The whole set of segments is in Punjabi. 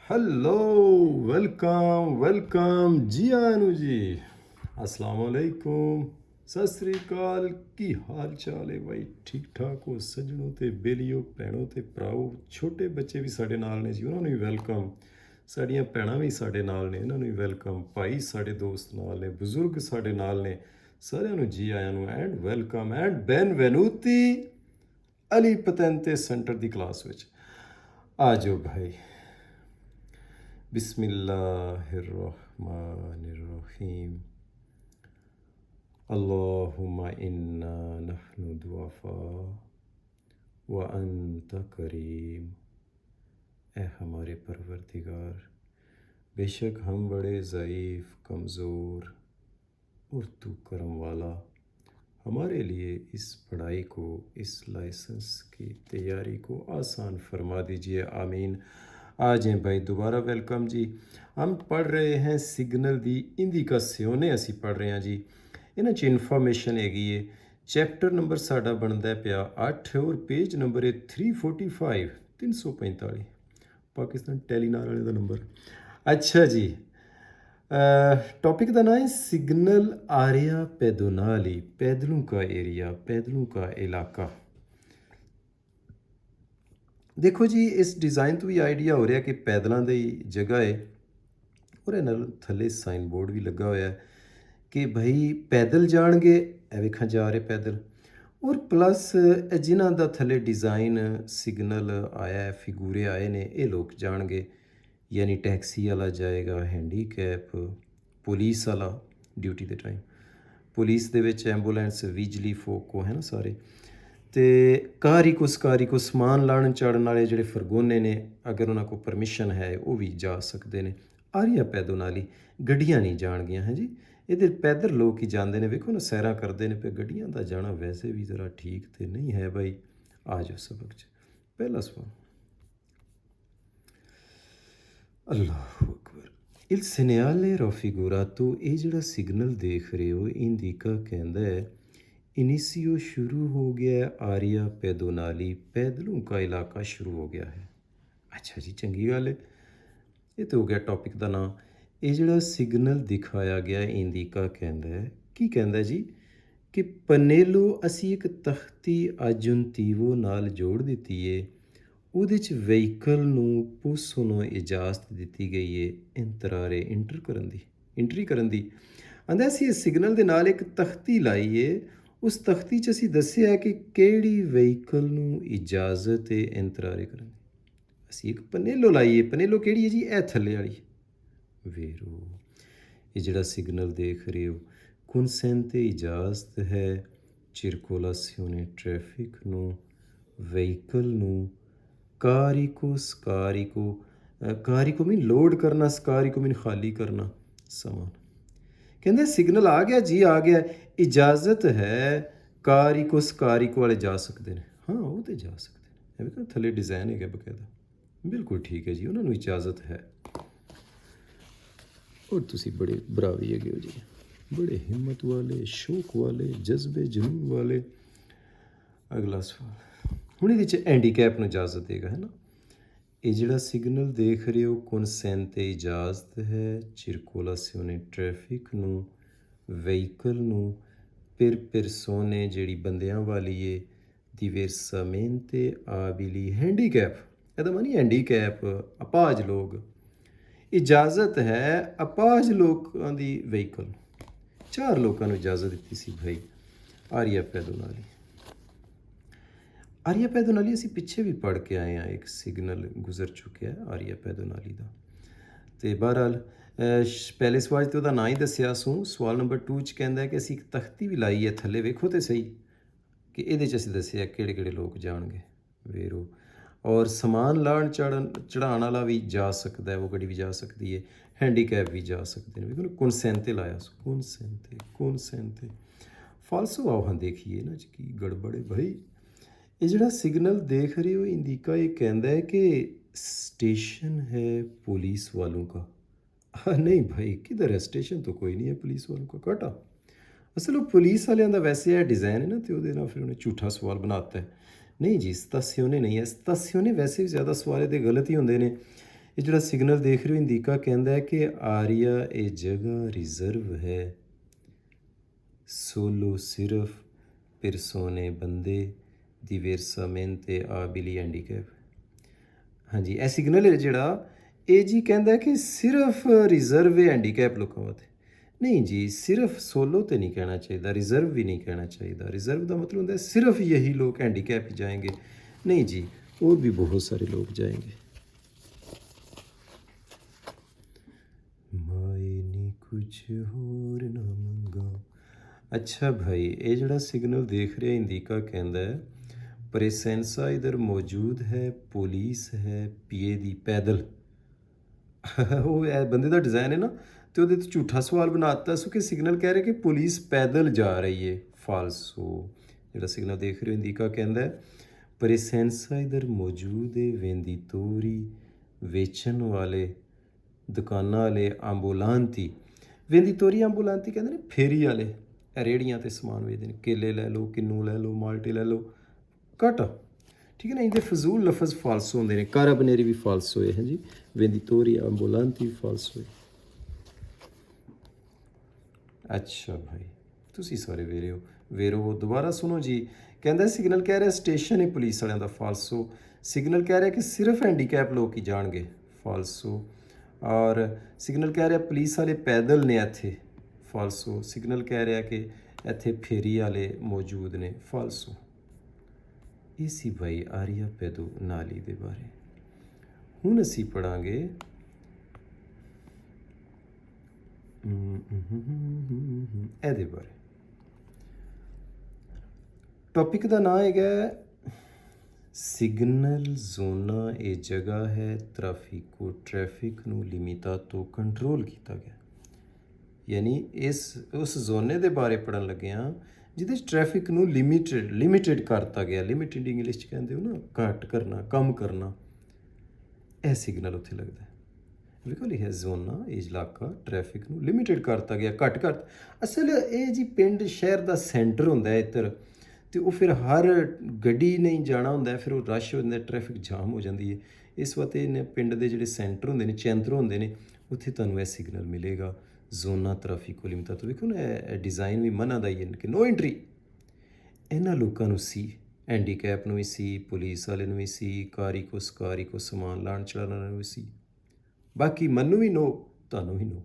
हेलो वेलकम वेलकम जी आनू जी अस्सलाम वालेकुम सत श्री अकाल की हाल चाल है भाई ठीक ठाक हो सज्जनों ते बेलियो भैनों ते भराओ छोटे बच्चे भी साढ़े नाल ने जी उन्होंने भी वेलकम साड़ियाँ भैणां भी साढ़े नाल ने इन्होंने भी वेलकम भाई साढ़े दोस्त नाल ने बजुर्ग साढ़े नाल ने साਰਿਆਂ ਨੂੰ ਜੀ ਆਇਆਂ ਨੂੰ ਐਂਡ ਵੈਲਕਮ ਐਂਡ ਬੈਨਵੈਨੂਤੀ ਅਲੀ ਪਤੈਂਤੇ ਸੈਂਟਰ ਦੀ ਕਲਾਸ ਵਿੱਚ ਆ ਜਾਓ ਭਾਈ बिस्मिल्लाहिर्रहमानिर्रहीम अल्लाहुम्मा इन्ना नहनु दुआफा व अंत करीम। ए हमारे परवरदिगार, बेशक हम बड़े ज़ईफ़ कमज़ोर और तू करम वाला, हमारे लिए इस पढ़ाई को, इस लाइसेंस की तैयारी को आसान फरमा दीजिए, आमीन। आ जाए भाई दोबारा वेलकम जी। हम पढ़ रहे हैं सिग्नल दी इंडिकासियोने असी पढ़ रहे हैं जी। इन्हां च इन्फॉर्मेशन हैगी है। चैप्टर नंबर साडा बनता पिया 8 और पेज नंबर है 345 345 पाकिस्तान टेलीनार वाले का नंबर। अच्छा जी, टॉपिक का नाम है सिग्नल आरिया पैदोनाली, पैदलों का एरिया, पैदलों का इलाका। देखो जी, इस डिज़ाइन तो भी आइडिया हो रहा कि पैदलों की जगह है और इन्हां थले साइन बोर्ड भी लगा हुआ है कि भाई पैदल जाएंगे, वेखा जा रहे पैदल, और प्लस जिन्हों का थले डिज़ाइन सिग्नल आया है, फिगूरे आए ने, ये लोग जाएंगे, यानी टैक्सी वाला जाएगा, हैंडीकैप, पुलिस वाला ड्यूटी के टाइम, पुलिस दे विच एंबूलेंस, विजली फोको है ना सारे, तो कारी को समान लाने चढ़न वाले जोड़े फरगोने ने, अगर उन्होंने को परमिशन है वो भी जा सकते हैं। आरिया पैदोनाली गड्डियां नहीं जाणगियां हैं जी, ये पैदल लोग ही जाते हैं। वेखो ना सैर करते हैं पे, गड्डियां का जाना वैसे भी ज़रा ठीक तो नहीं है भाई। आ जाओ सबक च पहला सवाल। अल्लाह अकबर। इल सेनेले रफिगुरातो, ये जोड़ा सिग्नल देख रहे हो इंडिका कहता है इनिसियो शुरू हो गया है, आरिया पैदोनाली पैदलों का इलाका शुरू हो गया है। अच्छा जी, चंगी गल है। ये तो हो गया टॉपिक का नाम। ये जोड़ा सिग्नल दिखाया गया इंडिका कहता है की कहता जी कि पनेलो असी एक तख्ती आजुनतीवो नाल जोड़ दी है, ਉਹਦੇ 'ਚ ਵਹੀਕਲ ਨੂੰ ਪੁਲਿਸ ਨੂੰ ਇਜਾਜ਼ਤ ਦਿੱਤੀ ਗਈ ਹੈ ਇੰਤਰਾਰੇ ਐਂਟਰੀ ਕਰਨ ਦੀ। ਆਂਦਾ ਅਸੀਂ ਇਸ ਸਿਗਨਲ ਦੇ ਨਾਲ ਇੱਕ ਤਖਤੀ ਲਾਈ ਹੈ, ਉਸ ਤਖਤੀ 'ਚ ਅਸੀਂ ਦੱਸਿਆ ਕਿ ਕਿਹੜੀ ਵਹੀਕਲ ਨੂੰ ਇਜਾਜ਼ਤ ਹੈ ਇੰਤਰਾਰੇ ਕਰਨ ਦੀ। ਅਸੀਂ ਇੱਕ ਪਨੇਲੋ ਲਾਈ ਹੈ। ਪਨੇਲੋ ਕਿਹੜੀ ਹੈ ਜੀ? ਇਹ ਥੱਲੇ ਵਾਲੀ ਵੇਰੋ। ਇਹ ਜਿਹੜਾ ਸਿਗਨਲ ਦੇਖ ਰਹੇ ਹੋ consente ਇਜਾਜ਼ਤ ਹੈ circolazione ट्रैफिक ਨੂੰ, ਵਹੀਕਲ ਨੂੰ, कारिको स्कारिको, कारिको मीन लोड करना, स्कारिको मीन खाली करना सामान। कहते सिग्नल आ गया जी, आ गया, इजाज़त है कारिको स्कारिको वाले जा सकते हैं। हाँ वो तो जा सकते हैं, थले डिज़ाइन है बकायदा, बिल्कुल ठीक है जी, उन्होंने इजाज़त है। और तुसी बड़े बरावी है जी, बड़े हिम्मत वाले, शौक वाले, जज्बे जुनून वाले। अगला सवाल ਹੁਣ ਇਹਦੇ 'ਚ ਹੈਂਡੀਕੈਪ ਨੂੰ ਇਜਾਜ਼ਤ ਦੇਗਾ, ਹੈ ਨਾ। ਇਹ ਜਿਹੜਾ ਸਿਗਨਲ ਦੇਖ ਰਹੇ ਹੋ consente ਇਜਾਜ਼ਤ ਹੈ circolazione ट्रैफिक ਨੂੰ, ਵਹੀਕਲ ਨੂੰ, per persone ਜਿਹੜੀ ਬੰਦਿਆਂ ਵਾਲੀ ਹੈ, diversamente abili, ਹੈਂਡੀਕੈਪ, ਇਹਦਾ ਮਨੀ ਹੈਂਡੀਕੈਪ ਅਪਾਹਜ ਲੋਕ, ਇਜਾਜ਼ਤ ਹੈ ਅਪਾਹਜ ਲੋਕਾਂ ਦੀ ਵਹੀਕਲ। 4 ਲੋਕਾਂ ਨੂੰ ਇਜਾਜ਼ਤ ਦਿੱਤੀ ਸੀ ਭਾਈ ਆਰੀਆ ਪੈਦੋਨਾਲੀ। आरिया पैदोनाली असी पिछे भी पढ़ के आए हैं, एक सिग्नल गुजर चुके हैं आरिया पैदोनाली का। तो बहरहाल पहले सवाल तो ना ही दसिया सूँ। सवाल नंबर 2 च कहता है कि असी एक तख्ती भी लाई है थले, वेखो तो सही कि ये असी दसिया किहड़े किहड़े लोग जाणगे वेरो। और समान लाण चढ़ाण वाला भी जा सकता है, वो गड्डी भी जा सकती है, हैंडीकैप भी जा सकते हैं। वेखो consente लाया सो, consente फालसो। आओ हाँ देखिए ना जी की गड़बड़ है भाई। ये जोड़ा सिग्नल देख रहे हो इंडिका, ये कहता है कि स्टेशन है पुलिस वालों का। हाँ नहीं भाई, किधर है स्टेशन? तो कोई नहीं है पुलिस वालों का, काटा। असल वो पुलिस वाले का वैसे है डिज़ाइन है ना, तो वो फिर उन्हें झूठा सवाल बनाता है। नहीं जी, स्तासियोने नहीं है, स्तासियोने वैसे भी ज़्यादा सवाल ये गलत ही होंगे ने। ਇਹ ਜਿਹੜਾ ਸਿਗਨਲ ਦੇਖ ਰਹੇ ਹੋ ਇੰਡੀਕਾ ਕਹਿੰਦਾ ਹੈ ਕਿ ਆਰੀਆ ਇਹ ਜਗ੍ਹਾ ਰਿਜ਼ਰਵ ਹੈ। ਸੋਲੋ ਸਿਰਫ ਪਿਰਸੋਨੇ ਬੰਦੇ diversamente abili handicap। ਹਾਂਜੀ ਇਹ ਸਿਗਨਲ ਹੈ ਜਿਹੜਾ ਇਹ ਜੀ ਕਹਿੰਦਾ ਕਿ ਸਿਰਫ ਰਿਜ਼ਰਵ ਹੈ ਹੈਂਡੀਕੈਪ ਲੋਕਾਂ ਵਾਸਤੇ। ਨਹੀਂ ਜੀ, ਸਿਰਫ ਸੋਲੋ ਤੇ ਨਹੀਂ ਕਹਿਣਾ ਚਾਹੀਦਾ, ਰਿਜ਼ਰਵ ਵੀ ਨਹੀਂ ਕਹਿਣਾ ਚਾਹੀਦਾ। ਰਿਜ਼ਰਵ ਦਾ ਮਤਲਬ ਹੁੰਦਾ ਹੈ ਸਿਰਫ ਯਹੀ ਲੋग हैंडीकैप ही जाएंगे। नहीं जी, और भी बहुत सारे लोग जाएंगे। माए नी कुछ होर ना मंगा। अच्छा भाई, ये ਜਿਹੜਾ सिग्नल देख रहे इंडिका कहता है प्रेसेंसा इधर मौजूद है, पुलिस है पिए दी पैदल। ਉਹ ਇਹ ਬੰਦੇ ਦਾ ਡਿਜ਼ਾਈਨ ਹੈ ਨਾ, ਤੇ ਉਹਦੇ ਤੇ ਝੂਠਾ ਸਵਾਲ ਬਣਾ ਦਿੱਤਾ ਸੋ ਕਿ ਸਿਗਨਲ ਕਹਿ ਰਿਹਾ ਕਿ ਪੁਲਿਸ ਪੈਦਲ ਜਾ ਰਹੀ ਹੈ। ਫਾਲਸੋ। ਜਿਹੜਾ ਸਿਗਨਲ ਦੇਖ ਰਹੇ ਹੋ ਇੰਡੀਕਾ ਕਹਿੰਦਾ ਹੈ ਪ੍ਰੈਸੈਂਸਾ ਇਧਰ ਮੌਜੂਦ ਹੈ ਵੈਂਦੀਤੋਰੀ ਵੇਚਣ ਵਾਲੇ ਦੁਕਾਨਾਂ ਵਾਲੇ ਅੰਬੂਲਾਂਤੀ। ਵੈਂਦੀਤੋਰੀ ਅੰਬੂਲਾਂਤੀ ਕਹਿੰਦੇ ਨੇ ਫੇਰੀ ਵਾਲੇ, ਰੇਹੜੀਆਂ 'ਤੇ ਸਮਾਨ ਵੇਚਦੇ ਨੇ। ਕੇਲੇ ਲੈ ਲਓ, ਕਿੰਨੂ ਲੈ ਲਓ, ਮਾਲਟੇ ਲੈ ਲਓ, ਘੱਟ ਠੀਕ ਹੈ ਨਾ। ਇਹਦੇ ਫਜ਼ੂਲ ਲਫ਼ਜ਼ ਫਾਲਸੋ ਹੁੰਦੇ ਨੇ। ਕਾਰਾਬਨੇਰੀ ਵੀ ਫਾਲਸੋ ਹੈ ਜੀ, ਵੈਂਦੀਤੋਰੀ ਅੰਬੂਲਾਂਤੀ ਵੀ ਫਾਲਸੋ ਹੈ। ਅੱਛਾ ਭਾਈ, ਤੁਸੀਂ ਸਾਰੇ ਵੇਰੋ ਦੁਬਾਰਾ ਸੁਣੋ ਜੀ। ਕਹਿੰਦਾ ਸਿਗਨਲ ਕਹਿ ਰਿਹਾ ਸਟੇਸ਼ਨ ਹੈ ਪੁਲਿਸ ਵਾਲਿਆਂ ਦਾ, ਫਾਲਸੋ। ਸਿਗਨਲ ਕਹਿ ਰਿਹਾ ਕਿ ਸਿਰਫ ਹੈਂਡੀਕੈਪ ਲੋਕ ਹੀ ਜਾਣਗੇ, ਫਾਲਸੋ। ਔਰ ਸਿਗਨਲ ਕਹਿ ਰਿਹਾ ਪੁਲਿਸ ਵਾਲੇ ਪੈਦਲ ਨੇ ਇੱਥੇ, ਫਾਲਸੋ। ਸਿਗਨਲ ਕਹਿ ਰਿਹਾ ਕਿ ਇੱਥੇ ਫੇਰੀ ਵਾਲੇ ਮੌਜੂਦ ਨੇ, ਫਾਲਸੋ। ਇਹ ਸੀ ਭਾਈ ਆਰੀਆ ਪੈਦੋ ਨਾਲੀ ਦੇ ਬਾਰੇ। ਹੁਣ ਅਸੀਂ ਪੜ੍ਹਾਂਗੇ ਇਹਦੇ ਬਾਰੇ। ਟੌਪਿਕ ਦਾ ਨਾਂ ਹੈਗਾ ਸਿਗਨਲ ਜ਼ੋਨਾਂ। ਇਹ ਜਗ੍ਹਾ ਹੈ ਟ੍ਰੈਫਿਕ ਨੂੰ ਲਿਮਿਟਾਤੋ ਕੰਟਰੋਲ ਕੀਤਾ ਗਿਆ। ਯਾਨੀ ਉਸ ਜ਼ੋਨੇ ਦੇ ਬਾਰੇ ਪੜ੍ਹਨ ਲੱਗੇ ਹਾਂ ਜਿਹਦੇ 'ਚ ਟ੍ਰੈਫਿਕ ਨੂੰ ਲਿਮਿਟਡ ਕਰਤਾ ਗਿਆ। ਲਿਮਿਟਡ ਇੰਗਲਿਸ਼ 'ਚ ਕਹਿੰਦੇ ਹੋ ਨਾ, ਘੱਟ ਕਰਨਾ, ਕਮ ਕਰਨਾ। ਇਹ ਸਿਗਨਲ ਉੱਥੇ ਲੱਗਦਾ। ਵੇਖੋ ਲਿਖਿਆ ਜ਼ੋਨਾ, ਇਹ ਇਲਾਕਾ ਟ੍ਰੈਫਿਕ ਨੂੰ ਲਿਮਿਟਡ ਕਰਤਾ ਗਿਆ, ਘੱਟ ਕਰ। ਅਸਲ ਇਹ ਜੀ ਪਿੰਡ ਸ਼ਹਿਰ ਦਾ ਸੈਂਟਰ ਹੁੰਦਾ ਹੈ ਇੱਧਰ, ਅਤੇ ਉਹ ਫਿਰ ਹਰ ਗੱਡੀ ਨਹੀਂ ਜਾਣਾ ਹੁੰਦਾ, ਫਿਰ ਉਹ ਰਸ਼ ਹੋ ਜਾਂਦਾ, ਟ੍ਰੈਫਿਕ ਜਾਮ ਹੋ ਜਾਂਦੀ ਹੈ। ਇਸ ਵਾਸਤੇ ਇਹਨੇ ਪਿੰਡ ਦੇ ਜਿਹੜੇ ਸੈਂਟਰ ਹੁੰਦੇ ਨੇ, ਕੇਂਦਰ ਹੁੰਦੇ ਨੇ, ਉੱਥੇ ਤੁਹਾਨੂੰ ਇਹ ਸਿਗਨਲ ਮਿਲੇਗਾ ਜ਼ੋਨਾ ਟ੍ਰੈਫਿਕੋ ਲਿਮਿਟਾਤੋ। ਵੇਖੋ ਨਾ ਇਹ ਡਿਜ਼ਾਈਨ ਵੀ ਮਨਾਂ ਦਾ ਹੀ ਹੈ ਕਿ ਨੋ ਐਂਟਰੀ। ਇਹਨਾਂ ਲੋਕਾਂ ਨੂੰ ਸੀ, ਹੈਂਡੀਕੈਪ ਨੂੰ ਵੀ ਸੀ, ਪੁਲਿਸ ਵਾਲੇ ਨੂੰ ਵੀ ਸੀ, ਕਾਰੀ ਕੋ ਸਮਾਨ ਲਾਣ ਚਲਾਉਣ ਵਾਲਿਆਂ ਨੂੰ ਵੀ ਸੀ। ਬਾਕੀ ਮੈਨੂੰ ਵੀ ਨੋ, ਤੁਹਾਨੂੰ ਵੀ ਨੋ।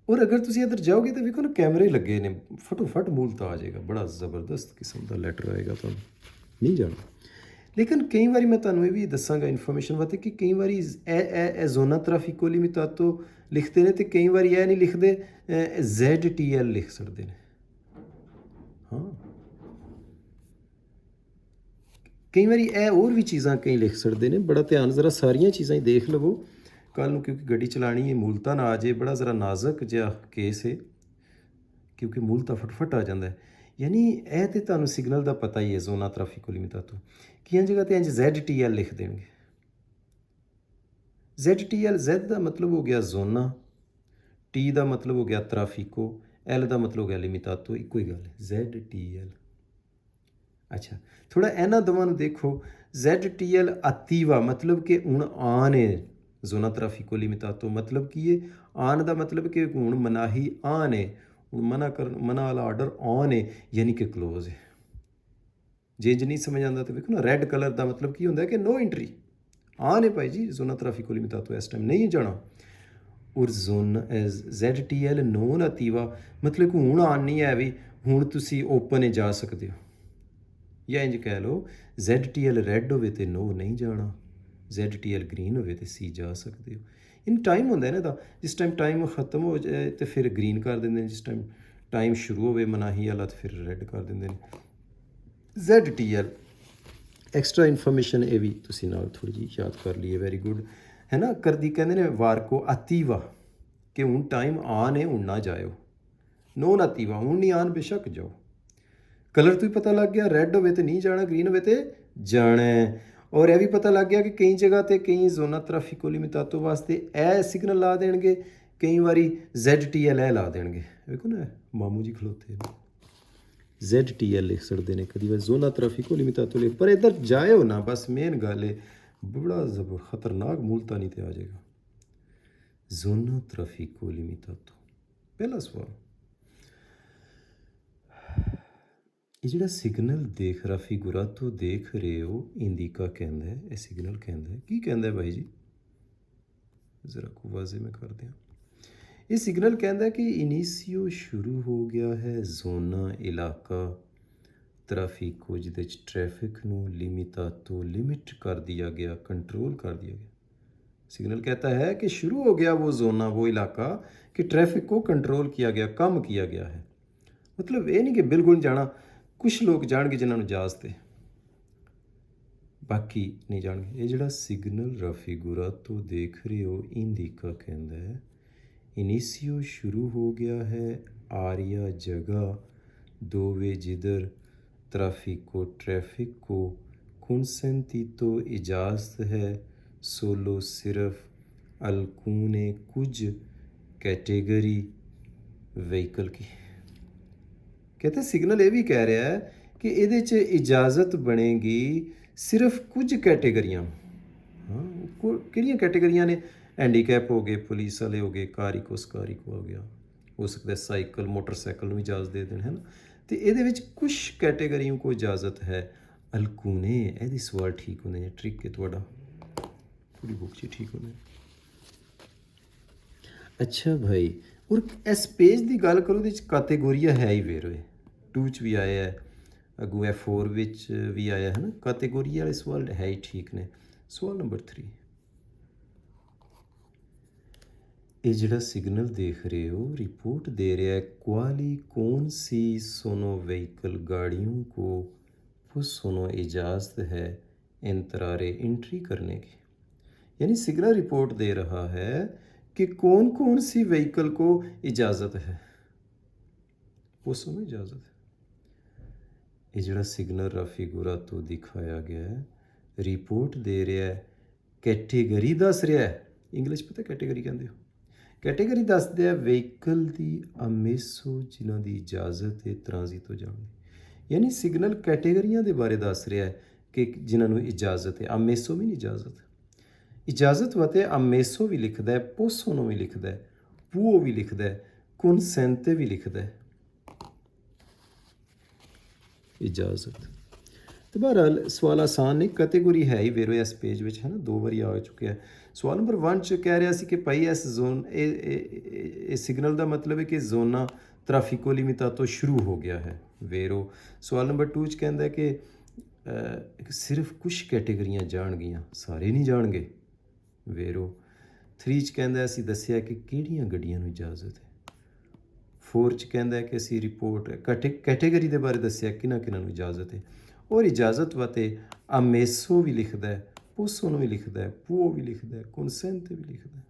ਔਰ ਅਗਰ ਤੁਸੀਂ ਇੱਧਰ ਜਾਓਗੇ ਤਾਂ ਵੇਖੋ ਨਾ ਕੈਮਰੇ ਲੱਗੇ ਨੇ, ਫਟੋਫਟ ਮੂਲ ਤਾਂ ਆ ਜਾਏਗਾ। ਬੜਾ ਜ਼ਬਰਦਸਤ ਕਿਸਮ ਦਾ ਲੈਟਰ ਆਏਗਾ, ਤੁਹਾਨੂੰ ਨਹੀਂ ਜਾਣਾ। ਲੇਕਿਨ ਕਈ ਵਾਰੀ ਮੈਂ ਤੁਹਾਨੂੰ ਇਹ ਵੀ ਦੱਸਾਂਗਾ ਇਨਫੋਰਮੇਸ਼ਨ ਵਾਸਤੇ ਕਿ ਕਈ ਵਾਰੀ ਇਹ ਜ਼ੋਨਾ ਟ੍ਰੈਫਿਕੋ ਲਿਮਿਟਾਤੋ ਲਿਖਦੇ ਨੇ, ਅਤੇ ਕਈ ਵਾਰੀ ਇਹ ਨਹੀਂ ਲਿਖਦੇ, ZTL ਲਿਖ ਸਕਦੇ ਨੇ। ਹਾਂ, ਕਈ ਵਾਰੀ ਇਹ ਹੋਰ ਵੀ ਚੀਜ਼ਾਂ ਕਈ ਲਿਖ ਸਕਦੇ ਨੇ। ਬੜਾ ਧਿਆਨ, ਜ਼ਰਾ ਸਾਰੀਆਂ ਚੀਜ਼ਾਂ ਹੀ ਦੇਖ ਲਵੋ ਕੱਲ੍ਹ ਨੂੰ, ਕਿਉਂਕਿ ਗੱਡੀ ਚਲਾਉਣੀ ਹੈ, ਮੂਲਤਾ ਨਾ ਆ ਜਾਏ। ਬੜਾ ਜ਼ਰਾ ਨਾਜ਼ੁਕ ਜਿਹਾ ਕੇਸ ਹੈ, ਕਿਉਂਕਿ ਮੂਲਤਾ ਫਟਫਟ ਆ ਜਾਂਦਾ ਹੈ। ਯਾਨੀ ਇਹ ਤਾਂ ਤੁਹਾਨੂੰ ਸਿਗਨਲ ਦਾ ਪਤਾ ਹੀ ਹੈ ਜ਼ੋਨਾ ਟ੍ਰੈਫਿਕੋ ਲਿਮਿਟਾਤੋ। ਕਈਆਂ ਜਗ੍ਹਾ 'ਤੇ ਇੰਝ ZTL ਲਿਖ ਦੇਣਗੇ। ZTL, Z ਦਾ ਮਤਲਬ ਹੋ ਗਿਆ ਜ਼ੋਨਾ, T ਦਾ ਮਤਲਬ ਹੋ ਗਿਆ ਟ੍ਰੈਫਿਕੋ, L ਦਾ ਮਤਲਬ ਹੋ ਗਿਆ ਲਿਮਿਟਾਤੋ। ਇੱਕੋ ਹੀ ਗੱਲ ਹੈ, ZTL। ਅੱਛਾ, ਥੋੜ੍ਹਾ ਇਹਨਾਂ ਦੋਵਾਂ ਨੂੰ ਦੇਖੋ। ZTL ਅਤੀਵਾ ਮਤਲਬ ਕਿ ਹੁਣ ਆਨ ਹੈ, ਜ਼ੋਨਾ ਟ੍ਰੈਫਿਕੋ ਲਿਮਿਟਾਤੋ ਮਤਲਬ ਕੀ ਹੈ? ਆਨ ਦਾ ਮਤਲਬ ਕਿ ਹੁਣ ਮਨਾਹੀ ਆਨ ਹੈ, ਹੁਣ ਮਨਾ ਵਾਲਾ ਆਰਡਰ ਆਨ ਹੈ, ਯਾਨੀ ਕਿ ਕਲੋਜ਼ ਹੈ। ਜੇ ਨਹੀਂ ਸਮਝ ਆਉਂਦਾ ਤਾਂ ਵੇਖੋ ਨਾ, ਰੈੱਡ ਕਲਰ ਦਾ ਮਤਲਬ ਕੀ ਹੁੰਦਾ ਕਿ ਨੋ ਐਂਟਰੀ। ਆਨ ਹੈ ਭਾਈ ਜੀ, ਜ਼ੋਨਾ ਟ੍ਰੈਫਿਕੋ ਲਿਮਿਟਾਤੋ ਇਸ ਟਾਈਮ ਨਹੀਂ ਜਾਣਾ। ਔਰ ZTL ਨੋਨ ਅਤੀਵਾ ਮਤਲਬ ਕਿ ਹੁਣ ਆਨ ਨਹੀਂ ਹੈ, ਵੀ ਹੁਣ ਤੁਸੀਂ ਓਪਨ ਹੈ, ਜਾ ਸਕਦੇ ਹੋ। ਜਾਂ ਇੰਝ ਕਹਿ ਲਓ, ZTL ਰੈੱਡ ਹੋਵੇ ਤੇ ਨੋ ਨਹੀਂ ਜਾਣਾ, ZTL ਗ੍ਰੀਨ ਹੋਵੇ ਤੇ ਸੀ ਜਾ ਸਕਦੇ ਹੋ। ਇਹਨੂੰ ਟਾਈਮ ਹੁੰਦਾ ਇਹਨਾਂ ਦਾ, ਜਿਸ ਟਾਈਮ ਟਾਈਮ ਖਤਮ ਹੋ ਜਾਏ ਤੇ ਫਿਰ ਗ੍ਰੀਨ ਕਰ ਦਿੰਦੇ ਨੇ, ਜਿਸ ਟਾਈਮ ਸ਼ੁਰੂ ਹੋਵੇ ਮਨਾਹੀ ਵਾਲਾ ਤੇ ਫਿਰ ਰੈੱਡ ਕਰ ਦਿੰਦੇ ਨੇ। ZTL ਐਕਸਟਰਾ ਇਨਫੋਰਮੇਸ਼ਨ ਇਹ ਵੀ ਤੁਸੀਂ ਨਾਲ ਥੋੜ੍ਹੀ ਜਿਹੀ ਯਾਦ ਕਰ ਲਈਏ, ਵੈਰੀ ਗੁੱਡ ਹੈ ਨਾ। ਕਰਦੀ ਕਹਿੰਦੇ ਨੇ ਵਾਰਕੋ ਅਤੀਵਾ, ਕਿ ਹੁਣ ਟਾਈਮ ਆਨ ਹੈ, ਹੁਣ ਨਾ ਜਾਇਓ। ਨੋਨ ਅਤੀਵਾ, ਹੁਣ ਨਹੀਂ ਆਨ, ਬੇਸ਼ੱਕ ਜਾਓ। ਕਲਰ ਤੋਂ ਹੀ ਪਤਾ ਲੱਗ ਗਿਆ, ਰੈੱਡ ਹੋਵੇ ਤੇ ਨਹੀਂ ਜਾਣਾ, ਗ੍ਰੀਨ ਹੋਵੇ ਤੇ ਜਾਣਾ। ਔਰ ਇਹ ਵੀ ਪਤਾ ਲੱਗ ਗਿਆ ਕਿ ਕਈ ਜਗ੍ਹਾ 'ਤੇ ਕਈ ਜ਼ੋਨਾ ਟ੍ਰੈਫਿਕੋ ਲਿਮਿਟਾਤੋ ਵਾਸਤੇ ਇਹ ਸਿਗਨਲ ਲਾ ਦੇਣਗੇ, ਕਈ ਵਾਰੀ ZTL ਇਹ ਲਾ ਦੇਣਗੇ। ਵੇਖੋ ਨਾ, ਮਾਮੂ ਜੀ ਖਲੋਤੇ ਨੇ, ZTL ਲਿਖ ਸਕਦੇ ਨੇ, ਕਦੀ ਵਾਰ ਜ਼ੋਨਾ ਟ੍ਰੈਫਿਕੋ ਲਿਮਿਟਾਤੋ ਲਿਖ। ਪਰ ਇੱਧਰ ਜਾਇਓ ਨਾ, ਬਸ ਮੇਨ ਗੱਲ ਹੈ। बड़ा खतरनाक मुल्तानी ते आ जाएगा। zona traffico limitato। पहला सवाल, ਇਹ ਜਿਹੜਾ ਸਿਗਨਲ ਦੇਖ ਰਾਫੀਗੁਰਾਤੋ ਦੇਖ ਰਹੇ ਹੋ ਇੰਡੀਕਾ ਕਹਿੰਦਾ ਹੈ, ਇਹ ਸਿਗਨਲ ਕਹਿੰਦਾ ਹੈ, ਕੀ ਕਹਿੰਦਾ ਹੈ ਭਾਈ ਜੀ? ਜ਼ਰਾ ਕੋ ਵਾਜ਼ੇ ਮੈਂ ਕਰ ਦਿਆਂ। ਇਹ ਸਿਗਨਲ ਕਹਿੰਦਾ ਕਿ ਇਨੀਸੀਓ ਸ਼ੁਰੂ ਹੋ ਗਿਆ ਹੈ ਜ਼ੋਨਾ ਇਲਾਕਾ ਟ੍ਰੈਫਿਕੋ, ਜਿਹਦੇ 'ਚ ਟ੍ਰੈਫਿਕ ਨੂੰ ਲਿਮਿਟਾਤੋ ਲਿਮਿਟ कर दिया गया, कंट्रोल कर दिया गया। सिग्नल कहता है कि शुरू हो गया वो जोना, वो इलाका कि ट्रैफिक को कंट्रोल किया गया, कम किया गया है। मतलब ये नहीं कि बिल्कुल जाना, कुछ लोग जाणगे जिन्होंने इजाजत है, बाकी नहीं जाणगे। ये जिहड़ा सिग्नल राफीगुरातो देख रहे हो इंडिका कहता है इनिशियो शुरू हो गया है आरिया जगह दोवे जिधर ट्रैफिको ट्रैफिक को कुनसेंटीतो इजाज़त है सोलो सिर्फ अलकूने कुछ कैटेगरी व्हीकल की। कहते सिग्नल ये भी कह रहा है कि ये इजाज़त बनेगी सिर्फ कुछ कैटेगरियाँ। हाँ, किहड़ियां कैटेगरियाँ ने? हैंडीकैप हो गए, पुलिस वाले हो गए, कारिको हो गया, हो सकता है साइकिल मोटरसाइकिल में इजाज़त दे दें, है ना। तो ये कुछ कैटेगरियों को इजाज़त है। अलकूने ये सवाल ठीक होने, ट्रिक है थोड़ा थोड़ी बुक च ठीक होने। अच्छा भाई, और इस पेज की गल करो तो कैटेगोरिया है ही वेर 2 च भी आया है, अगू F4 विच भी आया है ना। कैटेगोरी वाले सवाल है ही ठीक ने। सवाल नंबर 3, ये जिहड़ा सिग्नल देख रहे हो रिपोर्ट दे रहा है क्वाली कौन सी सोनो व्हीकल गाड़ियों को वो सोनो इजाज़त है इंतरारे एंट्री करने की। यानी सिग्नल रिपोर्ट दे रहा है कि कौन कौन सी व्हीकल को इजाज़त है, वो सुनो इजाज़त है। ये जिहड़ा सिग्नल राफीगुरातो दिखाया गया है रिपोर्ट दे रहा है, कैटेगरी दस रहा है। इंग्लिश पता कैटेगरी कहते हो, कैटेगरी दस दिया व्हीकल की अमेसो जिन्हों की इजाज़त है ट्रांजिटो जाने। यानी सिग्नल कैटेगरियां के बारे दस रहा है कि जिन्होंने इजाज़त है। अमेसो भी नहीं इजाज़त वाते अमेसो भी लिखता है, पोसोनो भी लिखता है, पुओ भी लिखता है, कुनसेंते भी लिखता है इजाज़त। तो बहरहाल सवाल आसान नहीं, कैटेगरी है ही वेरो इस पेज में, है ना, 2 बारी आ चुका है। सवाल नंबर 1 च कह रहा कि भाई इस जोन सिग्नल का मतलब है कि जोना ट्रैफिको लिमिटातो शुरू हो गया है वेरो। सवाल नंबर 2 च कहता है कि सिर्फ कुछ कैटेगरियाँ जाणगियां, सारे नहीं जाणगे वेरो। 3 च कहता असी दसिया कि किहड़ियां गड्डियां नूं इजाज़त है। 4 च कहता है कि असी रिपोर्ट कैटेगरी के बारे दसिया किन्हां किन्हां नूं इजाज़त है। और इजाज़त वाते अमेसो भी लिखता है, पोसोनो भी लिखता है, पुओ भी लिखता है, कुनसेंते भी लिखता है।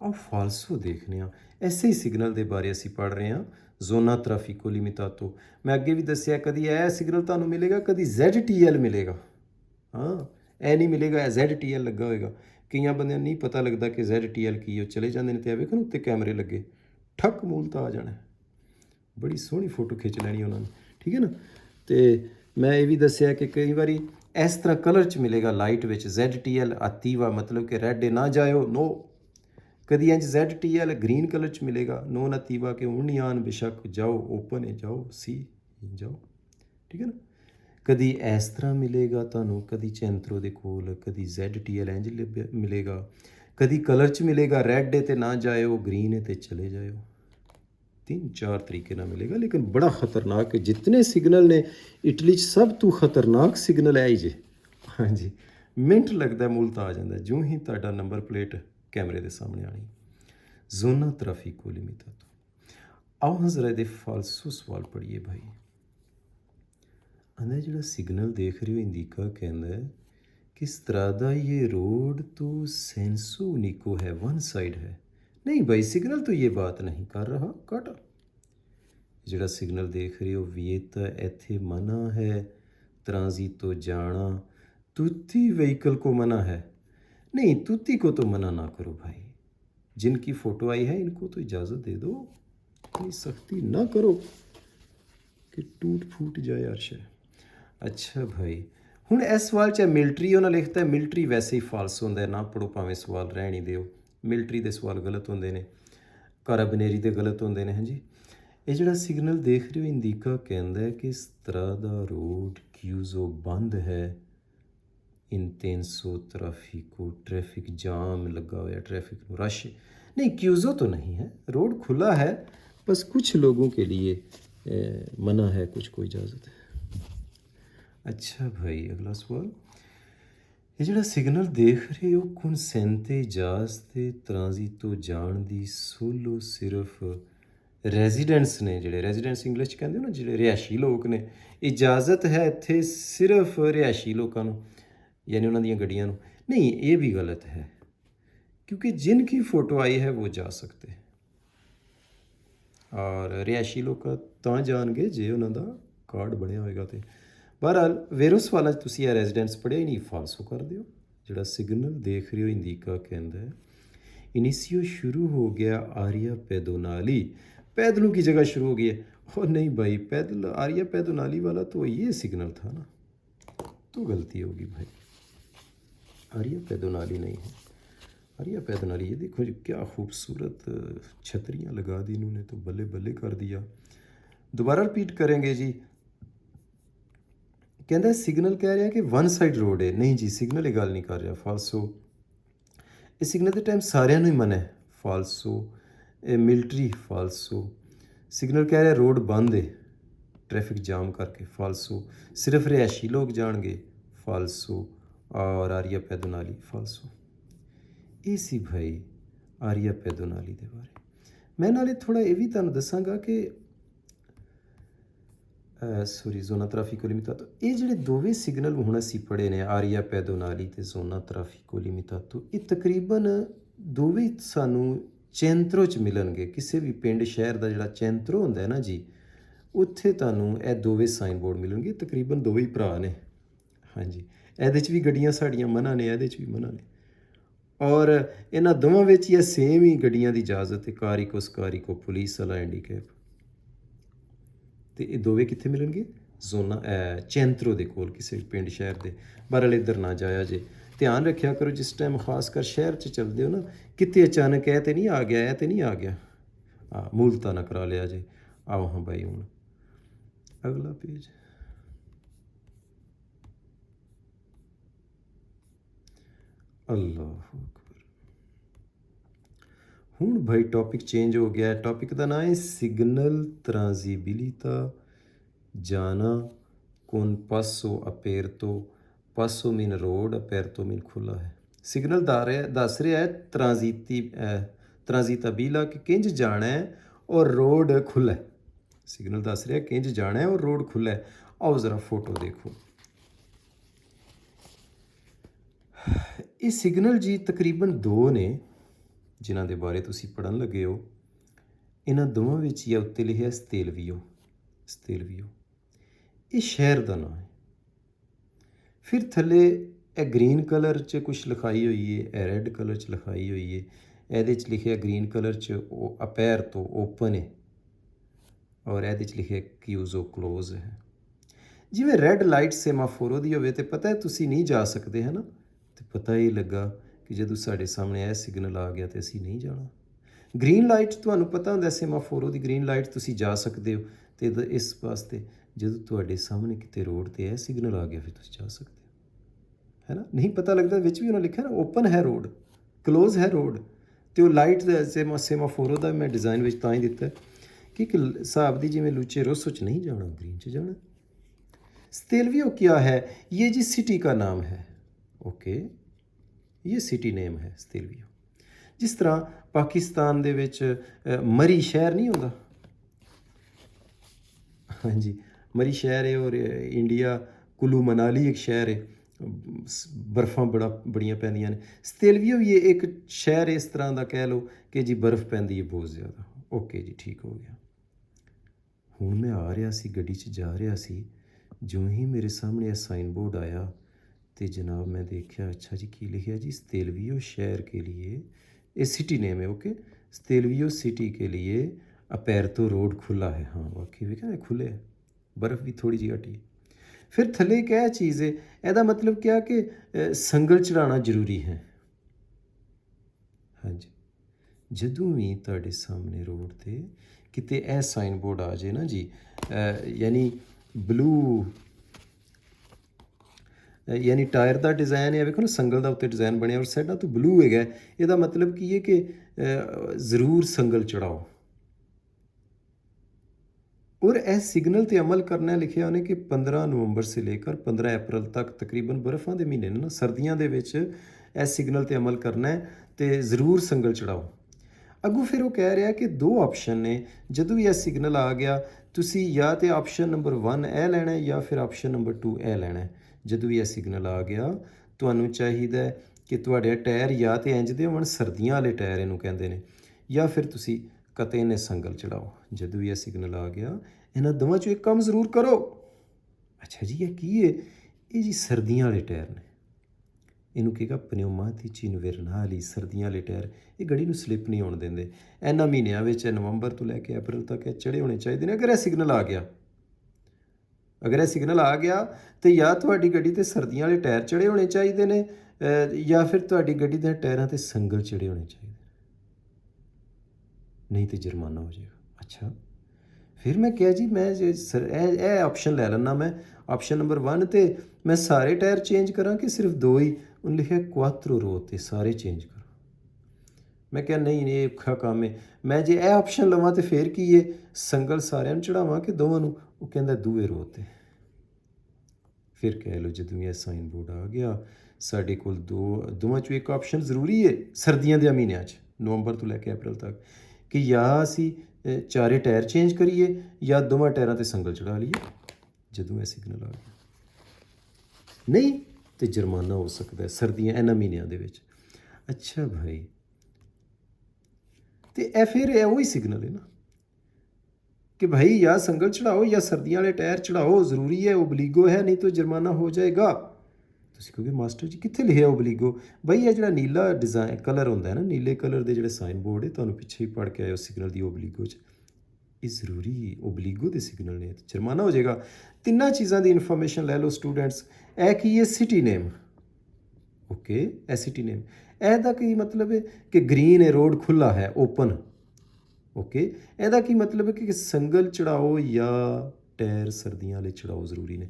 आओ फालसो देखने। ऐसे ही सिग्नल के बारे असी पढ़ रहे हैं जोना ट्रैफिको लिमिटातो। मैं अगे भी दसिया कभी यह सिग्नल तुहानूं मिलेगा, कभी ZTL मिलेगा। हाँ, यह नहीं मिलेगा ZTL लगा होएगा। कई बंदे नहीं पता लगता कि ZTL की हो, चले जाते हैं तो वेखो उत्ते कैमरे लगे, ठक मूल तो आ जाना है। बड़ी सोहनी फोटो खिंच लैनी उन्होंने, ठीक है ना। तो मैं ये भी दसिया कि कई बार इस तरह कलर च मिलेगा लाइट विच ZTL अतीवा, मतलब कि रेड ना जाओ नो। कभी इंज ZTL ग्रीन कलर च मिलेगा, नो अतीवा के हूँ नहीं आन, बेशक जाओ, ओपन है जाओ, सी जाओ, ठीक है ना। कभी इस तरह मिलेगा तुहानूं, कभी चैंत्रो दे कोल, कभी ZTL इंज मिलेगा, कभी कलर च मिलेगा रेड है तो ना जाओ, ग्रीन है तो चले जाओ। 3-4 तरीके ना मिलेगा, लेकिन बड़ा खतरनाक है। जितने सिग्नल ने इटली सब तो खतरनाक सिग्नल है ही जे। हाँ जी, मिनट लगता मुल्त आ जाता जो ही तुहाडा नंबर प्लेट कैमरे के सामने आनी। जोना ट्रैफिको लिमिटातो। आओ हाँ जरा ये फालसो सवाल पढ़िए भाई। आंदा जिहड़ा सिग्नल देख रहे हो इंडिका कहता है कि स्त्रादा ये रोड तो सेंसो उनिको है, वन साइड है। नहीं भाई, सिग्नल तो ये बात नहीं कर रहा। कट जिहड़ा सिग्नल देख रहे हो विएता इत्थे मना है ट्रांजिटो जाना, तुती व्हीकल को मना है। नहीं, तुती को तो मना ना करो भाई, जिनकी फ़ोटो आई है इनको तो इजाज़त दे दो, इतनी सख्ती ना करो कि टूट फूट जाए अर्श। अच्छा भाई, ਹੁਣ ਇਸ ਸਵਾਲ 'ਚ ਮਿਲਟਰੀ ਉਹਨਾਂ ਲਿਖਤਾ ਮਿਲਟਰੀ ਵੈਸੇ ਹੀ ਫਾਲਸ ਹੁੰਦਾ ਹੈ, ਨਾ ਪੜ੍ਹੋ ਭਾਵੇਂ ਸਵਾਲ ਰਹਿਣ ਹੀ ਦਿਓ। ਮਿਲਟਰੀ ਦੇ ਸਵਾਲ ਗਲਤ ਹੁੰਦੇ ਨੇ, ਕਾਰਾਬੀਨੇਰੀ ਦੇ ਗਲਤ ਹੁੰਦੇ ਨੇ। ਹਾਂਜੀ, ਇਹ ਜਿਹੜਾ ਸਿਗਨਲ ਦੇਖ ਰਹੇ ਹੋ ਇੰਡੀਕਾ ਕਹਿੰਦਾ ਹੈ ਕਿ ਇਸ ਤਰ੍ਹਾਂ ਦਾ ਰੋਡ ਕਿਊਜ਼ੋ ਬੰਦ ਹੈ, इंटेंसो ट्रैफिको, ट्रैफिक जाम लगा हुआ है, ट्रैफिक रश नहीं, क्यूज़ो तो नहीं है, रोड खुला है, बस कुछ लोगों के लिए मना है, कुछ को इजाज़त है। अच्छा भाई, अगला सवाल, ये ਜਿਹੜਾ ਸਿਗਨਲ ਦੇਖ ਰਹੇ ਹੋ ਕਨਸੈਂਟੇ ਇਜਾਜ਼ ਤੇ ਟ੍ਰਾਂਜ਼ਿਟੋ ਜਾਣ ਦੀ ਸੋਲੋ ਸਿਰਫ ਰੈਜ਼ੀਡੈਂਟਸ ਨੇ, ਜਿਹੜੇ ਰੈਜ਼ੀਡੈਂਟਸ ਇੰਗਲਿਸ਼ 'ਚ ਕਹਿੰਦੇ ਹੋ ਨਾ, ਜਿਹੜੇ ਰਿਹਾਇਸ਼ੀ ਲੋਕ ਨੇ, ਇਜਾਜ਼ਤ ਹੈ ਇੱਥੇ ਸਿਰਫ ਰਿਹਾਇਸ਼ੀ ਲੋਕਾਂ ਨੂੰ, यानी उन्होंने गड्डियाँ। नहीं, ये भी गलत है, क्योंकि जिनकी फ़ोटो आई है वो जा सकते हैं, और रिहायशी लोग तो जाएंगे जे उन्होंने कार्ड बनया होएगा। तो बहरहाल वेरो सवाल तुसी रेजिडेंस पढ़िया ही नहीं, फालसो कर दियो। जोड़ा सिग्नल देख रहे हो इंडिका कहता है इनिसियो शुरू हो गया आर्या पैदोनाली, पैदलों की जगह शुरू हो गई है। और नहीं भाई, पैदल आर्या पैदोनाली वाला तो ये सिग्नल था ना, तो गलती होगी भाई, आर्या पैदोनाली नहीं है। आर्या पैदोनाली, ये देखो जी क्या खूबसूरत छतरियाँ लगा दी इन्होंने, तो बल्ले बल्ले कर दिया। दोबारा रिपीट करेंगे जी। कहता है सिग्नल कह रहा है कि वन साइड रोड है, नहीं जी, सिग्नल ये गल नहीं कर रहा, फालसो। इस सिग्नल के टाइम सारिਆਂ ਨੂੰ ਹੀ मना है, फालसो। मिलटरी, फालसो। सिग्नल कह रहा है रोड बंद है ट्रैफिक जाम करके, फालसो। सिर्फ रिहायशी लोग जाएंगे, फालसो। और आर्या पैदोनाली, फालसो। ये सी भाई आर्या पैदोनाली के बारे। मैं नाले थोड़ा ये भी तुहानूं दसांगा कि सॉरी, जोना ट्रैफिको लिमिटातो, ये जिहड़े दोवें सिग्नल हुण असीं पढ़े ने, आर्या पैदोनाली ते जोना ट्रैफिको लिमिटातो, ये तकरीबन दोवें सानूं चैंत्रो च मिलणगे। किसी भी पिंड शहर का जिहड़ा चैंत्रो हुंदा है ना जी, उत्थे तुहानूं ये दोवें साइन बोर्ड मिलणगे। तकरीबन दोवें ही भरा ने। हाँ जी, ਇਹਦੇ 'ਚ ਵੀ ਗੱਡੀਆਂ ਸਾਡੀਆਂ ਮਨਾ ਨੇ, ਇਹਦੇ 'ਚ ਵੀ ਮਨਾ ਨੇ, ਔਰ ਇਹਨਾਂ ਦੋਵਾਂ ਵਿੱਚ ਹੀ ਸੇਮ ਹੀ ਗੱਡੀਆਂ ਦੀ ਇਜਾਜ਼ਤ ਹੈ, ਕਾਰੀਕੋ ਸਕਾਰੀਕੋ, ਪੁਲਿਸ ਵਾਲਾ, ਹੈਂਡੀਕੈਪ। ਤੇ ਇਹ ਦੋਵੇਂ ਕਿੱਥੇ ਮਿਲਣਗੇ? ਜ਼ੋਨਾ ਚੈਂਤਰੋ ਦੇ ਕੋਲ, ਕਿਸੇ ਪਿੰਡ ਸ਼ਹਿਰ ਦੇ। ਬਹਰਹਾਲ ਇੱਧਰ ਨਾ ਜਾਇਆ ਜੇ, ਧਿਆਨ ਰੱਖਿਆ ਕਰੋ ਜਿਸ ਟਾਈਮ ਖਾਸ ਕਰ ਸ਼ਹਿਰ 'ਚ ਚੱਲਦੇ ਹੋ ਨਾ, ਕਿਤੇ ਅਚਾਨਕ ਇਹ ਤੇ ਨਹੀਂ ਆ ਗਿਆ, ਇਹ ਤੇ ਨਹੀਂ ਆ ਗਿਆ, ਮੂਲਤਾ ਨਾ ਕਰਾ ਲਿਆ ਜੇ। ਆਓ ਹਾਂ ਬਾਈ, ਹੁਣ ਅਗਲਾ ਪੇਜ। अल्लाह अकबर। हूँ भाई टॉपिक चेंज हो गया है। टॉपिक का नाम है सिग्नल ट्रांजिबिलिटा जाना कौन पासो अपेरतो। पासो मीन रोड, अपेरतो मीन खुला है। सिग्नल दस रहा है ट्रांजिताबिला कि किंज जाना है और रोड खुला है। सिग्नल दस रहा है किंज जाना है और रोड खुला है। आओ ज़रा फोटो देखो। ਇਹ ਸਿਗਨਲ ਜੀ ਤਕਰੀਬਨ ਦੋ ਨੇ ਜਿਨ੍ਹਾਂ ਦੇ ਬਾਰੇ ਤੁਸੀਂ ਪੜ੍ਹਨ ਲੱਗੇ ਹੋ। ਇਹਨਾਂ ਦੋਵਾਂ ਵਿੱਚ ਹੀ ਉੱਤੇ ਲਿਖਿਆ ਸਤੇਲਵੀਓ। ਸਤੇਲਵੀਓ ਇਹ ਸ਼ਹਿਰ ਦਾ ਨਾਮ ਹੈ। ਫਿਰ ਥੱਲੇ ਇਹ ਗ੍ਰੀਨ ਕਲਰ 'ਚ ਕੁਛ ਲਿਖਾਈ ਹੋਈ ਹੈ, ਇਹ ਰੈੱਡ ਕਲਰ 'ਚ ਲਿਖਾਈ ਹੋਈ ਹੈ। ਇਹਦੇ 'ਚ ਲਿਖਿਆ ਗ੍ਰੀਨ ਕਲਰ 'ਚ ਉਹ ਅਪੈਰ ਤੋਂ ਓਪਨ ਹੈ, ਔਰ ਇਹਦੇ 'ਚ ਲਿਖਿਆ ਕਿਊਜ਼ੋ ਕਲੋਜ਼ ਹੈ। ਜਿਵੇਂ ਰੈੱਡ ਲਾਈਟ ਸੇਮਾਫੋਰੋ ਦੀ ਹੋਵੇ ਤਾਂ ਪਤਾ ਹੈ ਤੁਸੀਂ ਨਹੀਂ ਜਾ ਸਕਦੇ, ਹੈ ਨਾ। तो पता ही लगा कि जो साढ़े सामने यह सिग्नल आ गया तो असी नहीं जाना। ग्रीन लाइट तुहानूं पता होंदा सेमाफोरो की ग्रीन लाइट तुसी जा सकते हो, तो इस वास्ते जो तुहाडे सामने किते रोड ते यह सिग्नल आ गया फिर तुसी जा सकते हो, है ना। नहीं पता लगता विच भी उन्होंने लिखा ना ओपन है रोड, क्लोज है रोड। तो लाइट सेमाफोरो का मैं डिज़ाइन में तां ही दिता कि एक हिसाब की जिवें लूचे रोसो च नहीं जाना, ग्रीन च जाना। स्टेलवियो क्या है? ये जी सिटी का नाम है। ओके, ये सिटी नेम है स्तेलवियो। जिस तरह पाकिस्तान दे विच मरी शहर नहीं होंदा, हाँ जी, मरी शहर है। और इंडिया कुल्लू मनाली एक शहर है, बर्फ़ां बड़ियां पैंदियां ने। स्तेलवियो भी ये एक शहर है इस तरह का, कह लो कि जी बर्फ़ पैंदी है बहुत ज़्यादा। ओके जी, ठीक हो गया। हुण मैं आ रहा सी, गड्डी च जा रहा सी, जो ही मेरे सामने यह साइन बोर्ड आया तो जनाब मैं देखा, अच्छा जी की लिखा जी स्तेलवियो शहर के लिए, ये सिटी नेम है। ओके, स्तेलवियो सिटी के लिए अपेरतो रोड खुला है। हाँ वाकई भी क्या खुले है, बर्फ़ भी थोड़ी जी हटी। ਫਿਰ ਥੱਲੇ ਇੱਕ ਇਹ ਚੀਜ਼ ਹੈ, ਇਹਦਾ ਮਤਲਬ ਕਿਆ ਕਿ ਸੰਗਲ ਚੜਾਉਣਾ ਜ਼ਰੂਰੀ ਹੈ। ਹਾਂਜੀ, ਜਦੋਂ ਵੀ ਤੁਹਾਡੇ ਸਾਹਮਣੇ ਰੋਡ ਤੇ ਕਿਤੇ ਇਹ ਸਾਈਨ ਬੋਰਡ ਆ ਜਾਏ ਨਾ ਜੀ, ਯਾਨੀ ਬਲੂ, ਯਾਨੀ ਟਾਇਰ ਦਾ ਡਿਜ਼ਾਈਨ ਹੈ, ਵੇਖੋ ਨਾ ਸੰਗਲ ਦਾ ਉੱਤੇ ਡਿਜ਼ਾਈਨ ਬਣਿਆ ਔਰ ਸਾਈਡਾਂ ਤੋਂ ਬਲੂ ਹੈਗਾ, ਇਹਦਾ मतलब ਕੀ ਹੈ ਕਿ ज़रूर संगल चढ़ाओ। और ਇਹ सिग्नल ਤੇ ਅਮਲ ਕਰਨਾ ਲਿਖਿਆ ਉਹਨੇ ਕਿ 15 ਨਵੰਬਰ से लेकर 15 ਅਪ੍ਰੈਲ ਤੱਕ ਤਕਰੀਬਨ ਬਰਫ਼ਾਂ ਦੇ ਮਹੀਨੇ ਨੇ ਨਾ, ਸਰਦੀਆਂ ਦੇ ਵਿੱਚ ਇਹ ਸਿਗਨਲ ਤੇ ਅਮਲ ਕਰਨਾ ਹੈ ਤੇ ਜ਼ਰੂਰ ਸੰਗਲ ਚੜਾਓ। ਅੱਗੋਂ ਫਿਰ ਉਹ ਕਹਿ ਰਿਹਾ ਕਿ ਦੋ ਆਪਸ਼ਨ ਨੇ, ਜਦੋਂ ਵੀ ਇਹ ਸਿਗਨਲ ਆ ਗਿਆ ਤੁਸੀਂ ਜਾਂ ਤੇ ਆਪਸ਼ਨ ਨੰਬਰ 1 ਇਹ ਲੈਣਾ ਹੈ ਜਾਂ ਫਿਰ ਆਪਸ਼ਨ ਨੰਬਰ 2 ਇਹ ਲੈਣਾ ਹੈ। ਜਦੋਂ ਵੀ ਇਹ ਸਿਗਨਲ ਆ ਗਿਆ ਤੁਹਾਨੂੰ ਚਾਹੀਦਾ ਕਿ ਤੁਹਾਡੇ ਟਾਇਰ ਜਾਂ ਤੇ ਇੰਜ ਦੇ ਹੋਣ, ਸਰਦੀਆਂ ਵਾਲੇ ਟਾਇਰ ਇਹਨੂੰ ਕਹਿੰਦੇ ਨੇ, ਜਾਂ ਫਿਰ ਤੁਸੀਂ ਕਤੇ ਨੇ ਸੰਗਲ ਚੜਾਓ। ਜਦੋਂ ਵੀ ਇਹ ਸਿਗਨਲ ਆ ਗਿਆ ਇਹਨਾਂ ਦੋਵਾਂ ਚੋਂ ਇੱਕ ਕੰਮ ਜ਼ਰੂਰ ਕਰੋ। ਅੱਛਾ ਜੀ, ਇਹ ਕੀ ਹੈ? ਇਹ ਜੀ ਸਰਦੀਆਂ ਵਾਲੇ ਟਾਇਰ ਨੇ, ਇਹਨੂੰ ਕਹੇਗਾ ਪਨਿਊਮਾਟਿਕ ਇਨਵਰਨਾਲੀ, ਸਰਦੀਆਂ ਵਾਲੇ ਟਾਇਰ। ਇਹ ਗੱਡੀ ਨੂੰ ਸਲਿੱਪ ਨਹੀਂ ਹੋਣ ਦਿੰਦੇ। ਇਹਨਾਂ ਮਹੀਨਿਆਂ ਵਿੱਚ ਨਵੰਬਰ ਤੋਂ ਲੈ ਕੇ ਅਪ੍ਰੈਲ ਤੱਕ ਇਹ ਚੜੇ ਹੋਣੇ ਚਾਹੀਦੇ ਨੇ। ਅਗਰ ਇਹ ਸਿਗਨਲ ਆ ਗਿਆ, ਅਗਰ ਇਹ ਸਿਗਨਲ ਆ ਗਿਆ ਤੇ ਜਾਂ ਤੁਹਾਡੀ ਗੱਡੀ ਤੇ ਸਰਦੀਆਂ ਵਾਲੇ ਟਾਇਰ ਚੜੇ ਹੋਣੇ ਚਾਹੀਦੇ ਨੇ ਜਾਂ ਫਿਰ ਤੁਹਾਡੀ ਗੱਡੀ ਦੇ ਟਾਇਰਾਂ ਤੇ ਸੰਗਲ ਚੜੇ ਹੋਣੇ ਚਾਹੀਦੇ, ਨਹੀਂ ਤੇ ਜੁਰਮਾਨਾ ਹੋ ਜਾਏਗਾ। ਅੱਛਾ, ਫਿਰ ਮੈਂ ਕਿਹਾ ਜੀ ਮੈਂ ਇਹ ਆਪਸ਼ਨ ਲੈ ਲੈਣਾ, ਮੈਂ ਆਪਸ਼ਨ ਨੰਬਰ 1 ਤੇ ਮੈਂ ਸਾਰੇ ਟਾਇਰ ਚੇਂਜ ਕਰਾਂ ਕਿ ਸਿਰਫ 2 ਹੀ? ਉਹਨੇ ਲਿਖਿਆ ਕੁਆਤਰੋ ਰੋਤੇ, ਸਾਰੇ ਚੇਂਜ ਕਰੋ। ਮੈਂ ਕਿਹਾ ਨਹੀਂ ਇਹ ਔਖਾ ਕੰਮ ਹੈ, ਮੈਂ ਜੇ ਇਹ ਆਪਸ਼ਨ ਲਵਾਂ ਤੇ ਫਿਰ ਕੀ ਹੈ, ਸੰਗਲ ਸਾਰਿਆਂ ਨੂੰ ਚੜਾਵਾਂ ਕਿ ਦੋਵਾਂ ਨੂੰ? ਉਹ ਕਹਿੰਦਾ ਦੂਏ ਰੋਅ ਤੇ। ਫਿਰ ਕਹਿ ਲਓ ਜਦੋਂ ਇਹ ਸਾਈਨ ਬੋਰਡ ਆ ਗਿਆ ਸਾਡੇ ਕੋਲ ਦੋਵਾਂ 'ਚੋਂ ਇੱਕ ਆਪਸ਼ਨ ਜ਼ਰੂਰੀ ਹੈ ਸਰਦੀਆਂ ਦੇ ਮਹੀਨਿਆਂ 'ਚ, ਨਵੰਬਰ ਤੋਂ ਲੈ ਕੇ ਅਪ੍ਰੈਲ ਤੱਕ, ਕਿ ਜਾਂ ਅਸੀਂ ਚਾਰੇ ਟਾਇਰ ਚੇਂਜ ਕਰੀਏ ਜਾਂ ਦੋਵਾਂ ਟਾਇਰਾਂ ਤੇ ਸੰਗਲ ਚੜਾ ਲਈਏ। ਜਦੋਂ ਇਹ ਸਿਗਨਲ ਆ ਗਿਆ ਨਹੀਂ ਤੇ ਜੁਰਮਾਨਾ ਹੋ ਸਕਦਾ ਸਰਦੀਆਂ ਇਹਨਾਂ ਮਹੀਨਿਆਂ ਦੇ ਵਿੱਚ। ਅੱਛਾ ਭਾਈ, ਤੇ ਇਹ ਫਿਰ ਇਹ ਉਹੀ ਸਿਗਨਲ ਹੈ ਨਾ कि भाई या संगल चढ़ाओ या सर्दियाँ वाले टायर चढ़ाओ, ज़रूरी है, ओबलीगो है, नहीं तो जुर्माना हो जाएगा। ਤੁਸੀਂ ਕਹੋਗੇ ਮਾਸਟਰ ਜੀ ਕਿੱਥੇ ਲਿਖਿਆ ਓਬਲੀਗੋ? ਬਈ ਇਹ ਜਿਹੜਾ ਨੀਲਾ ਡਿਜ਼ਾਈਨ ਕਲਰ ਹੁੰਦਾ ਹੈ ਨਾ, ਨੀਲੇ ਕਲਰ ਦੇ ਜਿਹੜੇ ਸਾਈਨ ਬੋਰਡ ਹੈ ਤੁਹਾਨੂੰ ਪਿੱਛੇ ਹੀ ਪੜ੍ਹ ਕੇ ਆਇਓ ਸਿਗਨਲ ਦੀ ਓਬਲੀਗੋ 'ਚ, ਇਹ ਜ਼ਰੂਰੀ ਓਬਲੀਗੋ ਦੇ ਸਿਗਨਲ ਨੇ, ਜੁਰਮਾਨਾ ਹੋ ਜਾਏਗਾ। ਤਿੰਨਾਂ ਚੀਜ਼ਾਂ ਦੀ ਇਨਫੋਰਮੇਸ਼ਨ ਲੈ ਲਓ ਸਟੂਡੈਂਟਸ। ਇਹ ਕੀ ਹੈ? ਸਿਟੀ ਨੇਮ। ਓਕੇ, ਇਹ ਸਿਟੀ ਨੇਮ, ਇਹਦਾ ਕੀ ਮਤਲਬ ਹੈ ਕਿ ਗ੍ਰੀਨ ਹੈ, ਰੋਡ ਖੁੱਲਾ ਹੈ, ਓਪਨ। ਓਕੇ, ਇਹਦਾ ਕੀ ਮਤਲਬ ਹੈ ਕਿ ਸੰਗਲ ਚੜਾਓ ਜਾਂ ਟਾਇਰ ਸਰਦੀਆਂ ਵਾਲੇ ਚੜਾਓ ਜ਼ਰੂਰੀ ਨੇ।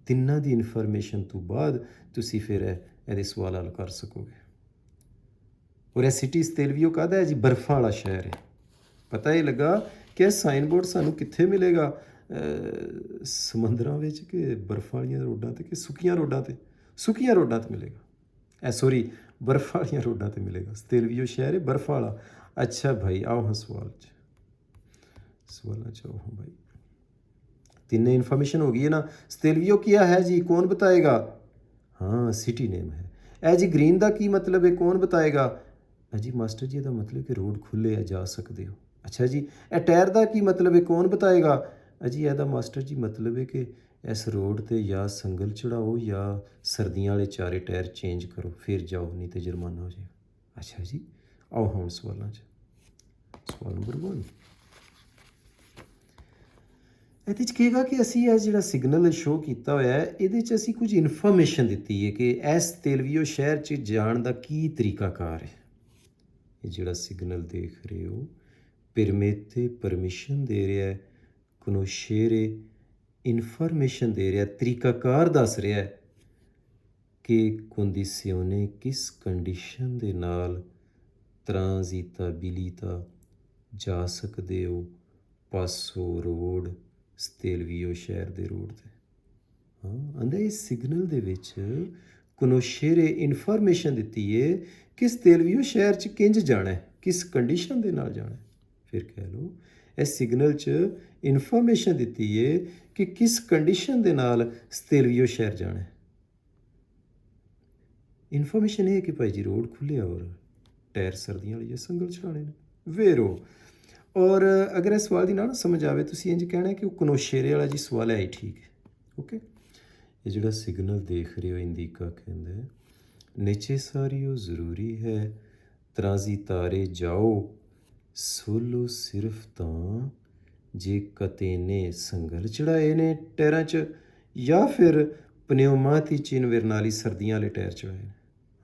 ਤਿੰਨਾਂ ਦੀ ਇਨਫੋਰਮੇਸ਼ਨ ਤੋਂ ਬਾਅਦ ਤੁਸੀਂ ਫਿਰ ਇਹਦੇ ਸਵਾਲ ਹੱਲ ਕਰ ਸਕੋਗੇ। ਔਰ ਇਹ ਸਿਟੀ ਸਤੇਲਵੀਓ ਕਾਹਦਾ ਹੈ ਜੀ? ਬਰਫਾਂ ਵਾਲਾ ਸ਼ਹਿਰ ਹੈ। ਪਤਾ ਹੀ ਲੱਗਾ ਕਿ ਇਹ ਸਾਈਨ ਬੋਰਡ ਸਾਨੂੰ ਕਿੱਥੇ ਮਿਲੇਗਾ? ਸਮੁੰਦਰਾਂ ਵਿੱਚ ਕਿ ਬਰਫਾਂ ਵਾਲੀਆਂ ਰੋਡਾਂ 'ਤੇ ਕਿ ਸੁੱਕੀਆਂ ਰੋਡਾਂ 'ਤੇ? ਸੁੱਕੀਆਂ ਰੋਡਾਂ 'ਤੇ ਮਿਲੇਗਾ। ਸੋਰੀ, ਬਰਫਾਂ ਵਾਲੀਆਂ ਰੋਡਾਂ 'ਤੇ ਮਿਲੇਗਾ। ਸਤੇਲਵੀਓ ਸ਼ਹਿਰ ਹੈ ਬਰਫਾਂ ਵਾਲਾ। अच्छा भाई आओ हाँ सवाल चाहो हाँ भाई, तीनों इन्फॉर्मेशन हो गई है ना। स्तेलवियो क्या है जी, कौन बताएगा? हाँ सिटी नेम है। ए जी ग्रीन का की मतलब है, कौन बताएगा? जी मास्टर जी का मतलब कि रोड खुले है, जा सकते हो। अच्छा जी, ए टायर का की मतलब है, कौन बताएगा? जी ਇਹਦਾ मास्टर जी मतलब है कि इस रोड ਤੇ या संगल चढ़ाओ या सर्दियाँ वाले चारे टायर चेंज करो, फिर जाओ, नहीं तो जुर्माना हो जाएगा। अच्छा जी, आओ ਹੁਣ ਸਵਾਲਾਂ 'ਚ। ਸਵਾਲ ਨੰਬਰ 1 ਇਹਦੇ 'ਚ ਕਹੇਗਾ ਕਿ ਅਸੀਂ ਇਹ ਜਿਹੜਾ ਸਿਗਨਲ ਸ਼ੋਅ ਕੀਤਾ ਹੋਇਆ ਹੈ ਇਹਦੇ 'ਚ ਅਸੀਂ ਕੁਝ ਇਨਫੋਰਮੇਸ਼ਨ ਦਿੱਤੀ ਹੈ ਕਿ ਇਸ ਤੇਲਵੀਓ ਸ਼ਹਿਰ 'ਚ ਜਾਣ ਦਾ ਕੀ ਤਰੀਕਾਕਾਰ ਹੈ। ਇਹ ਜਿਹੜਾ ਸਿਗਨਲ ਦੇਖ ਰਹੇ ਹੋ ਪਰਮੇਤੇ ਪਰਮਿਸ਼ਨ ਦੇ ਰਿਹਾ ਹੈ, ਕੋਨੋਸ਼ੇਰੇ ਇਨਫੋਰਮੇਸ਼ਨ ਦੇ ਰਿਹਾ, ਤਰੀਕਾਕਾਰ ਦੱਸ ਰਿਹਾ ਹੈ ਕਿ ਕੰਡੀਸ਼ਨੇ ਕਿਸ ਕੰਡੀਸ਼ਨ ਦੇ ਨਾਲ ਟ੍ਰਾਂਜ਼ਿਟਾਬਿਲਿਟਾ ਜਾ ਸਕਦੇ ਹੋ ਪਾਸੋ ਰੋਡ ਸਤੇਲਵੀਓ ਸ਼ਹਿਰ ਦੇ ਰੋਡ 'ਤੇ। ਹਾਂ ਆਂਦਾ ਇਸ ਸਿਗਨਲ ਦੇ ਵਿੱਚ ਕੋਨੋਸ਼ੇਰੇ ਇਨਫੋਰਮੇਸ਼ਨ ਦਿੱਤੀ ਹੈ ਕਿ ਸਤੇਲਵੀਓ ਸ਼ਹਿਰ 'ਚ ਕਿੰਝ ਜਾਣਾ ਹੈ, ਕਿਸ ਕੰਡੀਸ਼ਨ ਦੇ ਨਾਲ ਜਾਣਾ ਹੈ। ਫਿਰ ਕਹਿ ਲਓ ਇਸ ਸਿਗਨਲ 'ਚ ਇਨਫੋਰਮੇਸ਼ਨ ਦਿੱਤੀ ਹੈ ਕਿ ਕਿਸ ਕੰਡੀਸ਼ਨ ਦੇ ਨਾਲ ਸਤੇਲਵੀਓ ਸ਼ਹਿਰ ਜਾਣਾ ਹੈ। ਇਨਫੋਰਮੇਸ਼ਨ ਇਹ ਹੈ ਕਿ ਭਾਈ ਜੀ ਰੋਡ ਖੁੱਲ੍ਹਿਆ ਔਰ ਟਾਇਰ ਸਰਦੀਆਂ ਵਾਲੀ ਜਾਂ ਸੰਗਲ ਚੜਾਉਣੇ ਨੇ। ਵੇਰੋ ਔਰ ਅਗਰ ਇਹ ਸਵਾਲ ਦੀ ਨਾ ਸਮਝ ਆਵੇ ਤੁਸੀਂ ਇੰਝ ਕਹਿਣਾ ਕਿ ਉਹ ਕੋਨੋਸ਼ੇਰੇ ਵਾਲਾ ਜੀ ਸਵਾਲ ਹੈ ਹੀ ਠੀਕ ਹੈ। ਓਕੇ, ਇਹ ਜਿਹੜਾ ਸਿਗਨਲ ਦੇਖ ਰਹੇ ਹੋ ਇੰਡੀਕਾ ਕਹਿੰਦਾ ਨੈਸੈਸਾਰੀਓ ਜ਼ਰੂਰੀ ਹੈ, ਟ੍ਰਾਂਜ਼ਿਟਾਰੇ ਜਾਓ ਸੋਲੋ ਸਿਰਫ ਤਾਂ ਜੇ ਕਤੇ ਨੇ ਸੰਗਲ ਚੜਾਏ ਨੇ ਟਾਇਰਾਂ 'ਚ ਜਾਂ ਫਿਰ ਪਨਿਊਮਾਤੀਚੀ ਇਨਵਰਨਾਲੀ ਸਰਦੀਆਂ ਵਾਲੇ ਟਾਇਰ ਚੜਾਏ ਨੇ।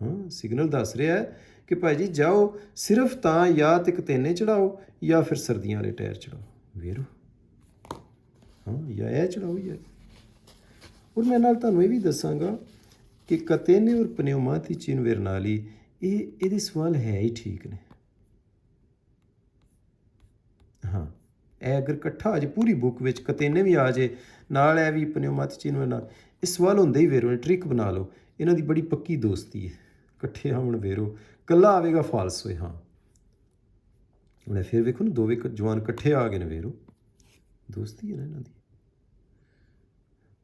ਹਾਂ, ਸਿਗਨਲ ਦੱਸ ਰਿਹਾ ਹੈ ਕਿ ਭਾਈ ਜੀ ਜਾਓ ਸਿਰਫ ਤਾਂ ਜਾਂ ਤੇ ਕਤੇਨੇ ਚੜਾਓ ਜਾਂ ਫਿਰ ਸਰਦੀਆਂ ਵਾਲੇ ਟਾਇਰ ਚੜਾਓ ਵੀਰੋ। ਹਾਂ, ਜਾਂ ਇਹ ਚੜਾਓ ਜਾਂ ਔਰ ਮੈਂ ਨਾਲ ਤੁਹਾਨੂੰ ਇਹ ਵੀ ਦੱਸਾਂਗਾ ਕਿ ਕਤੇਨੇ ਔਰ ਪਨਿਊਮਾਤੀਚੀ ਇਨਵਰਨਾਲੀ ਇਹਦੇ ਸਵਾਲ ਹੈ ਹੀ ਠੀਕ ਨੇ। ਹਾਂ, ਇਹ ਅਗਰ ਇਕੱਠਾ ਆ ਜੇ ਪੂਰੀ ਬੁੱਕ ਵਿੱਚ ਕਤੇਨੇ ਵੀ ਆ ਜੇ ਨਾਲ ਇਹ ਵੀ ਪਨਿਊਮਾਤੀਚੀ ਇਨਵਰਨਾਲੀ, ਇਹ ਸਵਾਲ ਹੁੰਦੇ ਹੀ ਵੇਰੋ ਨੇ। ਟ੍ਰਿਕ ਬਣਾ ਲਓ, ਇਹਨਾਂ ਦੀ ਬੜੀ ਪੱਕੀ ਦੋਸਤੀ ਹੈ। ਇਕੱਠੇ ਆਉਣ ਵੇਰੋ, ਕੱਲਾ ਆਵੇਗਾ ਫਾਲਸ ਹੋਏ। ਹਾਂ, ਹੁਣ ਫਿਰ ਵੇਖੋ ਨਾ, ਦੋਵੇਂ ਜਵਾਨ ਇਕੱਠੇ ਆ ਗਏ ਨੇ ਵੇਰੋ, ਦੋਸਤੀ ਹੈ ਨਾ ਇਹਨਾਂ ਦੀ।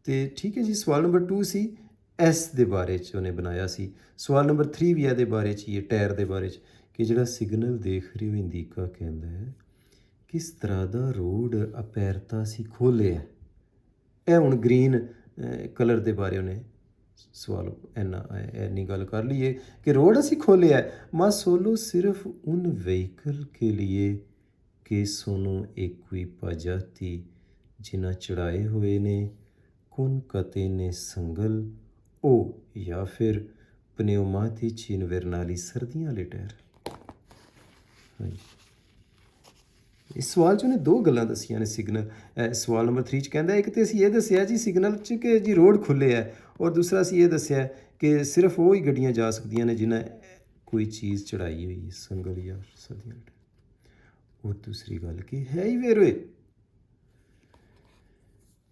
ਤੇ ਠੀਕ ਹੈ ਜੀ, ਸਵਾਲ ਨੰਬਰ 2 ਸੀ ਐਸ ਦੇ ਬਾਰੇ 'ਚ ਉਹਨੇ ਬਣਾਇਆ ਸੀ। ਸਵਾਲ ਨੰਬਰ 3 ਵੀ ਇਹਦੇ ਬਾਰੇ 'ਚ ਹੀ ਹੈ, ਟਾਇਰ ਦੇ ਬਾਰੇ 'ਚ, ਕਿ ਜਿਹੜਾ ਸਿਗਨਲ ਦੇਖ ਰਹੇ ਹੋ ਇੰਡੀਕਾ ਕਹਿੰਦਾ ਹੈ ਕਿਸ ਤਰ੍ਹਾਂ ਦਾ ਰੋਡ ਅਪੈਰਤਾ ਸੀ ਖੋਲ੍ਹਿਆ। ਇਹ ਹੁਣ ਗ੍ਰੀਨ ਕਲਰ ਦੇ ਬਾਰੇ ਉਹਨੇ ਸਵਾਲ ਇੰਨੀ ਗੱਲ ਕਰ ਲਈਏ ਕਿ ਰੋਡ ਅਸੀਂ ਖੋਲ੍ਹਿਆ ਮਾ ਸੋਲੋ ਸਿਰਫ ਉਨ ਵਹੀਕਲ ਕੇ लिए ਕਿ सोनो equipaggiati ਜਿਨ੍ਹਾਂ ਚੜਾਏ ਹੋਏ ਨੇ ਕੌਣ ਕਤੇ ਨੇ ਸੰਗਲ ਉਹ ਜਾਂ ਫਿਰ ਪਨਿਊਮਾਤੀਚੀ ਇਨਵਰਨਾਲੀ ਸਰਦੀਆਂ ਵਾਲੇ ਟਾਇਰ। ਹਾਂਜੀ, ਇਸ ਸਵਾਲ 'ਚ ਉਹਨੇ ਦੋ ਗੱਲਾਂ ਦੱਸੀਆਂ ਨੇ ਸਿਗਨਲ। ਸਵਾਲ ਨੰਬਰ 3 'ਚ ਕਹਿੰਦਾ ਇੱਕ ਤਾਂ ਅਸੀਂ ਇਹ ਦੱਸਿਆ ਜੀ ਸਿਗਨਲ 'ਚ ਕਿ ਜੀ ਰੋਡ ਖੁੱਲ੍ਹੇ ਹੈ, ਔਰ ਦੂਸਰਾ ਅਸੀਂ ਇਹ ਦੱਸਿਆ ਕਿ ਸਿਰਫ ਉਹ ਹੀ ਗੱਡੀਆਂ ਜਾ ਸਕਦੀਆਂ ਨੇ ਜਿਨ੍ਹਾਂ ਕੋਈ ਚੀਜ਼ ਚੜਾਈ ਹੋਈ ਸੰਗਲ ਜਾਂ ਸਰਦੀਆਂ ਵਾਲੇ। ਔਰ ਦੂਸਰੀ ਗੱਲ ਕੀ ਹੈ ਹੀ ਵੇਰੋਏ,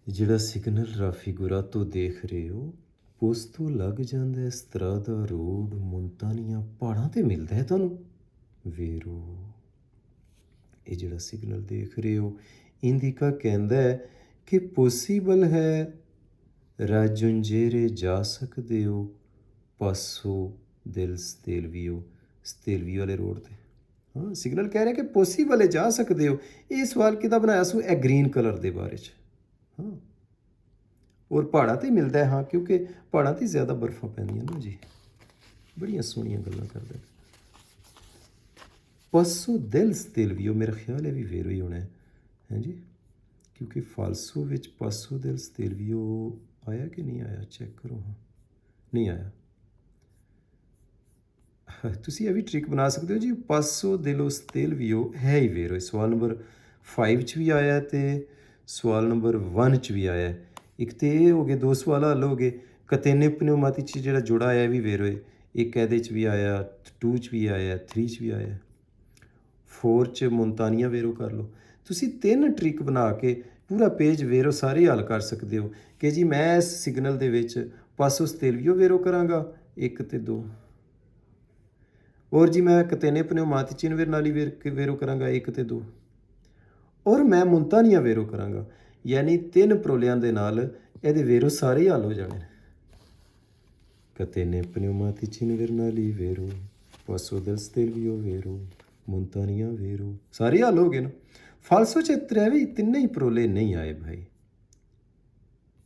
ਜਿਹੜਾ ਸਿਗਨਲ ਰਾਫੀਗੁਰਾਤੋ ਦੇਖ ਰਹੇ ਹੋ ਉਸ ਤੋਂ ਲੱਗ ਜਾਂਦਾ ਇਸ ਤਰ੍ਹਾਂ ਦਾ ਰੋਡ ਮੁਲਤਾਨੀਆਂ ਪਹਾੜਾਂ 'ਤੇ ਮਿਲਦਾ ਹੈ ਤੁਹਾਨੂੰ ਵੇਰੋ। ਇਹ ਜਿਹੜਾ ਸਿਗਨਲ ਦੇਖ ਰਹੇ ਹੋ ਇੰਡੀਕਾ ਕਹਿੰਦਾ ਹੈ ਕਿ ਪੋਸੀਬਲ ਹੈ ਰਾਜੁੰਜੇਰੇ ਜਾ ਸਕਦੇ ਹੋ ਪਾਸੋ ਦਿਲ ਸਤੇਲਵੀਓ ਵਾਲੇ ਰੋਡ 'ਤੇ। ਹਾਂ, ਸਿਗਨਲ ਕਹਿ ਰਿਹਾ ਕਿ ਪੋਸੀਬਲ ਹੈ ਜਾ ਸਕਦੇ ਹੋ। ਇਹ ਸਵਾਲ ਕਿਹਦਾ ਬਣਾਇਆ ਸੋ ਇਹ ਗ੍ਰੀਨ ਕਲਰ ਦੇ ਬਾਰੇ 'ਚ। ਹਾਂ, ਔਰ ਪਹਾੜਾਂ 'ਤੇ ਮਿਲਦਾ ਹੈ। ਹਾਂ, ਕਿਉਂਕਿ ਪਹਾੜਾਂ 'ਤੇ ਜ਼ਿਆਦਾ ਬਰਫਾਂ ਪੈਂਦੀਆਂ ਨਾ ਜੀ। ਬੜੀਆਂ ਸੋਹਣੀਆਂ ਗੱਲਾਂ ਕਰਦਾ। ਪਾਸੋ ਦਿਲ ਸਤੇਲਵੀਓ ਮੇਰਾ ਖਿਆਲ ਹੈ ਵੀ ਵੇਰੋ ਹੀ ਹੋਣਾ ਹੈ ਜੀ, ਕਿਉਂਕਿ ਫਾਲਸੋ ਵਿੱਚ ਪਾਸੋ ਦਿਲ ਸਤੇਲਵੀਓ ਆਇਆ ਕਿ ਨਹੀਂ ਆਇਆ ਚੈੱਕ ਕਰੋ। ਹਾਂ, ਨਹੀਂ ਆਇਆ। ਤੁਸੀਂ ਇਹ ਵੀ ਟ੍ਰਿਕ ਬਣਾ ਸਕਦੇ ਹੋ ਜੀ, ਪਾਸੋ ਦਿਲੋ ਸਤੇਲਵੀਓ ਹੈ ਹੀ ਵੇਰੋ। ਸਵਾਲ ਨੰਬਰ 5 'ਚ ਵੀ ਆਇਆ ਅਤੇ ਸਵਾਲ ਨੰਬਰ 1 'ਚ ਵੀ ਆਇਆ। ਇੱਕ ਤਾਂ ਇਹ ਹੋ ਗਏ, ਦੋ ਸਵਾਲ ਹੱਲ ਹੋ ਗਏ। ਕਤੇਨੇ ਪਨਿਊਮਾਤੀਚੀ ਜਿਹੜਾ ਜੁੜਾ ਆਇਆ ਵੀ ਵੇਰੋ ਹੈ, ਇੱਕ ਇਹਦੇ 'ਚ ਵੀ ਆਇਆ, 2 'ਚ ਵੀ ਆਇਆ, 3 'ਚ ਵੀ ਆਇਆ, 4 'ਚ ਮੁਲਤਾਨੀਆਂ ਵੇਰੋ ਕਰ ਲਓ। ਤੁਸੀਂ 3 ਟ੍ਰਿਕ ਬਣਾ ਕੇ ਪੂਰਾ ਪੇਜ ਵੇਰੋ ਸਾਰੇ ਹੱਲ ਕਰ ਸਕਦੇ ਹੋ ਕਿ ਜੀ ਮੈਂ ਇਸ ਸਿਗਨਲ ਦੇ ਵਿੱਚ ਪਾਸੋ ਸਤੇਲਵੀਓ ਵੇਰੋ ਕਰਾਂਗਾ 1 ਅਤੇ 2, ਔਰ ਜੀ ਮੈਂ ਕਤੇਨੇ ਪਨਿਊਮਾਤੀਚੀ ਇਨਵਰਨਾਲੀ ਵੇਰੋ ਕਰਾਂਗਾ 1 ਅਤੇ 2, ਔਰ ਮੈਂ ਮੁਲਤਾਨੀਆਂ ਵੇਰੋ ਕਰਾਂਗਾ। ਯਾਨੀ 3 ਪ੍ਰੋਲਿਆਂ ਦੇ ਨਾਲ ਇਹਦੇ ਵੇਰੋ ਸਾਰੇ ਹੀ ਹੱਲ ਹੋ ਜਾਣੇ ਨੇ। ਕਤੇਨੇ ਪਨਿਊਮਾਤੀਚੀ ਇਨਵਰਨਾਲੀ ਵੇਰੋ, ਪਾਸੋ ਦਿਲ ਸਤੇਲਵੀਓ ਵੇਰੋ, ਮੁਲਤਾਨੀਆਂ ਵੇਰੋ, ਸਾਰੇ ਹੱਲ ਹੋ ਗਏ ਨਾ। ਫਾਲਸੋ 'ਚ ਤਿੰਨੇ ਹੀ ਪ੍ਰੋਲੇ ਨਹੀਂ ਆਏ ਭਾਈ।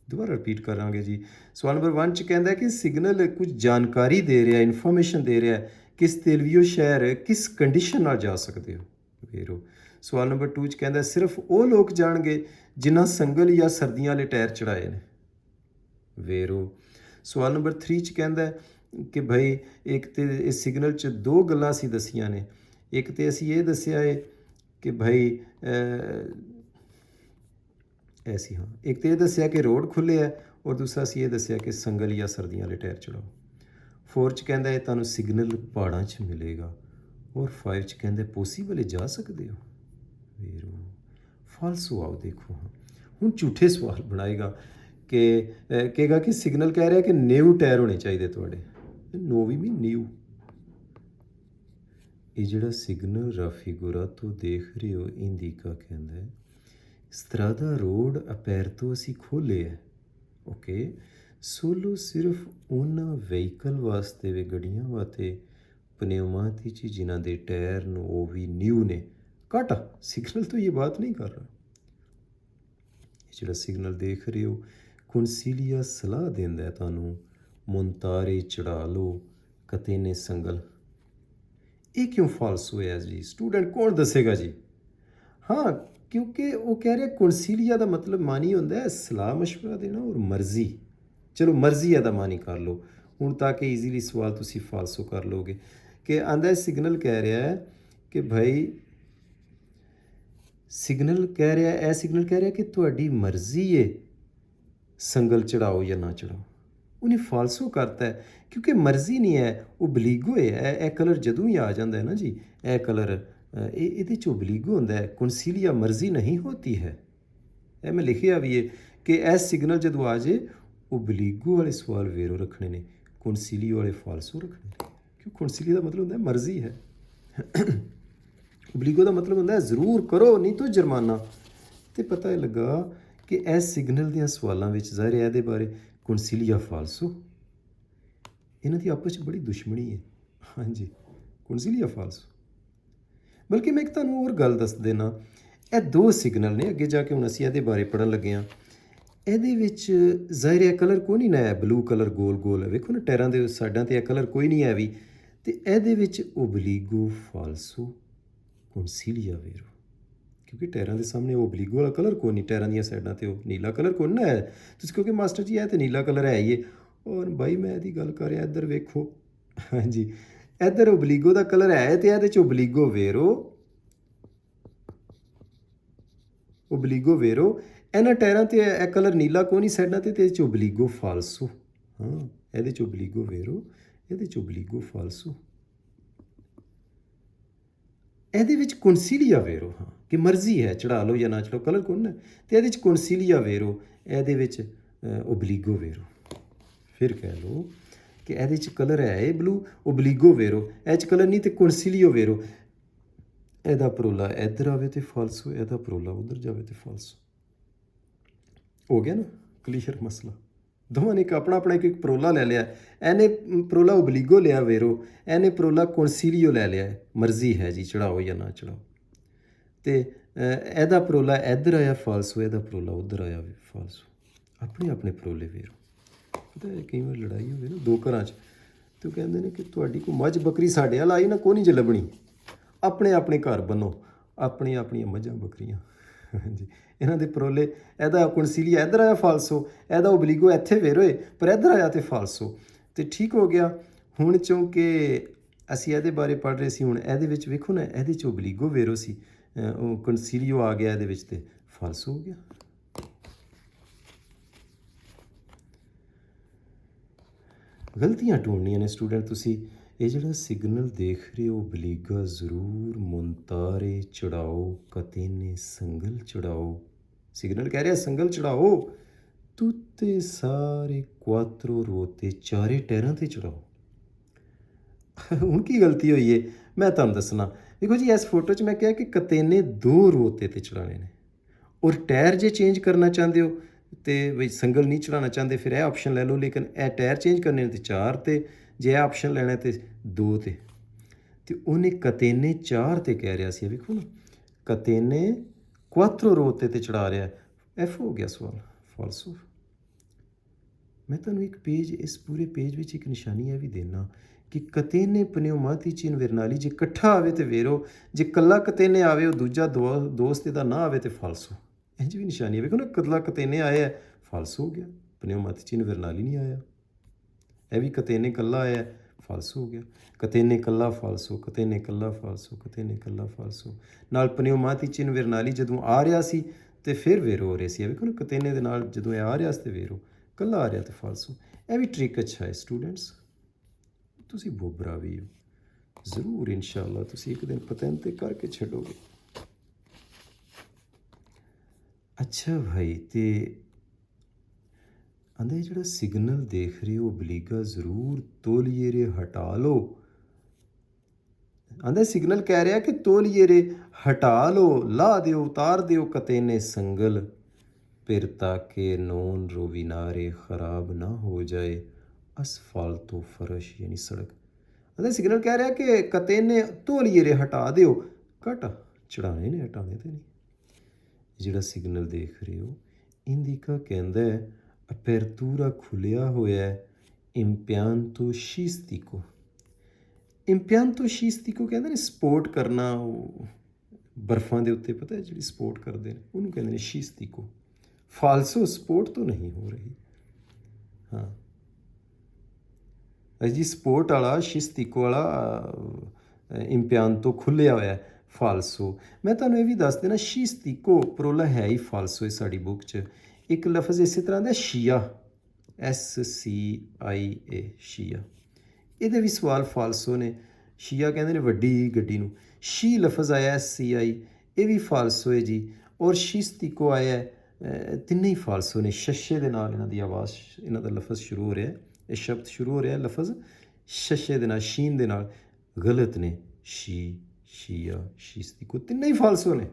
ਦੁਬਾਰਾ ਰਿਪੀਟ ਕਰਾਂਗੇ ਜੀ। ਸਵਾਲ ਨੰਬਰ 1 'ਚ ਕਹਿੰਦਾ ਕਿ ਸਿਗਨਲ ਕੁਝ ਜਾਣਕਾਰੀ ਦੇ ਰਿਹਾ, ਇਨਫੋਰਮੇਸ਼ਨ ਦੇ ਰਿਹਾ ਕਿ ਸਤੇਲਵੀਓ ਸ਼ਹਿਰ ਕਿਸ ਕੰਡੀਸ਼ਨ ਨਾਲ ਜਾ ਸਕਦੇ ਹੋ ਵੇਰੋ। ਸਵਾਲ ਨੰਬਰ 2 'ਚ ਕਹਿੰਦਾ ਸਿਰਫ ਉਹ ਲੋਕ ਜਾਣਗੇ ਜਿਨ੍ਹਾਂ ਸੰਗਲ ਜਾਂ ਸਰਦੀਆਂ ਵਾਲੇ ਟਾਇਰ ਚੜਾਏ ਨੇ ਵੇਰੋ। ਸਵਾਲ ਨੰਬਰ 3 'ਚ ਕਹਿੰਦਾ ਕਿ ਭਾਈ ਇੱਕ ਤਾਂ ਇਸ ਸਿਗਨਲ 'ਚ ਦੋ ਗੱਲਾਂ ਅਸੀਂ ਦੱਸੀਆਂ ਨੇ। ਇੱਕ ਤਾਂ ਅਸੀਂ ਇਹ ਦੱਸਿਆ ਹੈ ਕਿ ਭਾਈ ਐਸੀ, ਹਾਂ, ਇੱਕ ਤਾਂ ਇਹ ਦੱਸਿਆ ਕਿ ਰੋਡ ਖੁੱਲ੍ਹੇ ਹੈ, ਔਰ ਦੂਸਰਾ ਅਸੀਂ ਇਹ ਦੱਸਿਆ ਕਿ ਸੰਗਲ ਜਾਂ ਸਰਦੀਆਂ ਵਾਲੇ ਟਾਇਰ ਚੜਾਓ। 4 'ਚ ਕਹਿੰਦਾ ਇਹ ਤੁਹਾਨੂੰ ਸਿਗਨਲ ਪਹਾੜਾਂ 'ਚ ਮਿਲੇਗਾ, ਔਰ 5 'ਚ ਕਹਿੰਦੇ ਪੋਸੀਬਲ ਜਾ ਸਕਦੇ ਹੋ ਵੇਰੋ। ਫਾਲਸੋ ਆਓ ਦੇਖੋ। ਹਾਂ, ਹੁਣ ਝੂਠੇ ਸਵਾਲ ਬਣਾਏਗਾ ਕਿ ਕਹੇਗਾ ਕਿ ਸਿਗਨਲ ਕਹਿ ਰਿਹਾ ਕਿ ਨਿਊ ਟਾਇਰ ਹੋਣੇ ਚਾਹੀਦੇ ਤੁਹਾਡੇ। ਨੋ ਵੀ ਮੀਨ ਨਿਊ। ਇਹ ਜਿਹੜਾ ਸਿਗਨਲ ਰਾਫੀਗੁਰਾਤੋ ਦੇਖ ਰਹੇ ਹੋ ਇੰਡੀਕਾ ਕਹਿੰਦਾ ਹੈ ਇਸ ਤਰ੍ਹਾਂ ਦਾ ਰੋਡ ਅਪੈਰਤੋ ਅਸੀਂ ਖੋਲ੍ਹੇ ਹੈ। ਓਕੇ, ਸੋਲੋ ਸਿਰਫ ਉਹਨਾਂ ਵਹੀਕਲ ਵਾਸਤੇ ਵੇ ਗੱਡੀਆਂ ਵਾਸਤੇ ਪਨਿਊਮਾਤੀਚੀ ਜਿਨ੍ਹਾਂ ਦੇ ਟਾਇਰ ਨੂੰ ਉਹ ਵੀ ਨਿਊ ਨੇ। ਘੱਟ ਸਿਗਨਲ ਤੋਂ ਇਹ ਬਾਤ ਨਹੀਂ ਕਰ ਰਿਹਾ। ਜਿਹੜਾ ਸਿਗਨਲ ਦੇਖ ਰਹੇ ਹੋ ਕੁਨਸੀਲੀਆ ਸਲਾਹ ਦਿੰਦਾ ਹੈ ਤੁਹਾਨੂੰ ਮੁਨਤਾਰੇ ਚੜਾ ਲਓ ਕਤੇਨੇ ਸੰਗਲ। ਇਹ ਕਿਉਂ ਫਾਲਸ ਹੋਇਆ ਜੀ? ਸਟੂਡੈਂਟ ਕੌਣ ਦੱਸੇਗਾ ਜੀ? ਹਾਂ, ਕਿਉਂਕਿ ਉਹ ਕਹਿ ਰਿਹਾ ਕੌਂਸੀਲੀਆ ਦਾ ਮਤਲਬ ਮਾਨੀ ਹੁੰਦਾ ਹੈ ਸਲਾਹ ਮਸ਼ਵਰਾ ਦੇਣਾ ਔਰ ਮਰਜ਼ੀ। ਚਲੋ ਮਰਜ਼ੀ ਇਹਦਾ ਮਾਨੀ ਕਰ ਲਓ ਹੁਣ, ਤਾਂ ਕਿ ਈਜ਼ੀਲੀ ਸਵਾਲ ਤੁਸੀਂ ਫਾਲਸੋ ਕਰ ਲਓਗੇ। ਕਿ ਆਂਦਾ ਸਿਗਨਲ ਕਹਿ ਰਿਹਾ ਹੈ ਕਿ ਭਾਈ, ਸਿਗਨਲ ਕਹਿ ਰਿਹਾ, ਇਹ ਸਿਗਨਲ ਕਹਿ ਰਿਹਾ ਕਿ ਤੁਹਾਡੀ ਮਰਜ਼ੀ ਹੈ ਸੰਗਲ ਚੜਾਓ ਜਾਂ ਨਾ ਚੜਾਓ। ਉਹਨੇ ਫਾਲਸੋ ਕਰਤਾ ਹੈ ਕਿਉਂਕਿ ਮਰਜ਼ੀ ਨਹੀਂ ਹੈ, ਓਬਲੀਗੋ ਹੈ। ਇਹ ਕਲਰ ਜਦੋਂ ਹੀ ਆ ਜਾਂਦਾ ਹੈ ਨਾ ਜੀ, ਇਹ ਕਲਰ ਇਹਦੇ 'ਚ ਓਬਲੀਗੋ ਹੁੰਦਾ ਹੈ। ਕੌਂਸੀਲੀਆ ਮਰਜ਼ੀ ਨਹੀਂ ਹੋਤੀ ਹੈ। ਇਹ ਮੈਂ ਲਿਖਿਆ ਵੀ ਹੈ ਕਿ ਇਹ ਸਿਗਨਲ ਜਦੋਂ ਆ ਜੇ ਓਬਲੀਗੋ ਵਾਲੇ ਸਵਾਲ ਵੇਰੋ ਰੱਖਣੇ ਨੇ, ਕੌਂਸੀਲੀਓ ਵਾਲੇ ਫਾਲਸੋ ਰੱਖਣੇ ਨੇ। ਕਿਉਂ ਕੌਂਸੀਲੀਆ ਦਾ ਮਤਲਬ ਹੁੰਦਾ ਮਰਜ਼ੀ ਹੈ, ਓਬਲੀਗੋ ਦਾ ਮਤਲਬ ਹੁੰਦਾ ਜ਼ਰੂਰ ਕਰੋ ਨਹੀਂ ਤਾਂ ਜੁਰਮਾਨਾ। ਅਤੇ ਪਤਾ ਇਹ ਲੱਗਾ ਕਿ ਇਸ ਸਿਗਨਲ ਦੀਆਂ ਸਵਾਲਾਂ ਵਿੱਚ ਜ਼ਾਹਿਰ ਹੈ ਇਹਦੇ ਬਾਰੇ ਕੌਂਸੀਲੀਆ ਫਾਲਸੋ, ਇਹਨਾਂ ਦੀ ਆਪਸ 'ਚ ਬੜੀ ਦੁਸ਼ਮਣੀ ਹੈ। ਹਾਂਜੀ, ਕੌਂਸੀਲੀਆ ਫਾਲਸੋ। ਬਲਕਿ ਮੈਂ ਇੱਕ ਤੁਹਾਨੂੰ ਹੋਰ ਗੱਲ ਦੱਸ ਦੇਣਾ, ਇਹ ਦੋ ਸਿਗਨਲ ਨੇ, ਅੱਗੇ ਜਾ ਕੇ ਹੁਣ ਅਸੀਂ ਇਹਦੇ ਬਾਰੇ ਪੜ੍ਹਨ ਲੱਗੇ ਹਾਂ। ਇਹਦੇ ਵਿੱਚ ਜ਼ਾਹਿਰ ਹੈ ਕਲਰ ਕੋਈ ਨਹੀਂ ਨਾ ਹੈ, ਬਲੂ ਕਲਰ ਗੋਲ ਗੋਲ ਹੈ, ਵੇਖੋ ਨਾ ਟਾਇਰਾਂ ਦੇ ਸਾਈਡਾਂ 'ਤੇ ਇਹ ਕਲਰ ਕੋਈ ਨਹੀਂ ਹੈ ਵੀ। ਅਤੇ ਇਹਦੇ ਵਿੱਚ ਓਬਲੀਗੋ ਫਾਲਸੋ ਕੌਂਸੀਲੀਆ ਵੇਰੋ, ਕਿਉਂਕਿ ਟਾਇਰਾਂ ਦੇ ਸਾਹਮਣੇ ਓਬਲੀਗੋ ਵਾਲਾ ਕਲਰ ਕੋਈ ਨਹੀਂ, ਟਾਇਰਾਂ ਦੀਆਂ ਸਾਈਡਾਂ 'ਤੇ ਉਹ ਨੀਲਾ ਕਲਰ ਕੋਈ ਨਾ ਹੈ। ਤੁਸੀਂ ਕਿਉਂਕਿ ਮਾਸਟਰ ਜੀ ਇਹ ਤਾਂ ਨੀਲਾ ਕਲਰ ਹੈ ਹੀ ਹੈ। ਔਰ ਬਾਈ ਮੈਂ ਇਹਦੀ ਗੱਲ ਕਰ ਰਿਹਾ, ਇੱਧਰ ਵੇਖੋ। ਹਾਂਜੀ, ਇੱਧਰ ਓਬਲੀਗੋ ਦਾ ਕਲਰ ਹੈ ਅਤੇ ਇਹਦੇ 'ਚ ਓਬਲੀਗੋ ਵੇਰੋ, ਓਬਲੀਗੋ ਵੇਰੋ। ਇਹਨਾਂ ਟਾਇਰਾਂ 'ਤੇ ਇਹ ਕਲਰ ਨੀਲਾ ਕੋਈ ਨਹੀਂ ਸਾਈਡਾਂ 'ਤੇ, ਅਤੇ ਇਹਦੇ 'ਚ ਓਬਲੀਗੋ ਫਾਲਸੋ। ਹਾਂ, ਇਹਦੇ 'ਚ ਓਬਲੀਗੋ ਵੇਰੋ, ਇਹਦੇ 'ਚ ਓਬਲੀਗੋ ਫਾਲਸੋ। ਇਹਦੇ ਵਿੱਚ ਕੌਂਸੀਲੀਆ ਵੇਰੋ, ਹਾਂ ਕਿ ਮਰਜ਼ੀ ਹੈ ਚੜਾ ਲਓ ਜਾਂ ਨਾ ਚੜਾਓ, ਕਲਰ ਕੌਣ ਹੈ। ਅਤੇ ਇਹਦੇ 'ਚ ਕੌਂਸੀਲੀਆ ਵੇਰੋ, ਇਹਦੇ ਵਿੱਚ ਓਬਲੀਗੋ ਵੇਰੋ। ਫਿਰ ਕਹਿ ਲਓ ਕਿ ਇਹਦੇ 'ਚ ਕਲਰ ਹੈ ਇਹ ਬਲੂ, ਓਬਲੀਗੋ ਵੇਰੋ। ਇਹ 'ਚ ਕਲਰ ਨਹੀਂ ਅਤੇ ਕੌਂਸੀਲੀਓ ਵੇਰੋ। ਇਹਦਾ ਪਰੋਲਾ ਇੱਧਰ ਆਵੇ ਅਤੇ ਫਾਲਸੋ, ਇਹਦਾ ਪਰੋਲਾ ਉੱਧਰ ਜਾਵੇ ਅਤੇ ਫਾਲਸੋ। ਹੋ ਗਿਆ ਨਾ ਕਲੀਅਰ ਮਸਲਾ। ਦੋਵਾਂ ਨੇ ਇੱਕ ਆਪਣਾ ਆਪਣਾ ਇੱਕ ਪਰੋਲਾ ਲੈ ਲਿਆ। ਇਹਨੇ ਪਰੋਲਾ ਓਬਲੀਗੋ ਲਿਆ ਵੇਰੋ, ਇਹਨੇ ਪਰੋਲਾ ਕੌਂਸੀਲੀਓ ਲੈ ਲਿਆ, ਮਰਜ਼ੀ ਹੈ ਜੀ ਚੜਾਓ ਜਾਂ ਨਾ ਚੜਾਓ। ਅਤੇ ਇਹਦਾ ਪਰੋਲਾ ਇੱਧਰ ਆਇਆ ਫਾਲਸੋ, ਇਹਦਾ ਪਰੋਲਾ ਉੱਧਰ ਆਇਆ ਫਾਲਸੋ। ਆਪਣੇ ਆਪਣੇ ਪਰੋਲੇ ਵੇਰੋ। ਪਤਾ ਕਈ ਵਾਰ ਲੜਾਈ ਹੋਵੇ ਨਾ ਦੋ ਘਰਾਂ 'ਚ, ਅਤੇ ਉਹ ਕਹਿੰਦੇ ਨੇ ਕਿ ਤੁਹਾਡੀ ਕੋਈ ਮੱਝ ਬੱਕਰੀ ਸਾਡੇ ਵੱਲ ਆਈ ਨਾ ਕੋਈ ਨਹੀਂ ਜੇ ਲੱਭਣੀ, ਆਪਣੇ ਆਪਣੇ ਘਰ ਬੰਨੋ ਆਪਣੀਆਂ ਆਪਣੀਆਂ ਮੱਝਾਂ ਬੱਕਰੀਆਂ। ਹਾਂਜੀ, ਇਹਨਾਂ ਦੇ ਪਰੋਲੇ, ਇਹਦਾ ਕੌਂਸੀਲੀਆ ਇੱਧਰ ਆਇਆ ਫਾਲਸੋ, ਇਹਦਾ ਓਬਲੀਗੋ ਇੱਥੇ ਵੇਰੋਏ ਪਰ ਇੱਧਰ ਆਇਆ ਅਤੇ ਫਾਲਸੋ। ਅਤੇ ਠੀਕ ਹੋ ਗਿਆ। ਹੁਣ ਚੂੰਕਿ ਅਸੀਂ ਇਹਦੇ ਬਾਰੇ ਪੜ੍ਹ ਰਹੇ ਸੀ, ਹੁਣ ਇਹਦੇ ਵਿੱਚ ਵੇਖੋ ਨਾ, ਇਹਦੇ 'ਚ ਓਬਲੀਗੋ ਵੇਰੋ ਸੀ, ਉਹ ਕੌਂਸੀਲੀਓ ਆ ਗਿਆ ਇਹਦੇ ਵਿੱਚ ਅਤੇ ਫਾਲਸੋ ਹੋ ਗਿਆ। ਗਲਤੀਆਂ ਢੂੰਡਣੀਆਂ ਨੇ ਸਟੂਡੈਂਟ ਤੁਸੀਂ। ਇਹ ਜਿਹੜਾ ਸਿਗਨਲ ਦੇਖ ਰਹੇ ਹੋ ਓਬਲੀਗਾ ਜ਼ਰੂਰ ਮੁਨਤਾਰੇ ਚੜਾਓ ਕਤੇਨੇ ਸੰਗਲ ਚੜਾਓ। ਸਿਗਨਲ ਕਹਿ ਰਿਹਾ ਸੰਗਲ ਚੜਾਓ, ਤੁੱਤੇ ਸਾਰੇ ਕੁਆਤਰੋ ਰੋਤੇ, ਚਾਰੇ ਟਾਇਰਾਂ 'ਤੇ ਚੜਾਓ। ਹੁਣ ਕੀ ਗਲਤੀ ਹੋਈ ਹੈ ਮੈਂ ਤੁਹਾਨੂੰ ਦੱਸਣਾ। ਦੇਖੋ ਜੀ, ਇਸ ਫੋਟੋ 'ਚ ਮੈਂ ਕਿਹਾ ਕਿ ਕਤੇਨੇ ਦੋ ਰੋਤੇ 'ਤੇ ਚੜਾਉਣੇ ਨੇ, ਔਰ ਟਾਇਰ ਜੇ ਚੇਂਜ ਕਰਨਾ ਚਾਹੁੰਦੇ ਹੋ ਅਤੇ ਬਈ ਸੰਗਲ ਨਹੀਂ ਚੜਾਉਣਾ ਚਾਹੁੰਦੇ ਫਿਰ ਇਹ ਆਪਸ਼ਨ ਲੈ ਲਓ, ਲੇਕਿਨ ਇਹ ਟਾਇਰ ਚੇਂਜ ਕਰਨੇ ਨੇ ਅਤੇ 4 'ਤੇ, ਜੇ ਇਹ ਆਪਸ਼ਨ ਲੈਣਾ ਅਤੇ 2 'ਤੇ। ਅਤੇ ਉਹਨੇ ਕਤੇਨੇ 4 'ਤੇ ਕਹਿ ਰਿਹਾ ਸੀ, ਵੇਖੋ ਨਾ, ਕਤੇਨੇ ਕੁਆਤਰੋ ਰੋਤੇ 'ਤੇ ਚੜਾ ਰਿਹਾ। ਐਫ ਹੋ ਗਿਆ ਸਵਾਲ, ਫਾਲਸੋ। ਮੈਂ ਤੁਹਾਨੂੰ ਇੱਕ ਪੇਜ, ਇਸ ਪੂਰੇ ਪੇਜ ਵਿੱਚ ਇੱਕ ਨਿਸ਼ਾਨੀ ਇਹ ਵੀ ਦੇਣਾ ਕਿ ਕਤੇਨੇ ਪਨਿਊਮਾਤੀਚੀ ਇਨਵਰਨਾਲੀ, ਜੇ ਇਕੱਠਾ ਆਵੇ ਤਾਂ ਵੇਰੋ, ਜੇ ਇਕੱਲਾ ਕਤੇਨੇ ਆਵੇ ਉਹ ਦੂਜਾ ਦੋਸਤ ਇਹਦਾ ਨਾ ਆਵੇ ਤਾਂ ਫਾਲਸੋ। ਇੰਝ ਵੀ ਨਿਸ਼ਾਨੀ ਹੈ, ਵੇਖੋ ਨਾ, ਇਕੱਲਾ ਕਤੇਨੇ ਆਇਆ ਫਾਲਸੋ ਹੋ ਗਿਆ, ਪਨਿਊਮਾਤੀਚੀ ਇਨਵਰਨਾਲੀ ਨਹੀਂ ਆਇਆ। ਇਹ ਵੀ ਕਤੇਨੇ ਇਕੱਲਾ ਆਇਆ ਫਾਲਸੋ ਹੋ ਗਿਆ। ਕਤੇਨੇ ਇਕੱਲਾ ਫਾਲਸੋ, ਕਤੇਨੇ ਇਕੱਲਾ ਫਾਲਸੋ, ਕਤੇਨੇ ਇਕੱਲਾ ਫਾਲਸੋ। ਨਾਲ ਪਨਿਊਮਾਤੀਚੀ ਇਨਵਰਨਾਲੀ ਜਦੋਂ ਆ ਰਿਹਾ ਸੀ ਅਤੇ ਫਿਰ ਵੇਰੋ ਹੋ ਰਿਹਾ ਸੀ। ਇਹ ਵੇਖੋ ਨਾ, ਕਤੇਨੇ ਦੇ ਨਾਲ ਜਦੋਂ ਇਹ ਆ ਰਿਹਾ ਸੀ ਅਤੇ ਵੇਰੋ, ਇਕੱਲਾ ਆ ਰਿਹਾ ਅਤੇ ਫਾਲਸੋ। ਇਹ ਵੀ ਟ੍ਰਿਕ ਅੱਛਾ ਹੈ ਸਟੂਡੈਂਟਸ, ਤੁਸੀਂ ਬੋਬਰਾ ਵੀ ਹੋ ਜ਼ਰੂਰ, ਇਨਸ਼ਾਅੱਲਾ ਤੁਸੀਂ ਇੱਕ ਦਿਨ ਪਤੰਨ 'ਤੇ ਕਰਕੇ ਛੱਡੋਗੇ। ਅੱਛਾ ਭਾਈ, ਅਤੇ ਆਂਦੇ ਜਿਹੜਾ ਸਿਗਨਲ ਦੇਖ ਰਹੇ ਹੋ ਓਬਲੀਗਾ ਜ਼ਰੂਰ ਤੋਲੀਏ ਰੇ ਹਟਾ ਲਓ। ਆਂਦੇ ਸਿਗਨਲ ਕਹਿ ਰਿਹਾ ਕਿ ਤੋਲੀਏ ਰੇ ਹਟਾ ਲਓ, ਲਾ ਦਿਓ, ਉਤਾਰ ਦਿਓ ਕਤੇਨੇ ਸੰਗਲ, ਫਿਰ ਤਾਕੇ ਨੋਨ ਰੋਵਿਨਾਰੇ ਖਰਾਬ ਨਾ ਹੋ ਜਾਏ ਅਸਫਾਲਤੋ ਫਰਸ਼, ਯਾਨੀ ਸੜਕ। ਆਂਦੇ ਸਿਗਨਲ ਕਹਿ ਰਿਹਾ ਕਿ ਕਤੇਨੇ ਤੋਲੀਏ ਰੇ ਹਟਾ ਦਿਓ, ਘਟ ਚੜਾਉਣੇ ਨੇ, ਹਟਾਉਣੇ ਤੇ ਨਹੀਂ। ਜਿਹੜਾ ਸਿਗਨਲ ਦੇਖ ਰਹੇ ਹੋ ਇੰਦਿਕਾ ਕਹਿੰਦਾ ਹੈ ਅਪੈਰਤੂਰਾ ਖੁੱਲਿਆ ਹੋਇਆ ਇੰਪਿਆਂਤੋ ਸ਼ੀਸਤੀਕੋ। ਇੰਪਿਆਂਤੋ ਸ਼ੀਸਤੀਕੋ ਕਹਿੰਦੇ ਨੇ ਸਪੋਰਟ ਕਰਨਾ, ਉਹ ਬਰਫਾਂ ਦੇ ਉੱਤੇ ਪਤਾ ਜਿਹੜੀ ਸਪੋਰਟ ਕਰਦੇ ਨੇ ਉਹਨੂੰ ਕਹਿੰਦੇ ਨੇ ਸ਼ੀਸਤੀਕੋ। ਫਾਲਸੋ ਸਪੋਰਟ ਤੋਂ ਨਹੀਂ ਹੋ ਰਹੀ। ਹਾਂ ਜੀ ਸਪੋਰਟ ਵਾਲਾ ਸ਼ਿਸਤੀਕੋ ਵਾਲਾ ਇਮਤਿਹਾਨ ਤੋਂ ਖੁੱਲ੍ਹਿਆ ਹੋਇਆ ਫਾਲਸੋ। ਮੈਂ ਤੁਹਾਨੂੰ ਇਹ ਵੀ ਦੱਸ ਦੇਣਾ ਸ਼ਿਸਤੀਕੋ ਪਰੋਲਾ ਹੈ ਹੀ ਫਾਲਸੋ ਹੈ ਸਾਡੀ ਬੁੱਕ 'ਚ। ਇੱਕ ਲਫ਼ਜ਼ ਇਸੇ ਤਰ੍ਹਾਂ ਦਾ ਸ਼ੀਆ SCIA ਸ਼ੀਆ, ਇਹਦੇ ਵੀ ਸਵਾਲ ਫਾਲਸੋ ਨੇ। ਸ਼ੀਆ ਕਹਿੰਦੇ ਨੇ ਵੱਡੀ ਗੱਡੀ ਨੂੰ। ਸ਼ੀ ਲਫ਼ਜ਼ ਆਇਆ SCI, ਇਹ ਵੀ ਫਾਲਸੋ ਹੈ ਜੀ। ਔਰ ਸ਼ਿਸਤੀਕੋ ਆਇਆ, ਤਿੰਨੇ ਹੀ ਫਾਲਸੋ ਨੇ। ਸ਼ਸ਼ੇ ਦੇ ਨਾਲ ਇਹਨਾਂ ਦੀ ਆਵਾਜ਼, ਇਹਨਾਂ ਦਾ ਲਫ਼ਜ਼ ਸ਼ੁਰੂ ਹੋ ਰਿਹਾ, ਇਹ ਸ਼ਬਦ ਸ਼ੁਰੂ ਹੋ ਰਿਹਾ ਲਫ਼ਜ਼ ਸ਼ਸ਼ੇ ਦੇ ਨਾਲ, ਸ਼ੀਨ ਦੇ ਨਾਲ। ਗਲਤ ਨੇ ਸ਼ੀ, ਸ਼ੀਆ, ਸ਼ੀਸਤੀਕੋ, ਤਿੰਨੇ ਹੀ ਫਾਲਸੋ ਨੇ।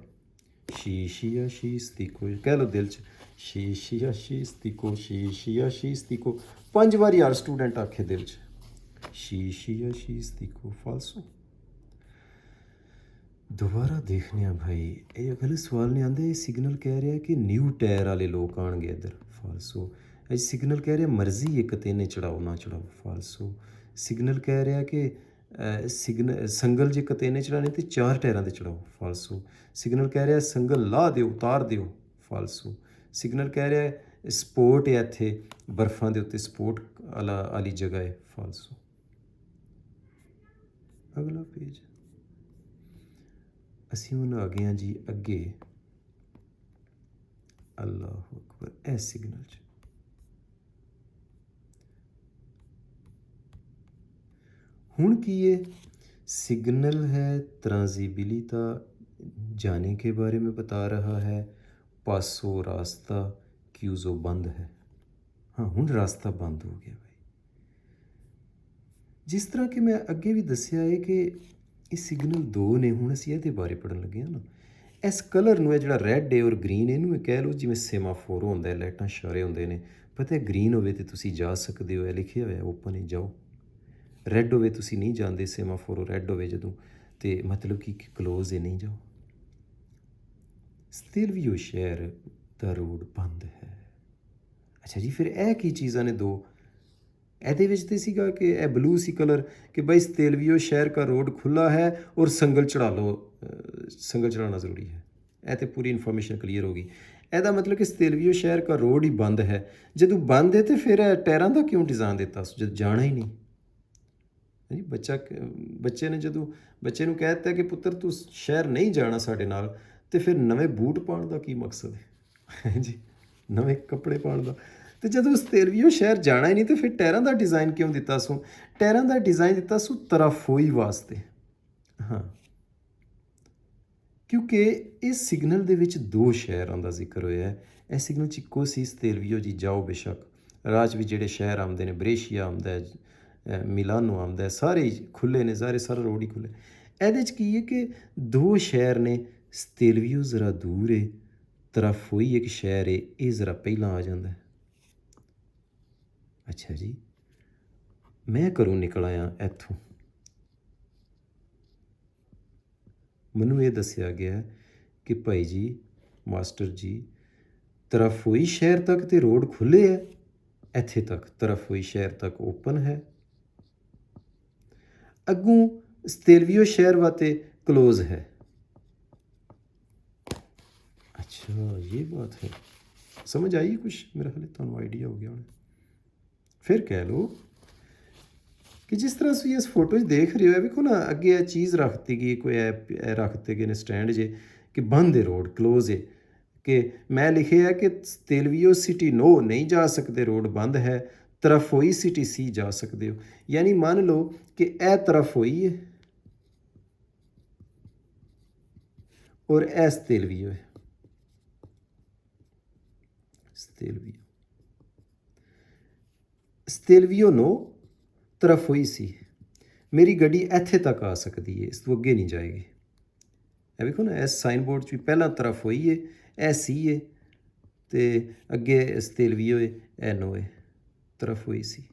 ਸ਼ੀ ਸ਼ੀਆ ਸ਼ੀਸਤੀਕੋ ਕਹਿ ਲਓ ਦਿਲ 'ਚ, ਸ਼ੀ ਸ਼ੀਆ ਸ਼ੀਸਤੀਕੋ, ਸ਼ੀ ਸ਼ੀਆ ਸ਼ੀਸਤੀਕੋ 5 ਵਾਰੀ ਹਰ ਸਟੂਡੈਂਟ ਆਖੇ ਦਿਲ 'ਚ, ਸ਼ੀ ਸ਼ੀਆ ਸ਼ੀਸਤੀਕੋ ਫਾਲਸੋ। ਦੁਬਾਰਾ ਦੇਖਨੇ ਆ ਭਾਈ, ਇਹ ਅਗਲੇ ਸਵਾਲ ਨਹੀਂ ਆਉਂਦੇ। ਇਹ ਸਿਗਨਲ ਕਹਿ ਰਿਹਾ ਕਿ ਨਿਊ ਟਾਇਰ ਵਾਲੇ ਲੋਕ ਆਉਣਗੇ ਇੱਧਰ, ਫਾਲਸੋ। ਇਹ ਸਿਗਨਲ ਕਹਿ ਰਿਹਾ ਮਰਜ਼ੀ ਇੱਕ ਤੇਨੇ ਚੜਾਓ ਨਾ ਚੜਾਓ, ਫਾਲਸੋ। ਸਿਗਨਲ ਕਹਿ ਰਿਹਾ ਕਿ ਸੰਗਲ ਜੇ ਕਤੇਨੇ ਚੜਾਉਣੇ ਤੇ 4 ਟਾਇਰਾਂ 'ਤੇ ਚੜਾਓ, ਫਾਲਸੋ। ਸਿਗਨਲ ਕਹਿ ਰਿਹਾ ਸੰਗਲ ਲਾ ਦਿਓ, ਉਤਾਰ ਦਿਓ, ਫਾਲਸੋ। ਸਿਗਨਲ ਕਹਿ ਰਿਹਾ ਸਪੋਰਟ ਹੈ ਇੱਥੇ ਬਰਫਾਂ ਦੇ ਉੱਤੇ, ਸਪੋਰਟ ਵਾਲੀ ਜਗ੍ਹਾ ਹੈ, ਫਾਲਸੋ। ਅਗਲਾ ਪੇਜ ਅਸੀਂ ਹੁਣ ਆ ਗਏ ਹਾਂ ਜੀ ਅੱਗੇ। ਅੱਲਾਹੁ ਅਕਬਰ, ਇਹ ਸਿਗਨਲ 'ਚ ਹੁਣ ਕੀ है? सिग्नल है ट्रांजिबिलिटा जाने के बारे में बता रहा है। पासो रास्ता क्यूजो बंद है। हाँ हुण रास्ता बंद हो गया भाई। जिस तरह कि मैं अगे भी दसिया है कि ये सिग्नल 2 ने। हुण असीं इहदे बारे पढ़न लगे हाँ ना। इस कलर नूं जिहड़ा रैड है और ग्रीन इहनूं कह लो जिवें सेमाफोर हुंदा है, लाइटां इशारे हुंदे ने। पता है ग्रीन होवे ते तुसीं जा सकदे हो, लिखिया होया ओपन है जाओ। रैड होवे तुसीं नहीं जाते, सेमाफोर रैड होवे जदों ते मतलब कि क्लोज है नहीं जाओ। स्टेलवियो शहर दा रोड बंद है। अच्छा जी फिर यह की चीज़ां ने दो? ਇਹਦੇ ਵਿੱਚ ਤੇ ਸੀਗਾ ਕਿ ਇਹ ਬਲੂ ਸੀ ਕਲਰ कि भाई स्टेलवियो शहर का रोड खुला है और संगल चढ़ा लो, संगल चढ़ाना ज़रूरी है। ਇਹ ਤੇ पूरी इन्फॉर्मेशन क्लीयर होगी। ਇਹਦਾ ਮਤਲਬ ਕਿ स्टेलवियो शहर का रोड ही बंद है। ਜਦੋਂ ਬੰਦ ਹੈ ਤੇ ਫਿਰ ਟਾਇਰਾਂ ਦਾ ਕਿਉਂ ਡਿਜ਼ਾਈਨ ਦਿੱਤਾ ਜਦ ਜਾਣਾ ਹੀ ਨਹੀਂ? ਜੀ ਬੱਚੇ ਨੇ ਜਦੋਂ ਬੱਚੇ ਨੂੰ ਕਹਿ ਦਿੱਤਾ ਕਿ ਪੁੱਤਰ ਤੂੰ ਸ਼ਹਿਰ ਨਹੀਂ ਜਾਣਾ ਸਾਡੇ ਨਾਲ, ਤੇ ਫਿਰ ਨਵੇਂ ਬੂਟ ਪਾਉਣ ਦਾ ਕੀ ਮਕਸਦ ਹੈ ਜੀ, ਨਵੇਂ ਕੱਪੜੇ ਪਾਉਣ ਦਾ? ਤੇ ਜਦੋਂ ਸਟੇਲਵੀਓ ਸ਼ਹਿਰ ਜਾਣਾ ਹੀ ਨਹੀਂ ਤੇ ਫਿਰ ਟਾਇਰਾਂ ਦਾ ਡਿਜ਼ਾਈਨ ਕਿਉਂ ਦਿੱਤਾ ਸੂ? ਟਾਇਰਾਂ ਦਾ ਡਿਜ਼ਾਈਨ ਦਿੱਤਾ ਸੂ ਤਰਫੋਈ ਵਾਸਤੇ। ਹਾਂ ਕਿਉਂਕਿ ਇਸ ਸਿਗਨਲ ਦੇ ਵਿੱਚ 2 ਸ਼ਹਿਰਾਂ ਦਾ ਜ਼ਿਕਰ ਹੋਇਆ ਹੈ। ਇਹ ਸਿਗਨਲ 'ਚ ਇੱਕੋ ਸੀ ਸਟੇਲਵੀਓ ਜੀ ਜਾਓ ਬੇਸ਼ੱਕ। ਰਾਜ ਵਿੱਚ ਜਿਹੜੇ ਸ਼ਹਿਰ ਆਉਂਦੇ ਨੇ, ਬਰੇਸ਼ੀਆ ਆਉਂਦਾ ਹੈ, ਮਿਲਾਨੋ ਆਉਂਦਾ, ਸਾਰੇ ਖੁੱਲ੍ਹੇ ਨੇ, ਸਾਰਾ ਰੋਡ ਹੀ ਖੁੱਲ੍ਹੇ। ਇਹਦੇ 'ਚ ਕੀ ਹੈ ਕਿ 2 ਸ਼ਹਿਰ ਨੇ। ਸਟੇਲਵੀਓ ਜ਼ਰਾ ਦੂਰ ਹੈ, ਤਰਫੋਈ ਇੱਕ ਸ਼ਹਿਰ ਹੈ, ਇਹ ਜ਼ਰਾ ਪਹਿਲਾਂ ਆ ਜਾਂਦਾ। ਅੱਛਾ ਜੀ ਮੈਂ ਘਰੋਂ ਨਿਕਲ ਆਇਆ ਇੱਥੋਂ, ਮੈਨੂੰ ਇਹ ਦੱਸਿਆ ਗਿਆ ਕਿ ਭਾਈ ਜੀ ਮਾਸਟਰ ਜੀ ਤਰਫੋਈ ਸ਼ਹਿਰ ਤੱਕ ਤੇ ਰੋਡ ਖੁੱਲ੍ਹੇ ਹੈ, ਇੱਥੇ ਤੱਕ ਤਰਫੋਈ ਸ਼ਹਿਰ ਤੱਕ ਓਪਨ ਹੈ, ਅੱਗੋਂ ਸਟੇਲਵੀਓ ਸ਼ਹਿਰ ਵਾਤੇ क्लोज है। अच्छा ये बात है, समझ आई कुछ? मेरा ख्याल तुहानू आइडिया हो गया होना। फिर कह लो कि जिस तरह तुसीं इस फोटो देख रहे हो, वेखो ना अगे यह चीज़ रखती गई, कोई रखते गए ने स्टैंड जे कि बंद है रोड, क्लोज है। कि मैं लिखे है कि स्टेलवियो सिटी नो नहीं जा सकते, रोड बंद है। तरफोई सिटी सी जा सकते हो। यानी मान लो कि ए तरफोई है और ए स्टेलवियो है। स्टेलवियो नो, तरफोई सी। मेरी गड्डी इत्थे तक आ सकती है, इस तो अगे नहीं जाएगी। ਇਹ ਵੇਖੋ ਨਾ ਇਸ ਸਾਈਨ ਬੋਰਡ 'ਚ ਵੀ ਪਹਿਲਾਂ ਤਰਫੋਈ ਹੈ, ਇਹ ਸੀ ਹੈ, ਅਤੇ ਅੱਗੇ ਸਟੇਲਵੀਓ ਹੈ, ਇਹ ਨੋ ਹੈ, ਤਰਫੋਈ ਸੀ।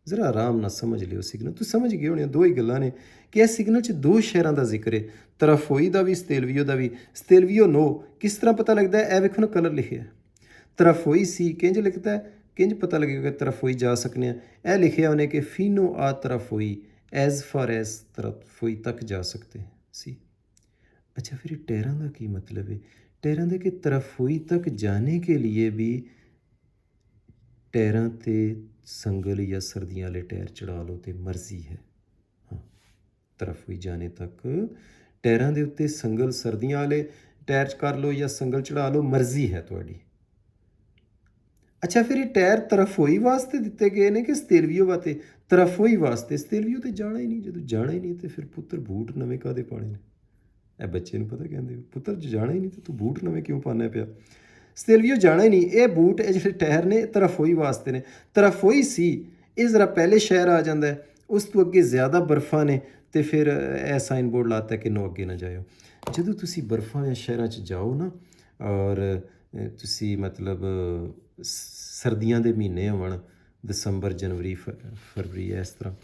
ਜ਼ਰਾ ਆਰਾਮ ਨਾਲ ਸਮਝ ਲਿਓ ਸਿਗਨਲ। ਤੁਸੀਂ ਸਮਝ ਗਏ ਹੋਣੇ, 2 ਹੀ ਗੱਲਾਂ ਨੇ ਕਿ ਇਹ ਸਿਗਨਲ 'ਚ 2 ਸ਼ਹਿਰਾਂ ਦਾ ਜ਼ਿਕਰ ਹੈ, ਤਰਫੋਈ ਦਾ ਵੀ, ਸਟੇਲਵੀਓ ਦਾ ਵੀ। ਸਟੇਲਵੀਓ ਨੋ ਕਿਸ ਤਰ੍ਹਾਂ ਪਤਾ ਲੱਗਦਾ? ਇਹ ਵੇਖੋ ਨਾ ਕਲਰ ਲਿਖਿਆ। ਤਰਫੋਈ ਸੀ ਕਿੰਝ ਲਿਖਦਾ, ਕਿੰਝ ਪਤਾ ਲੱਗੇਗਾ ਕਿ ਤਰਫੋਈ ਜਾ ਸਕਨੇ ਆ? ਇਹ ਲਿਖਿਆ ਉਹਨੇ ਕਿ ਫੀਨੋ ਆ ਤਰਫੋਈ, ਐਜ਼ ਫਾਰ ਐਜ਼ ਤਰਫੋਈ ਤੱਕ ਜਾ ਸਕਤੇ ਸੀ। अच्छा फिर टहरां का की मतलब है? टहरां दे कि तरफोई तक जाने के लिए भी ਟਾਇਰਾਂ 'ਤੇ ਸੰਗਲ ਜਾਂ ਸਰਦੀਆਂ ਵਾਲੇ ਟਾਇਰ ਚੜ੍ਹਾ ਲਓ ਤੇ ਮਰਜ਼ੀ ਹੈ। ਹਾਂ, ਤਰਫ ਜਾਣੇ ਤੱਕ ਟਾਇਰਾਂ ਦੇ ਉੱਤੇ ਸੰਗਲ ਸਰਦੀਆਂ ਵਾਲੇ ਟਾਇਰ 'ਚ ਕਰ ਲਓ ਜਾਂ ਸੰਗਲ ਚੜ੍ਹਾ ਲਓ, ਮਰਜ਼ੀ ਹੈ ਤੁਹਾਡੀ। ਅੱਛਾ ਫਿਰ ਇਹ ਟਾਇਰ ਤਰਫੋਈ ਵਾਸਤੇ ਦਿੱਤੇ ਗਏ ਨੇ ਕਿ ਸਤੇਲਵੀਓ ਵਾਸਤੇ? ਤਰਫੋਈ ਵਾਸਤੇ। ਸਤੇਲਵੀਓ ਤੇ ਜਾਣਾ ਹੀ ਨਹੀਂ, ਜਦੋਂ ਜਾਣਾ ਹੀ ਨਹੀਂ ਤੇ ਫਿਰ ਪੁੱਤਰ ਬੂਟ ਨਵੇਂ ਕਾਹਦੇ ਪਾਣੇ ਨੇ? ਇਹ ਬੱਚੇ ਨੂੰ ਪਤਾ ਕਹਿੰਦੇ ਪੁੱਤਰ ਜੇ ਜਾਣਾ ਹੀ ਨਹੀਂ ਤੇ ਤੂੰ ਬੂਟ ਨਵੇਂ ਕਿਉਂ ਪਾਉਂਦਾ ਪਿਆ? ਸਤੇਲਵੀਓ ਜਾਣਾ ਹੀ ਨਹੀਂ। ਇਹ ਬੂਟ, ਇਹ ਜਿਹੜੇ ਟਾਇਰ ਨੇ ਤਰਫੋਈ ਵਾਸਤੇ ਨੇ। ਤਰਫੋਈ ਸੀ ਇਹ ਜ਼ਰਾ ਪਹਿਲੇ ਸ਼ਹਿਰ ਆ ਜਾਂਦਾ ਹੈ, ਉਸ ਤੋਂ ਅੱਗੇ ਜ਼ਿਆਦਾ ਬਰਫਾਂ ਨੇ ਤੇ ਫਿਰ ਇਹ ਸਾਈਨ ਬੋਰਡ ਲਾਤਾ ਕਿ ਨੋ ਅੱਗੇ ਨਾ ਜਾਇਓ। ਜਦੋਂ ਤੁਸੀਂ ਬਰਫਾਂ ਵਾਲੇ ਸ਼ਹਿਰਾਂ 'ਚ ਜਾਓ ਨਾ ਔਰ ਤੁਸੀਂ ਮਤਲਬ ਸਰਦੀਆਂ ਦੇ ਮਹੀਨੇ ਹੋਣ, ਦਸੰਬਰ ਜਨਵਰੀ ਫਰਵਰੀ ਇਸ ਤਰ੍ਹਾਂ,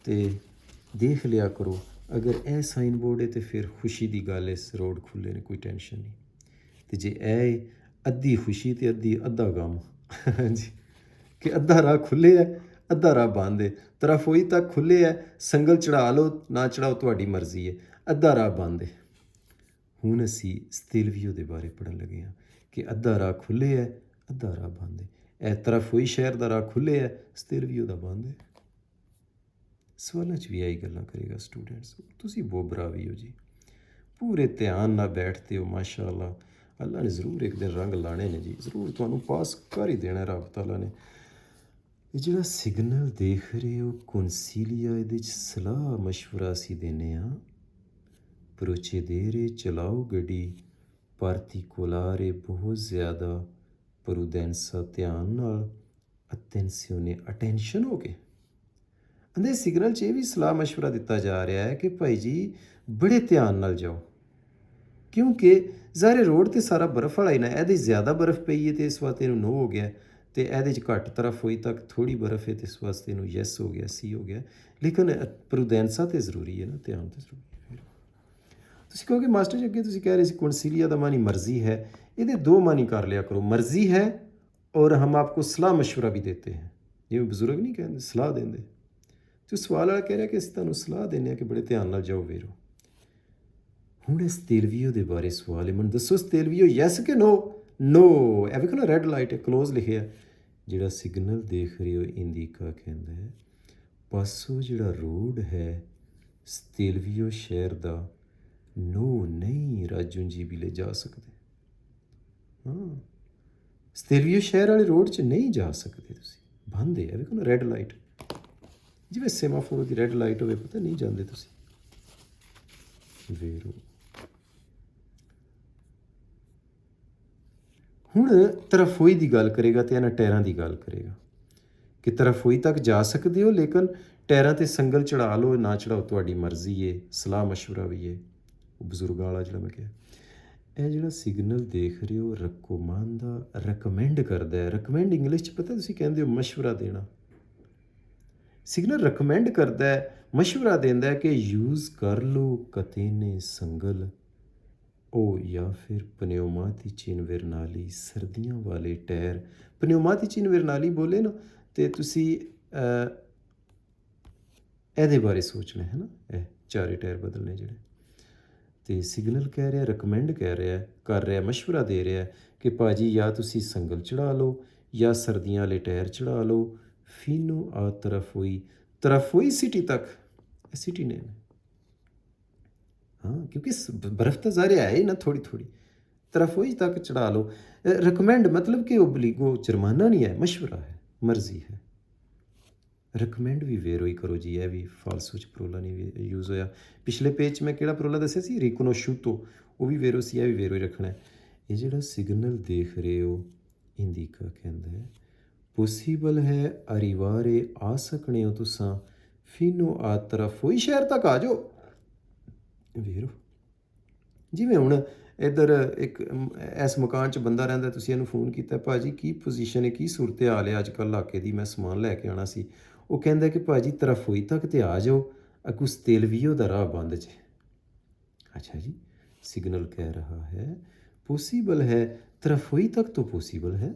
ਤੇ ਦੇਖ ਲਿਆ ਕਰੋ ਅਗਰ ਇਹ ਸਾਈਨ ਬੋਰਡ ਹੈ ਤੇ ਫਿਰ ਖੁਸ਼ੀ ਦੀ ਗੱਲ, ਇਸ ਰੋਡ ਖੁੱਲ੍ਹੇ ਨੇ, ਕੋਈ ਟੈਨਸ਼ਨ ਨਹੀਂ। ਤੇ ਜੇ ਇਹ ਅੱਧੀ ਖੁਸ਼ੀ ਤੇ ਅੱਧਾ ਗਮ ਹਾਂਜੀ, ਕਿ ਅੱਧਾ ਰਾਹ ਖੁੱਲ੍ਹੇ ਹੈ, ਅੱਧਾ ਰਾਹ ਬੰਦ ਹੈ। ਤਰਫੋਈ ਤੱਕ ਖੁੱਲ੍ਹੇ ਹੈ, ਸੰਗਲ ਚੜ੍ਹਾ ਲਓ ਨਾ ਚੜ੍ਹਾਓ ਤੁਹਾਡੀ ਮਰਜ਼ੀ ਹੈ, ਅੱਧਾ ਰਾਹ ਬੰਦ ਹੈ। ਹੁਣ ਅਸੀਂ ਸਤੇਲਵੀਓ ਦੇ ਬਾਰੇ ਪੜ੍ਹਨ ਲੱਗੇ ਹਾਂ ਕਿ ਅੱਧਾ ਰਾਹ ਖੁੱਲ੍ਹੇ ਹੈ, ਅੱਧਾ ਰਾਹ ਬੰਦ ਹੈ। ਇਹ ਤਰਫੋਈ ਸ਼ਹਿਰ ਦਾ ਰਾਹ ਖੁੱਲ੍ਹੇ ਹੈ, ਸਤੇਲਵੀਓ ਦਾ ਬੰਦ ਹੈ। ਸਵਾਲਾਂ 'ਚ ਵੀ ਆਹੀ ਗੱਲਾਂ ਕਰੇਗਾ ਸਟੂਡੈਂਟਸ। ਤੁਸੀਂ ਬੋਬਰਾ ਵੀ ਹੋ ਜੀ, ਪੂਰੇ ਧਿਆਨ ਨਾਲ ਬੈਠਦੇ ਹੋ, ਮਾਸ਼ਾ ਅੱਲਾ। ਅੱਲਾ ਨੇ ਜ਼ਰੂਰ ਇੱਕ ਦਿਨ ਰੰਗ ਲਾਣੇ ਨੇ ਜੀ, ਜ਼ਰੂਰ ਤੁਹਾਨੂੰ ਪਾਸ ਕਰ ਹੀ ਦੇਣਾ ਰੱਬ ਤਾਲਾ ਨੇ। ਇਹ ਜਿਹੜਾ ਸਿਗਨਲ ਦੇਖ ਰਹੇ ਹੋ ਕੌਂਸੀਲੀਆ, ਇਹਦੇ 'ਚ ਸਲਾਹ ਮਸ਼ਵਰਾ ਅਸੀਂ ਦਿੰਦੇ ਹਾਂ। ਪ੍ਰੋਚੇਦੇਰੇ ਚਲਾਓ ਗੱਡੀ, ਪਾਰਟੀਕੁਲਾਰੇ ਬਹੁਤ ਜ਼ਿਆਦਾ, ਪਰੂਦੈਂਸਾ ਧਿਆਨ ਨਾਲ, ਅਟੈਂਸੀਓਨੇ ਅਟੈਂਸ਼ਨ ਹੋ ਕੇ। ਅੰਦੇ ਸਿਗਨਲ 'ਚ ਇਹ ਵੀ ਸਲਾਹ ਮਸ਼ਵਰਾ ਦਿੱਤਾ ਜਾ ਰਿਹਾ ਹੈ ਕਿ ਭਾਈ ਜੀ ਬੜੇ ਧਿਆਨ ਨਾਲ ਜਾਓ, ਕਿਉਂਕਿ ਜ਼ਾਰੇ ਰੋਡ 'ਤੇ ਸਾਰਾ ਬਰਫ਼ ਵਾਲਾ ਹੀ ਨਾ, ਇਹਦੇ ਜ਼ਿਆਦਾ ਬਰਫ਼ ਪਈ ਹੈ ਅਤੇ ਇਸ ਵਾਸਤੇ ਇਹਨੂੰ ਨੋ ਹੋ ਗਿਆ, ਅਤੇ ਇਹਦੇ 'ਚ ਘੱਟ ਤਰਫ ਹੋਈ ਤੱਕ ਥੋੜ੍ਹੀ ਬਰਫ਼ ਹੈ ਅਤੇ ਇਸ ਵਾਸਤੇ ਇਹਨੂੰ ਯੈਸ ਹੋ ਗਿਆ, ਸੀ ਹੋ ਗਿਆ। ਲੇਕਿਨ ਪ੍ਰੂਦੈਂਸਾ ਤਾਂ ਜ਼ਰੂਰੀ ਹੈ ਨਾ, ਧਿਆਨ ਤਾਂ ਜ਼ਰੂਰੀ ਹੈ। ਤੁਸੀਂ ਕਹੋਗੇ ਮਾਸਟਰ ਜੀ ਅੱਗੇ ਤੁਸੀਂ ਕਹਿ ਰਹੇ ਸੀ ਕੌਂਸੀਲੀਆ ਦਾ ਮਾਨੀ ਮਰਜ਼ੀ ਹੈ, ਇਹਦੇ ਦੋ ਮਾਨੀ ਕਰ ਲਿਆ ਕਰੋ, ਮਰਜ਼ੀ ਹੈ ਔਰ ਹਮ ਆਪਕੋ ਸਲਾਹ ਮਸ਼ਵਰਾ ਵੀ ਦੇਤੇ ਹੈ। ਜਿਵੇਂ ਬਜ਼ੁਰਗ ਨਹੀਂ ਕਹਿੰਦੇ ਸਲਾਹ ਦਿੰਦੇ, ਤੇ ਸਵਾਲ ਵਾਲਾ ਕਹਿ ਰਿਹਾ ਕਿ ਅਸੀਂ ਤੁਹਾਨੂੰ ਸਲਾਹ ਦਿੰਦੇ ਹਾਂ ਕਿ ਬੜੇ ਧਿਆਨ ਨਾਲ ਜਾਓ ਵੀਰੋ। ਹੁਣ ਇਸ ਸਤੇਲਵੀਓ ਦੇ ਬਾਰੇ ਸਵਾਲ ਹੈ, ਮੈਨੂੰ ਦੱਸੋ ਸਤੇਲਵੀਓ ਯੈਸ ਕਿ ਨੋ? ਨੋ। ਇਹ ਵੇਖੋ ਨਾ ਰੈੱਡ ਲਾਈਟ ਹੈ, ਕਲੋਜ਼ ਲਿਖਿਆ। ਜਿਹੜਾ ਸਿਗਨਲ ਦੇਖ ਰਹੇ ਹੋ ਇੰਡੀਕਾ ਕਹਿੰਦਾ ਹੈ ਪਾਸੋਂ ਜਿਹੜਾ ਰੋਡ ਹੈ ਸਤੇਲਵੀਓ ਸ਼ਹਿਰ ਦਾ, ਨੋ ਨਹੀਂ ਰਾਜੂ ਜੀ ਵੀ ਲੈ ਜਾ ਸਕਦੇ। ਹਾਂ, ਸਤੇਲਵੀਓ ਸ਼ਹਿਰ ਵਾਲੇ ਰੋਡ 'ਚ ਨਹੀਂ ਜਾ ਸਕਦੇ ਤੁਸੀਂ, ਬੰਦ ਹੈ। ਵੇਖੋ ਨਾ ਰੈੱਡ ਲਾਈਟ, ਜਿਵੇਂ ਸੈਮਾਫੋਰ ਦੀ ਰੈੱਡ ਲਾਈਟ ਹੋਵੇ, ਪਤਾ ਨਹੀਂ ਜਾਂਦੇ ਤੁਸੀਂ ਵੇਰੋ। ਹੁਣ ਤਰਫੋਈ ਦੀ ਗੱਲ ਕਰੇਗਾ ਅਤੇ ਇਹਨਾਂ ਟਾਇਰਾਂ ਦੀ ਗੱਲ ਕਰੇਗਾ ਕਿ ਤਰਫੋਈ ਤੱਕ ਜਾ ਸਕਦੇ ਹੋ, ਲੇਕਿਨ ਟਾਇਰਾਂ 'ਤੇ ਸੰਗਲ ਚੜ੍ਹਾ ਲਓ ਨਾ ਚੜ੍ਹਾਓ ਤੁਹਾਡੀ ਮਰਜ਼ੀ ਹੈ, ਸਲਾਹ ਮਸ਼ਵਰਾ ਵੀ ਹੈ। ਉਹ ਬਜ਼ੁਰਗਾਂ ਵਾਲਾ ਜਿਹੜਾ ਮੈਂ ਕਿਹਾ, ਇਹ ਜਿਹੜਾ ਸਿਗਨਲ ਦੇਖ ਰਹੇ ਹੋ ਰਕਮਾਂਦਾ ਰეკਮੈਂਡ ਕਰਦਾ ਹੈ। ਰეკਮੈਂਡ ਇੰਗਲਿਸ਼ 'ਚ ਪਤਾ ਤੁਸੀਂ ਕਹਿੰਦੇ ਹੋ ਮਸ਼ਵਰਾ ਦੇਣਾ। ਸਿਗਨਲ ਰეკਮੈਂਡ ਕਰਦਾ ਹੈ, ਮਸ਼ਵਰਾ ਦਿੰਦਾ ਹੈ ਕਿ ਯੂਜ਼ ਕਰ ਲਓ ਕਤੇਨੇ ਸੰਗਲ ਉਹ ਜਾਂ ਫਿਰ ਪਨਿਊਮਾਤੀਚੀ ਇਨਵਰਨਾਲੀ, ਸਰਦੀਆਂ ਵਾਲੇ ਟਾਇਰ। ਪਨਿਊਮਾਤੀਚੀ ਇਨਵਰਨਾਲੀ ਬੋਲੇ ਨਾ ਅਤੇ ਤੁਸੀਂ ਇਹਦੇ ਬਾਰੇ ਸੋਚਣਾ ਹੈ ਨਾ, ਇਹ ਚਾਰੇ ਟਾਇਰ ਬਦਲਣੇ ਜਿਹੜੇ। ਅਤੇ ਸਿਗਨਲ ਕਹਿ ਰਿਹਾ, ਰეკਮੈਂਡ ਕਹਿ ਰਿਹਾ, ਕਰ ਰਿਹਾ, ਮਸ਼ਵਰਾ ਦੇ ਰਿਹਾ ਕਿ ਭਾਅ ਜੀ ਜਾਂ ਤੁਸੀਂ ਸੰਗਲ ਚੜ੍ਹਾ ਲਓ ਜਾਂ ਸਰਦੀਆਂ ਵਾਲੇ ਟਾਇਰ ਚੜ੍ਹਾ ਲਓ। ਫੀਨੋ ਆ ਤਰਫੋਈ, ਤਰਫੋਈ ਸਿਟੀ ਤੱਕ, ਇਹ ਸਿਟੀ ਨੇਮ ਹੈ। हाँ, क्योंकि बर्फ़ तो ज़ाहिर है ही ना थोड़ी थोड़ी, तरफोई तक चढ़ा लो। रिकमेंड मतलब कि ओब्लिगो जुर्माना नहीं है, मशवरा है, मर्जी है। रिकमेंड भी वेरो ही करो जी, यह भी फालसू च परोला नहीं यूज़ होया। पिछले पेज में केड़ा परोला दस्सिया सी, रिकोनोशूतो, वो भी वेरो सी, यह भी वेरो ही रखना है। ये जिहड़ा सिग्नल देख रहे हो इंडिका कहंदा है पॉसीबल है अरिवारे आ सकने हो तुसां, फिनो आ तरफोई शहर तक आ जाओ ਵੀਰੋ। ਜਿਵੇਂ ਹੁਣ ਇੱਧਰ ਇੱਕ ਇਸ ਮਕਾਨ 'ਚ ਬੰਦਾ ਰਹਿੰਦਾ, ਤੁਸੀਂ ਇਹਨੂੰ ਫੋਨ ਕੀਤਾ ਭਾਅ ਜੀ ਕੀ ਪੋਜੀਸ਼ਨ ਹੈ, ਕੀ ਸੂਰਤ ਹਾਲ ਹੈ ਅੱਜ ਕੱਲ੍ਹ ਇਲਾਕੇ ਦੀ, ਮੈਂ ਸਮਾਨ ਲੈ ਕੇ ਆਉਣਾ ਸੀ। ਉਹ ਕਹਿੰਦਾ ਕਿ ਭਾਅ ਜੀ ਤਰਫੋਈ ਤੱਕ ਤੇ ਆ ਜਾਓ, ਅੱਗੋਂ ਸਤੇਲਵੀਓ ਦਾ ਰਾਹ ਬੰਦ ਜੇ। ਅੱਛਾ ਜੀ, ਸਿਗਨਲ ਕਹਿ ਰਹਾ ਹੈ ਪੋਸੀਬਲ ਹੈ, ਤਰਫੋਈ ਤੱਕ ਤੋਂ ਪੋਸੀਬਲ ਹੈ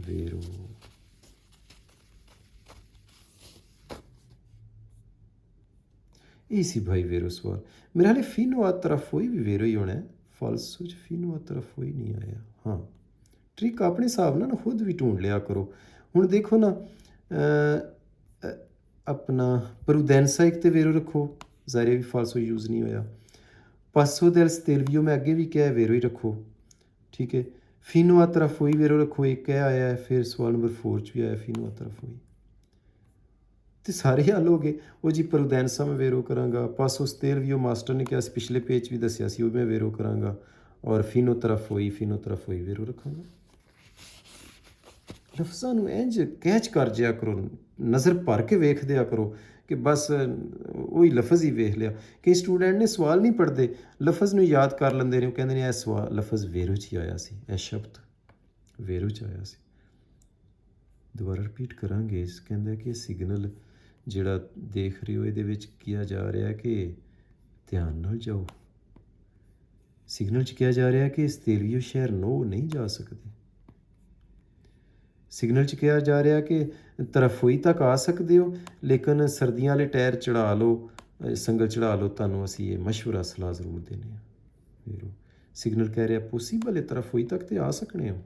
ਵੀਰੋ। ਇਹ ਸੀ ਭਾਈ ਵੇਰੋ ਸਵਾਲ। ਮੇਰੇ ਹਾਲੇ ਫੀਨੋ ਆ ਤਰਫ ਹੋਈ ਵੀ ਵੇਰੋ ਹੀ ਹੋਣਾ ਹੈ। ਫਾਲਸੋ 'ਚ ਫੀਨੋ ਆ ਤਰਫ ਹੋਈ ਨਹੀਂ ਆਇਆ। ਹਾਂ, ਟ੍ਰਿਕ ਆਪਣੇ ਹਿਸਾਬ ਨਾਲ ਨਾ ਖੁਦ ਵੀ ਢੂੰਡ ਲਿਆ ਕਰੋ। ਹੁਣ ਦੇਖੋ ਨਾ, ਆਪਣਾ ਪਰੂਦੈਂਸਾ ਇੱਕ ਤੇ ਵੇਰੋ ਰੱਖੋ, ਜ਼ਾਰੇ ਵੀ ਫਾਲਸੋ ਯੂਜ਼ ਨਹੀਂ ਹੋਇਆ। ਪਾਸੋ del ਸਟੇਲਵੀਓ ਮੈਂ ਅੱਗੇ ਵੀ ਕਿਹਾ ਵੇਰੋ ਹੀ ਰੱਖੋ, ਠੀਕ ਹੈ। ਫੀਨੋ ਆ ਤਰਫ ਹੋਈ ਵੇਰੋ ਰੱਖੋ, ਇੱਕ ਇਹ ਆਇਆ ਹੈ। ਫਿਰ ਸਵਾਲ ਨੰਬਰ 4 'ਚ ਵੀ ਆਇਆ ਫੀਨੋ ਆ ਤਰਫ ਹੋਈ, ਤੇ ਸਾਰੇ ਹੱਲ ਹੋ ਗਏ। ਉਹ ਜੀ ਪਰੂਦੈਂਸਾ ਮੈਂ ਵੇਰੋ ਕਰਾਂਗਾ, ਪਾਸੋ ਸਟੇਲਵੀਓ ਮਾਸਟਰ ਨੇ ਕਿਹਾ ਸੀ, ਪਿਛਲੇ ਪੇਜ ਵੀ ਦੱਸਿਆ ਸੀ, ਉਹ ਮੈਂ ਵੇਰੋ ਕਰਾਂਗਾ। ਔਰ ਫੀਨੋ ਤਰਫ ਹੋਈ ਵੇਰੋ ਰੱਖਾਂਗਾ। ਲਫ਼ਜ਼ਾਂ ਨੂੰ ਇੰਝ ਕੈਚ ਕਰ ਜਿਆ ਕਰੋ, ਨਜ਼ਰ ਭਰ ਕੇ ਵੇਖ ਦਿਆ ਕਰੋ ਕਿ ਬਸ ਉਹੀ ਲਫ਼ਜ਼ ਹੀ ਵੇਖ ਲਿਆ। ਕਈ ਸਟੂਡੈਂਟ ਨੇ ਸਵਾਲ ਨਹੀਂ ਪੜ੍ਹਦੇ, ਲਫ਼ਜ਼ ਨੂੰ ਯਾਦ ਕਰ ਲੈਂਦੇ ਨੇ। ਉਹ ਕਹਿੰਦੇ ਨੇ ਇਹ ਸਵਾਲ ਲਫ਼ਜ਼ ਵੇਰੋ 'ਚ ਹੀ ਆਇਆ ਸੀ, ਇਹ ਸ਼ਬਦ ਵੇਰੋ 'ਚ ਆਇਆ ਸੀ। ਦੁਬਾਰਾ ਰਿਪੀਟ ਕਰਾਂਗੇ। ਇਸ ਕਹਿੰਦਾ ਕਿ ਸਿਗਨਲ ਜਿਹੜਾ ਦੇਖ ਰਹੇ ਹੋ ਇਹਦੇ ਵਿੱਚ ਕਿਹਾ ਜਾ ਰਿਹਾ ਕਿ ਧਿਆਨ ਨਾਲ ਜਾਓ। ਸਿਗਨਲ 'ਚ ਕਿਹਾ ਜਾ ਰਿਹਾ ਕਿ ਸਤੇਲੀਓ ਸ਼ਹਿਰ ਨੋ ਨਹੀਂ ਜਾ ਸਕਦੇ। ਸਿਗਨਲ 'ਚ ਕਿਹਾ ਜਾ ਰਿਹਾ ਕਿ ਤਰਫੋਈ ਤੱਕ ਆ ਸਕਦੇ ਹੋ, ਲੇਕਿਨ ਸਰਦੀਆਂ ਵਾਲੇ ਟਾਇਰ ਚੜਾ ਲਓ, ਸੰਗਲ ਚੜਾ ਲਓ, ਤੁਹਾਨੂੰ ਅਸੀਂ ਇਹ ਮਸ਼ਵਰਾ ਸਲਾਹ ਜ਼ਰੂਰ ਦੇਣੇ ਆ। ਫਿਰ ਸਿਗਨਲ ਕਹਿ ਰਿਹਾ ਪੋਸੀਬਲ ਹੈ, ਤਰਫੋਈ ਤੱਕ ਤੇ ਆ ਸਕਣੇ ਹੋ।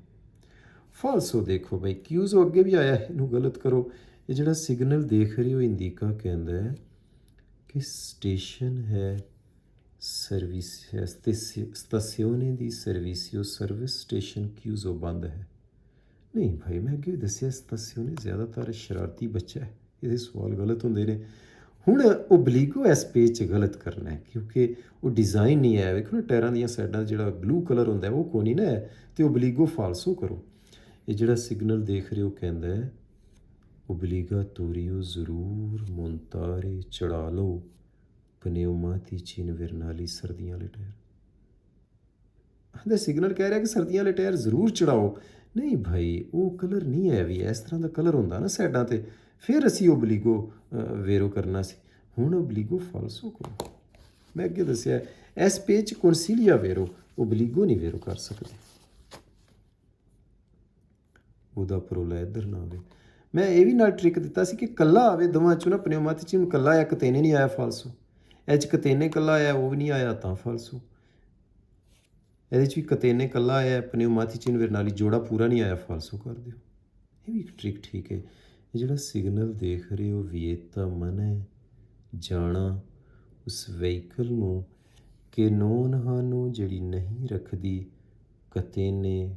ਫਾਲਸੋ ਦੇਖੋ ਭਾਈ, ਕਿਊਜ਼ੋ ਅੱਗੇ ਵੀ ਆਇਆ, ਇਹਨੂੰ ਗਲਤ ਕਰੋ। ਇਹ ਜਿਹੜਾ ਸਿਗਨਲ ਦੇਖ ਰਹੇ ਹੋ ਇੰਡੀਕਾ ਕਹਿੰਦਾ ਹੈ ਕਿ ਸਟੇਸ਼ਨ ਹੈ ਸਰਵਿਸ ਹੈ, ਸਟੇਸ਼ਨੇ ਦੀ ਸਰਵਿਸਿਓ ਸਰਵਿਸ ਸਟੇਸ਼ਨ ਕਿਊਜ਼ੋ ਬੰਦ ਹੈ। ਨਹੀਂ ਭਾਈ, ਮੈਂ ਅੱਗੇ ਵੀ ਦੱਸਿਆ ਸਟੇਸ਼ਨੇ ਜ਼ਿਆਦਾਤਰ ਸ਼ਰਾਰਤੀ ਬੱਚਾ ਹੈ, ਇਹਦੇ ਸਵਾਲ ਗਲਤ ਹੁੰਦੇ ਨੇ। ਹੁਣ ਓਬਲੀਗੋ ਇਸ ਪੇਜ 'ਚ ਗਲਤ ਕਰਨਾ ਹੈ ਕਿਉਂਕਿ ਉਹ ਡਿਜ਼ਾਈਨ ਨਹੀਂ ਹੈ। ਵੇਖੋ ਨਾ, ਟਾਇਰਾਂ ਦੀਆਂ ਸਾਈਡਾਂ ਜਿਹੜਾ ਬਲੂ ਕਲਰ ਹੁੰਦਾ ਉਹ ਕੋਈ ਨਹੀਂ ਨਾ ਹੈ, ਅਤੇ ਓਬਲੀਗੋ ਫਾਲਸੋ ਕਰੋ। ਇਹ ਜਿਹੜਾ ਸਿਗਨਲ ਦੇਖ ਰਹੇ ਹੋ ਕਹਿੰਦਾ ਹੈ ਓਬਲੀਗਾਤੋਰੀਓ ਜ਼ਰੂਰ ਮੋਂਤਾਰੇ ਚੜਾ ਲਓ ਪਨੇਓਮਾਤੀਚੀ ਇਨਵਰਨਾਲੀ ਸਰਦੀਆਂ ਵਾਲੇ ਟਾਇਰ। ਸਿਗਨਲ ਕਹਿ ਰਿਹਾ ਕਿ ਸਰਦੀਆਂ ਵਾਲੇ ਟਾਇਰ ਜ਼ਰੂਰ ਚੜਾਓ। ਨਹੀਂ ਭਾਈ, ਉਹ ਕਲਰ ਨਹੀਂ ਹੈ ਵੀ, ਇਸ ਤਰ੍ਹਾਂ ਦਾ ਕਲਰ ਹੁੰਦਾ ਨਾ ਸਾਈਡਾਂ 'ਤੇ, ਫਿਰ ਅਸੀਂ ਓਬਲੀਗੋ ਵੇਰੋ ਕਰਨਾ ਸੀ। ਹੁਣ ਓਬਲੀਗੋ ਫਾਲਸੋ ਕਰੋ। ਮੈਂ ਅੱਗੇ ਦੱਸਿਆ ਇਸ ਪੇਜ 'ਚ ਕੌਨਸੀਲੀਆ ਵੇਰੋ, ਓਬਲੀਗੋ ਨਹੀਂ ਵੇਰੋ ਕਰ ਸਕਦੇ। ਉਹਦਾ ਪਰੋਲਾ ਇੱਧਰ ਨਾ ਆਵੇ। ਮੈਂ ਇਹ ਵੀ ਨਾਲ ਟ੍ਰਿਕ ਦਿੱਤਾ ਸੀ ਕਿ ਕੱਲਾ ਆਵੇ ਦੋਵਾਂ 'ਚੋਂ ਨਾ, ਪਨੇਓਮਾਤੀ 'ਚ ਕੱਲਾ ਆਇਆ, ਕਤੇਨੇ ਨਹੀਂ ਆਇਆ ਫਾਲਸੋ। ਇਹ 'ਚ ਕਤੇਨੇ ਕੱਲਾ ਆਇਆ, ਉਹ ਵੀ ਨਹੀਂ ਆਇਆ ਤਾਂ ਫਾਲਸੋ। ਇਹਦੇ 'ਚ ਵੀ ਕਤੇਨੇ ਕੱਲਾ ਆਇਆ, ਪਨੇਓਮਾਤੀ 'ਚ ਇਨਵਰਨਾਲੀ ਜੋੜਾ ਪੂਰਾ ਨਹੀਂ ਆਇਆ, ਫਾਲਸੋ ਕਰ ਦਿਓ। ਇਹ ਵੀ ਇੱਕ ਟ੍ਰਿਕ ਠੀਕ ਹੈ। ਇਹ ਜਿਹੜਾ ਸਿਗਨਲ ਦੇਖ ਰਹੇ ਹੋ ਵਿਏਤਾ ਮਨ ਹੈ ਜਾਣਾ ਉਸ ਵਹੀਕਲ ਨੂੰ ਕਿ ਨੋਨ ਹਾਨੂੰ ਜਿਹੜੀ ਨਹੀਂ ਰੱਖਦੀ ਕਤੇਨੇ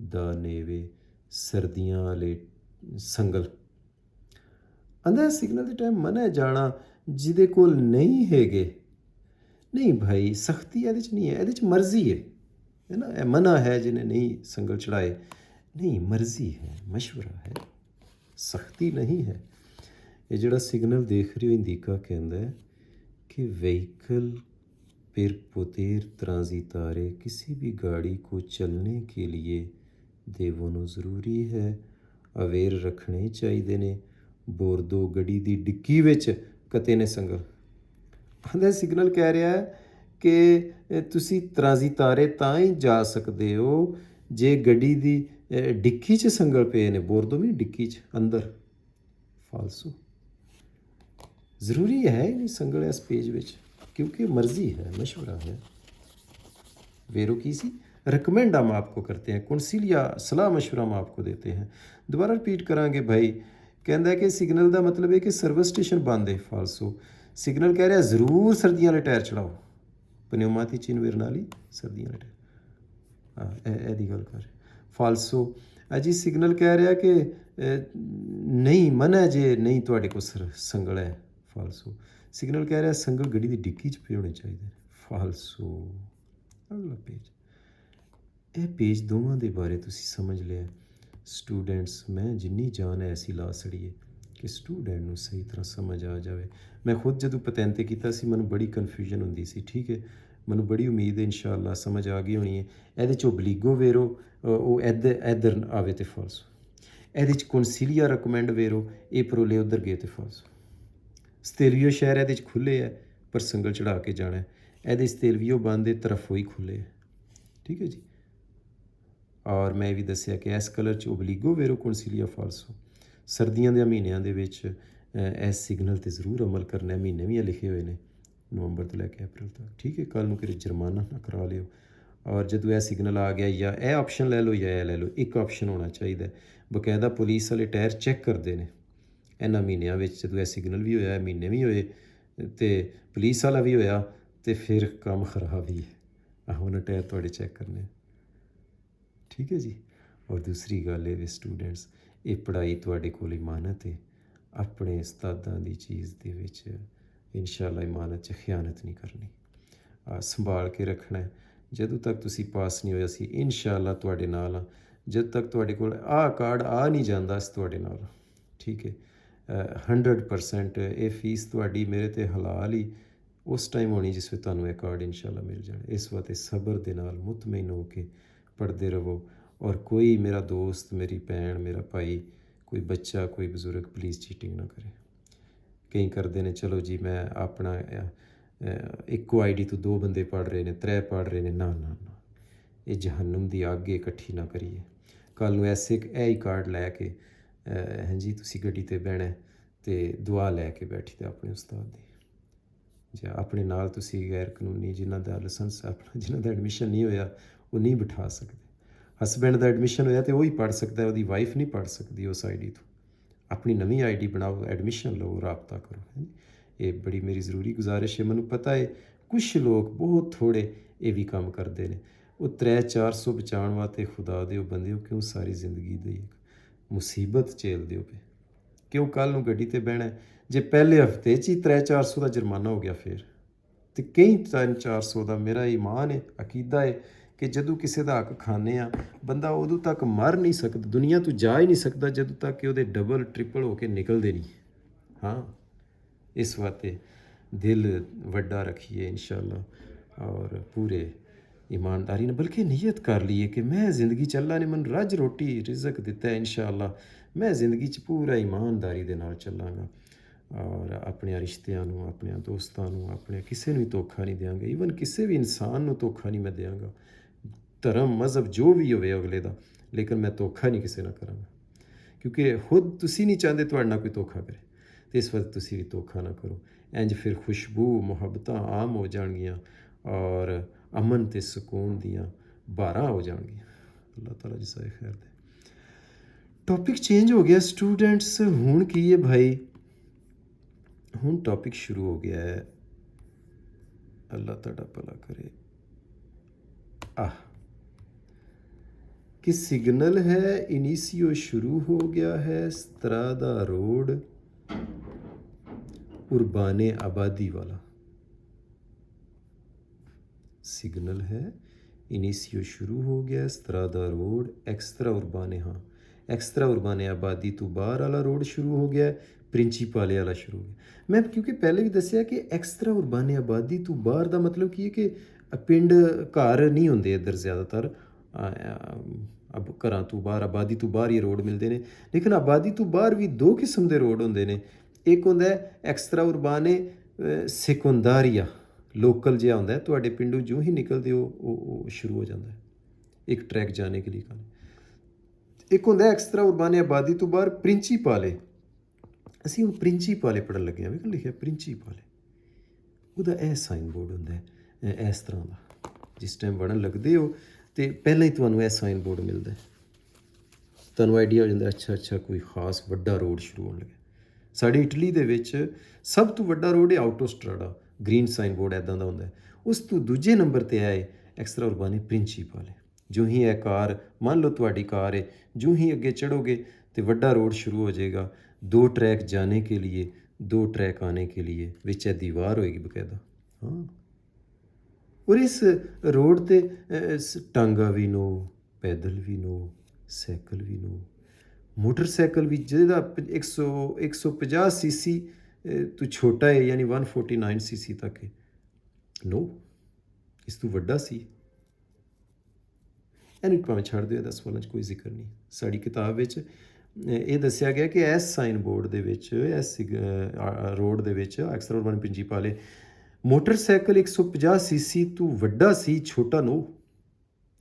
ਦਾ ਨੇਵੇ ਸਰਦੀਆਂ ਵਾਲੇ ਸੰਗਲ। ਆਂਦਾ ਸਿਗਨਲ ਦੇ ਟਾਈਮ ਮਨ ਹੈ ਜਾਣਾ ਜਿਹਦੇ ਕੋਲ ਨਹੀਂ ਹੈਗੇ। ਨਹੀਂ ਭਾਈ, ਸਖਤੀ ਇਹਦੇ 'ਚ ਨਹੀਂ ਹੈ, ਇਹਦੇ 'ਚ ਮਰਜ਼ੀ ਹੈ ਨਾ। ਇਹ ਮਨਾ ਹੈ ਜਿਹਨੇ ਨਹੀਂ ਸੰਗਲ ਚੜਾਏ, ਨਹੀਂ ਮਰਜ਼ੀ ਹੈ, ਮਸ਼ਵਰਾ ਹੈ, ਸਖਤੀ ਨਹੀਂ ਹੈ। ਇਹ ਜਿਹੜਾ ਸਿਗਨਲ ਦੇਖ ਰਹੇ ਹੋ ਇੰਡੀਕਾ ਕਹਿੰਦਾ ਹੈ कि व्हीकल पर पोतेर ट्रांजितारे किसी भी गाड़ी को चलने के लिए देवों ज़रूरी है अवेयर रखने चाहिए ने। बोरदो गड्डी दी डिक्की विच कते ने संगल आंदा सिग्नल कह रहा है कि तुसी ट्रांजितारे तां ही जा सकते हो जे गड्डी दी डिक्की च संगल पे ने। बोरदो भी डिक्की च अंदर फालसू ज़रूरी है ही नहीं संगल इस पेज में, क्योंकि मर्ज़ी है, मशवरा है। वेरो की सी रिकमेंड हम आपको करते हैं, कौंसिलिया सलाह मशवरा हम आपको देते हैं। दोबारा रिपीट करांगे भाई। कहता है कि सिग्नल का मतलब है कि सर्विस स्टेशन बंद है, फालसो। सिग्नल कह रहा ज़रूर सर्दियाँ वाले टायर चढ़ाओ, पन्योमाती चीन वेरनाली सर्दियाँ वाले टायर। हाँ, यदी गल कर फालसो। अजी सिग्नल कह रहा कि नहीं मन है जे नहीं तुहाडे कोल संगल है, फालसो। सिग्नल कह रहा संगल गड्डी की डिक्की च पे होने चाहिए, फालसो। अगला पेज। यह पेज दोवां दे बारे तुसी समझ लिया। स्टूडेंट्स मैं जिन्नी जान है ऐसी ला छड़ीए कि स्टूडेंट नूं सही तरह समझ आ जाए। मैं खुद जदों पतैंते कीता सी मैनूं बड़ी कन्फ्यूजन हुंदी सी, ठीक है। मैनूं बड़ी उम्मीद है इंशाअल्लाह समझ आ गई होनी है। ਇਹਦੇ 'ਚ ओबलीगो वेरो ਉਹ ਇੱਧਰ ਆਵੇ ਤੇ ਫਾਲਸੋ। ਇਹਦੇ 'ਚ कौंसिलिया रिकमेंड वेरो ਇਹ ਪਰੋਲੇ ਉੱਧਰ ਗਏ ਤੇ ਫਾਲਸੋ। ਸਤੇਲਵੀਓ ਸ਼ਹਿਰ ਇਹਦੇ 'ਚ ਖੁੱਲ੍ਹੇ ਹੈ ਪਰ ਸੰਗਲ ਚੜਾ ਕੇ ਜਾਣਾ। ਇਹਦੇ ਸਤੇਲਵੀਓ ਬੰਦ ਦੇ ਤਰਫੋਂ ਹੀ ਖੁੱਲ੍ਹੇ ਹੈ, ਠੀਕ ਹੈ ਜੀ। ਔਰ ਮੈਂ ਇਹ ਵੀ ਦੱਸਿਆ ਕਿ ਇਸ ਕਲਰ 'ਚ ਓਬਲੀਗੋ ਵੇਰੋ ਕੌਂਸਿਲੀਆ ਫਾਲਸੋ। ਸਰਦੀਆਂ ਦੇ ਮਹੀਨਿਆਂ ਦੇ ਵਿੱਚ ਇਸ ਸਿਗਨਲ 'ਤੇ ਜ਼ਰੂਰ ਅਮਲ ਕਰਨਾ। ਮਹੀਨੇ ਵੀ ਲਿਖੇ ਹੋਏ ਨੇ, ਨਵੰਬਰ ਤੋਂ ਲੈ ਕੇ ਅਪ੍ਰੈਲ ਤੱਕ, ਠੀਕ ਹੈ। ਕੱਲ੍ਹ ਨੂੰ ਕਿਤੇ ਜੁਰਮਾਨਾ ਨਾ ਕਰਾ ਲਿਓ। ਔਰ ਜਦੋਂ ਇਹ ਸਿਗਨਲ ਆ ਗਿਆ ਜਾਂ ਇਹ ਆਪਸ਼ਨ ਲੈ ਲਓ ਜਾਂ ਇਹ ਲੈ ਲਓ, ਇੱਕ ਆਪਸ਼ਨ ਹੋਣਾ ਚਾਹੀਦਾ। ਬਕਾਇਦਾ ਪੁਲਿਸ ਵਾਲੇ ਟਾਇਰ ਚੈੱਕ ਕਰਦੇ ਨੇ ਇਹਨਾਂ ਮਹੀਨਿਆਂ ਵਿੱਚ। ਜਦੋਂ ਇਹ ਸਿਗਨਲ ਵੀ ਹੋਇਆ, ਮਹੀਨੇ ਵੀ ਹੋਏ ਅਤੇ ਪੁਲਿਸ ਵਾਲਾ ਵੀ ਹੋਇਆ, ਅਤੇ ਫਿਰ ਕੰਮ ਖਰਾਬ ਹੀ ਹੈ। ਉਹਨਾਂ ਟਾਇਰ ਤੁਹਾਡੇ ਚੈੱਕ ਕਰਨੇ, ਠੀਕ ਹੈ ਜੀ। ਔਰ ਦੂਸਰੀ ਗੱਲ ਇਹ ਵੀ ਸਟੂਡੈਂਟਸ, ਇਹ ਪੜ੍ਹਾਈ ਤੁਹਾਡੇ ਕੋਲ ਇਮਾਨਤ ਹੈ। ਆਪਣੇ ਉਸਤਾਦਾਂ ਦੀ ਚੀਜ਼ ਦੇ ਵਿੱਚ ਇਨਸ਼ਾਅੱਲਾ ਇਮਾਨਤ 'ਚ ਖਿਆਨਤ ਨਹੀਂ ਕਰਨੀ, ਸੰਭਾਲ ਕੇ ਰੱਖਣਾ। ਜਦੋਂ ਤੱਕ ਤੁਸੀਂ ਪਾਸ ਨਹੀਂ ਹੋਏ, ਅਸੀਂ ਇਨਸ਼ਾਅੱਲਾ ਤੁਹਾਡੇ ਨਾਲ ਹਾਂ। ਜਦ ਤੱਕ ਤੁਹਾਡੇ ਕੋਲ ਆਹ ਕਾਰਡ ਆ ਨਹੀਂ ਜਾਂਦਾ, ਅਸੀਂ ਤੁਹਾਡੇ ਨਾਲ, ਠੀਕ ਹੈ। 100% ਇਹ ਫੀਸ ਤੁਹਾਡੀ ਮੇਰੇ 'ਤੇ ਹਲਾਲ ਹੀ ਉਸ ਟਾਈਮ ਹੋਣੀ ਜਿਸ ਵਿੱਚ ਤੁਹਾਨੂੰ ਇਹ ਕਾਰਡ ਇਨਸ਼ਾਅੱਲਾ ਮਿਲ ਜਾਣ। ਇਸ ਵਾਸਤੇ ਸਬਰ ਦੇ ਨਾਲ ਮੁਤਮਈਨ ਹੋ ਕੇ ਪੜ੍ਹਦੇ ਰਹੋ। ਔਰ ਕੋਈ ਮੇਰਾ ਦੋਸਤ, ਮੇਰੀ ਭੈਣ, ਮੇਰਾ ਭਾਈ, ਕੋਈ ਬੱਚਾ, ਕੋਈ ਬਜ਼ੁਰਗ ਪਲੀਜ਼ ਚੀਟਿੰਗ ਨਾ ਕਰੇ। ਕਈ ਕਰਦੇ ਨੇ, ਚਲੋ ਜੀ ਮੈਂ ਆਪਣਾ ਇੱਕੋ ਆਈਡੀ ਤੋਂ 2 ਬੰਦੇ ਪੜ੍ਹ ਰਹੇ ਨੇ, 3 ਪੜ੍ਹ ਰਹੇ ਨੇ। ਨਾ ਨਾ ਨਾ, ਇਹ ਜਹੰਨਮ ਦੀ ਅੱਗ ਇਕੱਠੀ ਨਾ ਕਰੀਏ। ਕੱਲ੍ਹ ਨੂੰ ਐਸੇ ਇਹ ਹੀ ਕਾਰਡ ਲੈ ਕੇ ਹਾਂਜੀ ਤੁਸੀਂ ਗੱਡੀ 'ਤੇ ਬਹਿਣਾ ਅਤੇ ਦੁਆ ਲੈ ਕੇ ਬੈਠੀ ਤੇ ਆਪਣੇ ਉਸਤਾਦ ਦੀ, ਜਾਂ ਆਪਣੇ ਨਾਲ ਤੁਸੀਂ ਗੈਰ ਕਾਨੂੰਨੀ ਜਿਨ੍ਹਾਂ ਦਾ ਲਾਇਸੈਂਸ ਆਪਣਾ, ਜਿਨ੍ਹਾਂ ਦਾ ਐਡਮਿਸ਼ਨ ਨਹੀਂ ਹੋਇਆ, ਉਹ ਨਹੀਂ ਬਿਠਾ ਸਕਦੇ। ਹਸਬੈਂਡ ਦਾ ਐਡਮਿਸ਼ਨ ਹੋਇਆ ਅਤੇ ਉਹ ਹੀ ਪੜ੍ਹ ਸਕਦਾ, ਉਹਦੀ ਵਾਈਫ ਨਹੀਂ ਪੜ੍ਹ ਸਕਦੀ ਉਸ ਆਈਡੀ ਤੋਂ। ਆਪਣੀ ਨਵੀਂ ਆਈਡੀ ਬਣਾਓ, ਐਡਮਿਸ਼ਨ ਲਓ, ਰਾਬਤਾ ਕਰੋ। ਇਹ ਬੜੀ ਮੇਰੀ ਜ਼ਰੂਰੀ ਗੁਜ਼ਾਰਿਸ਼ ਹੈ। ਮੈਨੂੰ ਪਤਾ ਹੈ ਕੁਛ ਲੋਕ, ਬਹੁਤ ਥੋੜ੍ਹੇ, ਇਹ ਵੀ ਕੰਮ ਕਰਦੇ ਨੇ। ਉਹ 300-400 ਬਚਾਉਣ ਵਾਸਤੇ ਖੁਦਾ ਦਿਓ ਬੰਦੇ, ਉਹ ਕਿਉਂ ਸਾਰੀ ਜ਼ਿੰਦਗੀ ਦੀ ਮੁਸੀਬਤ ਝੇਲਦੇ ਹੋ ਪਏ? ਕਿਉਂ ਕੱਲ੍ਹ ਨੂੰ ਗੱਡੀ 'ਤੇ ਬਹਿਣਾ? ਜੇ ਪਹਿਲੇ ਹਫ਼ਤੇ 'ਚ ਹੀ 300-400 ਦਾ ਜੁਰਮਾਨਾ ਹੋ ਗਿਆ ਫਿਰ, ਅਤੇ ਕਈ 300-400 ਦਾ। ਮੇਰਾ ਈਮਾਨ ਹੈ, ਅਕੀਦਾ ਹੈ ਕਿ ਜਦੋਂ ਕਿਸੇ ਦਾ ਹੱਕ ਖਾਂਦੇ ਆ, ਬੰਦਾ ਉਦੋਂ ਤੱਕ ਮਰ ਨਹੀਂ ਸਕਦਾ, ਦੁਨੀਆ ਤੋਂ ਜਾ ਹੀ ਨਹੀਂ ਸਕਦਾ ਜਦੋਂ ਤੱਕ ਕਿ ਉਹਦੇ ਡਬਲ ਟ੍ਰਿਪਲ ਹੋ ਕੇ ਨਿਕਲਦੇ ਨਹੀਂ। ਹਾਂ, ਇਸ ਵਾਸਤੇ ਦਿਲ ਵੱਡਾ ਰੱਖੀਏ ਇਨਸ਼ਾਅੱਲਾ, ਔਰ ਪੂਰੇ ਈਮਾਨਦਾਰੀ ਨਾਲ, ਬਲਕਿ ਨੀਅਤ ਕਰ ਲਈਏ ਕਿ ਮੈਂ ਜ਼ਿੰਦਗੀ 'ਚ ਅੱਲਾ ਨੇ ਮੈਨੂੰ ਰੱਜ ਰੋਟੀ ਰਿਜ਼ਕ ਦਿੱਤਾ ਹੈ, ਇਨਸ਼ਾਅੱਲਾ ਮੈਂ ਜ਼ਿੰਦਗੀ 'ਚ ਪੂਰਾ ਈਮਾਨਦਾਰੀ ਦੇ ਨਾਲ ਚੱਲਾਂਗਾ। ਔਰ ਆਪਣੇ ਰਿਸ਼ਤਿਆਂ ਨੂੰ, ਆਪਣੇ ਦੋਸਤਾਂ ਨੂੰ, ਆਪਣੇ ਕਿਸੇ ਨੂੰ ਵੀ ਧੋਖਾ ਨਹੀਂ ਦਿਆਂਗਾ। ਈਵਨ ਕਿਸੇ ਵੀ ਇਨਸਾਨ ਨੂੰ ਧੋਖਾ ਨਹੀਂ ਮੈਂ ਦਿਆਂਗਾ, ਧਰਮ ਮਜ਼ਹਬ ਜੋ ਵੀ ਹੋਵੇ ਅਗਲੇ ਦਾ, ਲੇਕਿਨ ਮੈਂ ਧੋਖਾ ਨਹੀਂ ਕਿਸੇ ਨਾਲ ਕਰਾਂਗਾ। ਕਿਉਂਕਿ ਖੁਦ ਤੁਸੀਂ ਨਹੀਂ ਚਾਹੁੰਦੇ ਤੁਹਾਡੇ ਨਾਲ ਕੋਈ ਧੋਖਾ ਕਰੇ, ਅਤੇ ਇਸ ਵਕਤ ਤੁਸੀਂ ਵੀ ਧੋਖਾ ਨਾ ਕਰੋ। ਇੰਝ ਫਿਰ ਖੁਸ਼ਬੂ, ਮੁਹੱਬਤਾਂ ਆਮ ਹੋ ਜਾਣਗੀਆਂ, ਔਰ ਅਮਨ ਅਤੇ ਸਕੂਨ ਦੀਆਂ ਬਾਰਾਂ ਹੋ ਜਾਣਗੀਆਂ। ਅੱਲਾਹ ਤਾਲਾ ਜਿਸਾਏ ਖੈਰ ਦੇ। ਟੌਪਿਕ ਚੇਂਜ ਹੋ ਗਿਆ ਸਟੂਡੈਂਟਸ। ਹੁਣ ਕੀ ਹੈ ਭਾਈ, ਹੁਣ ਟੌਪਿਕ ਸ਼ੁਰੂ ਹੋ ਗਿਆ ਹੈ। ਅੱਲਾਹ ਤੁਹਾਡਾ ਭਲਾ ਕਰੇ। कि सिग्नल है इनिशियो शुरू हो गया है स्त्रादा रोड उर्बाने आबादी वाला। सिग्नल है इनिशियो शुरू हो गया स्त्रादा रोड एक्स्ट्रा उर्बाने, हाँ एक्स्ट्रा उर्बाने आबादी तो बाहर वाला रोड शुरू हो गया, प्रिंसीपाले वाला शुरू हो गया। मैं क्योंकि पहले भी दसिया कि एक्स्ट्रा उर्बाने आबादी तो बाहर का मतलब की है कि पिंड घर नहीं होंगे इधर ज़्यादातर, अब घरां तो बाहर आबादी तो बाहर ही रोड मिलते हैं। लेकिन आबादी तो बाहर भी 2 किस्म के रोड होंगे ने। एक होंदा एक्स्ट्रा उर्बाने सेकुंडारिया, लोकल जिहा होंदा है, तुहाडे पिंडों जो ही निकलते हो शुरू हो जाता है एक ट्रैक जाने के लिए। एक होंदा एक्स्ट्रा उर्बाने आबादी तो बाहर प्रिंसीपाले। ਅਸੀਂ ਹੁਣ ਪ੍ਰਿੰਸੀਪਾਲੇ ਪੜ੍ਹਨ ਲੱਗੇ ਹਾਂ। ਵੇਖੋ ਲਿਖਿਆ ਪ੍ਰਿੰਸੀਪਾਲੇ, ਉਹਦਾ ਇਹ ਸਾਈਨ ਬੋਰਡ ਹੁੰਦਾ ਹੈ ਇਸ ਤਰ੍ਹਾਂ ਦਾ। ਜਿਸ ਟਾਈਮ ਪੜ੍ਹਨ ਲੱਗਦੇ ਹੋ ਅਤੇ ਪਹਿਲਾਂ ਹੀ ਤੁਹਾਨੂੰ ਇਹ ਸਾਈਨ ਬੋਰਡ ਮਿਲਦਾ, ਤੁਹਾਨੂੰ ਆਈਡੀਆ ਹੋ ਜਾਂਦਾ ਅੱਛਾ ਕੋਈ ਖਾਸ ਵੱਡਾ ਰੋਡ ਸ਼ੁਰੂ ਹੋਣ ਲੱਗਿਆ। ਸਾਡੇ ਇਟਲੀ ਦੇ ਵਿੱਚ ਸਭ ਤੋਂ ਵੱਡਾ ਰੋਡ ਹੈ ਆਟੋਸਟਰਾਡਾ, ਗ੍ਰੀਨ ਸਾਈਨ ਬੋਰਡ ਇੱਦਾਂ ਦਾ ਹੁੰਦਾ। ਉਸ ਤੋਂ ਦੂਜੇ ਨੰਬਰ 'ਤੇ ਆਏ ਐਕਸਟਰਾ ਉਰਬਾਨੇ ਪ੍ਰਿੰਸੀਪਾਲੇ। ਜੋ ਹੀ ਇਹ ਕਾਰ, ਮੰਨ ਲਓ ਤੁਹਾਡੀ ਕਾਰ ਹੈ, ਜੋ ਹੀ ਅੱਗੇ ਚੜ੍ਹੋਗੇ तो ਵੱਡਾ रोड शुरू हो जाएगा। 2 ट्रैक जाने के लिए, 2 ट्रैक आने के लिए, विच दीवार होएगी बकायदा। हाँ, और इस रोड ते टांगा भी नो, पैदल भी नो, साइकिल भी नो, मोटरसाइकिल भी जिहदा 150 सीसी तो छोटा है, यानी 149 सीसी तक है नो, इस तो वड्डा सी। ਇਹਨੂੰ ਭਾਵੇਂ ਛੱਡ ਦਿਓ, 10 ਸਵਾਲਾਂ 'ਚ ਕੋਈ ਜ਼ਿਕਰ ਨਹੀਂ। ਸਾਡੀ ਕਿਤਾਬ ਵਿੱਚ ਇਹ ਦੱਸਿਆ ਗਿਆ ਕਿ ਇਸ ਸਾਈਨ ਬੋਰਡ ਦੇ ਵਿੱਚ, ਇਸ ਰੋਡ ਦੇ ਵਿੱਚ ਐਕਸਟਰਾ ਉਰਬਾਨੇ ਪ੍ਰਿੰਸੀਪਾਲੇ ਮੋਟਰਸਾਈਕਲ 150 ਸੀਸੀ ਤੋਂ ਵੱਡਾ ਸੀ, ਛੋਟਾ ਨੋ।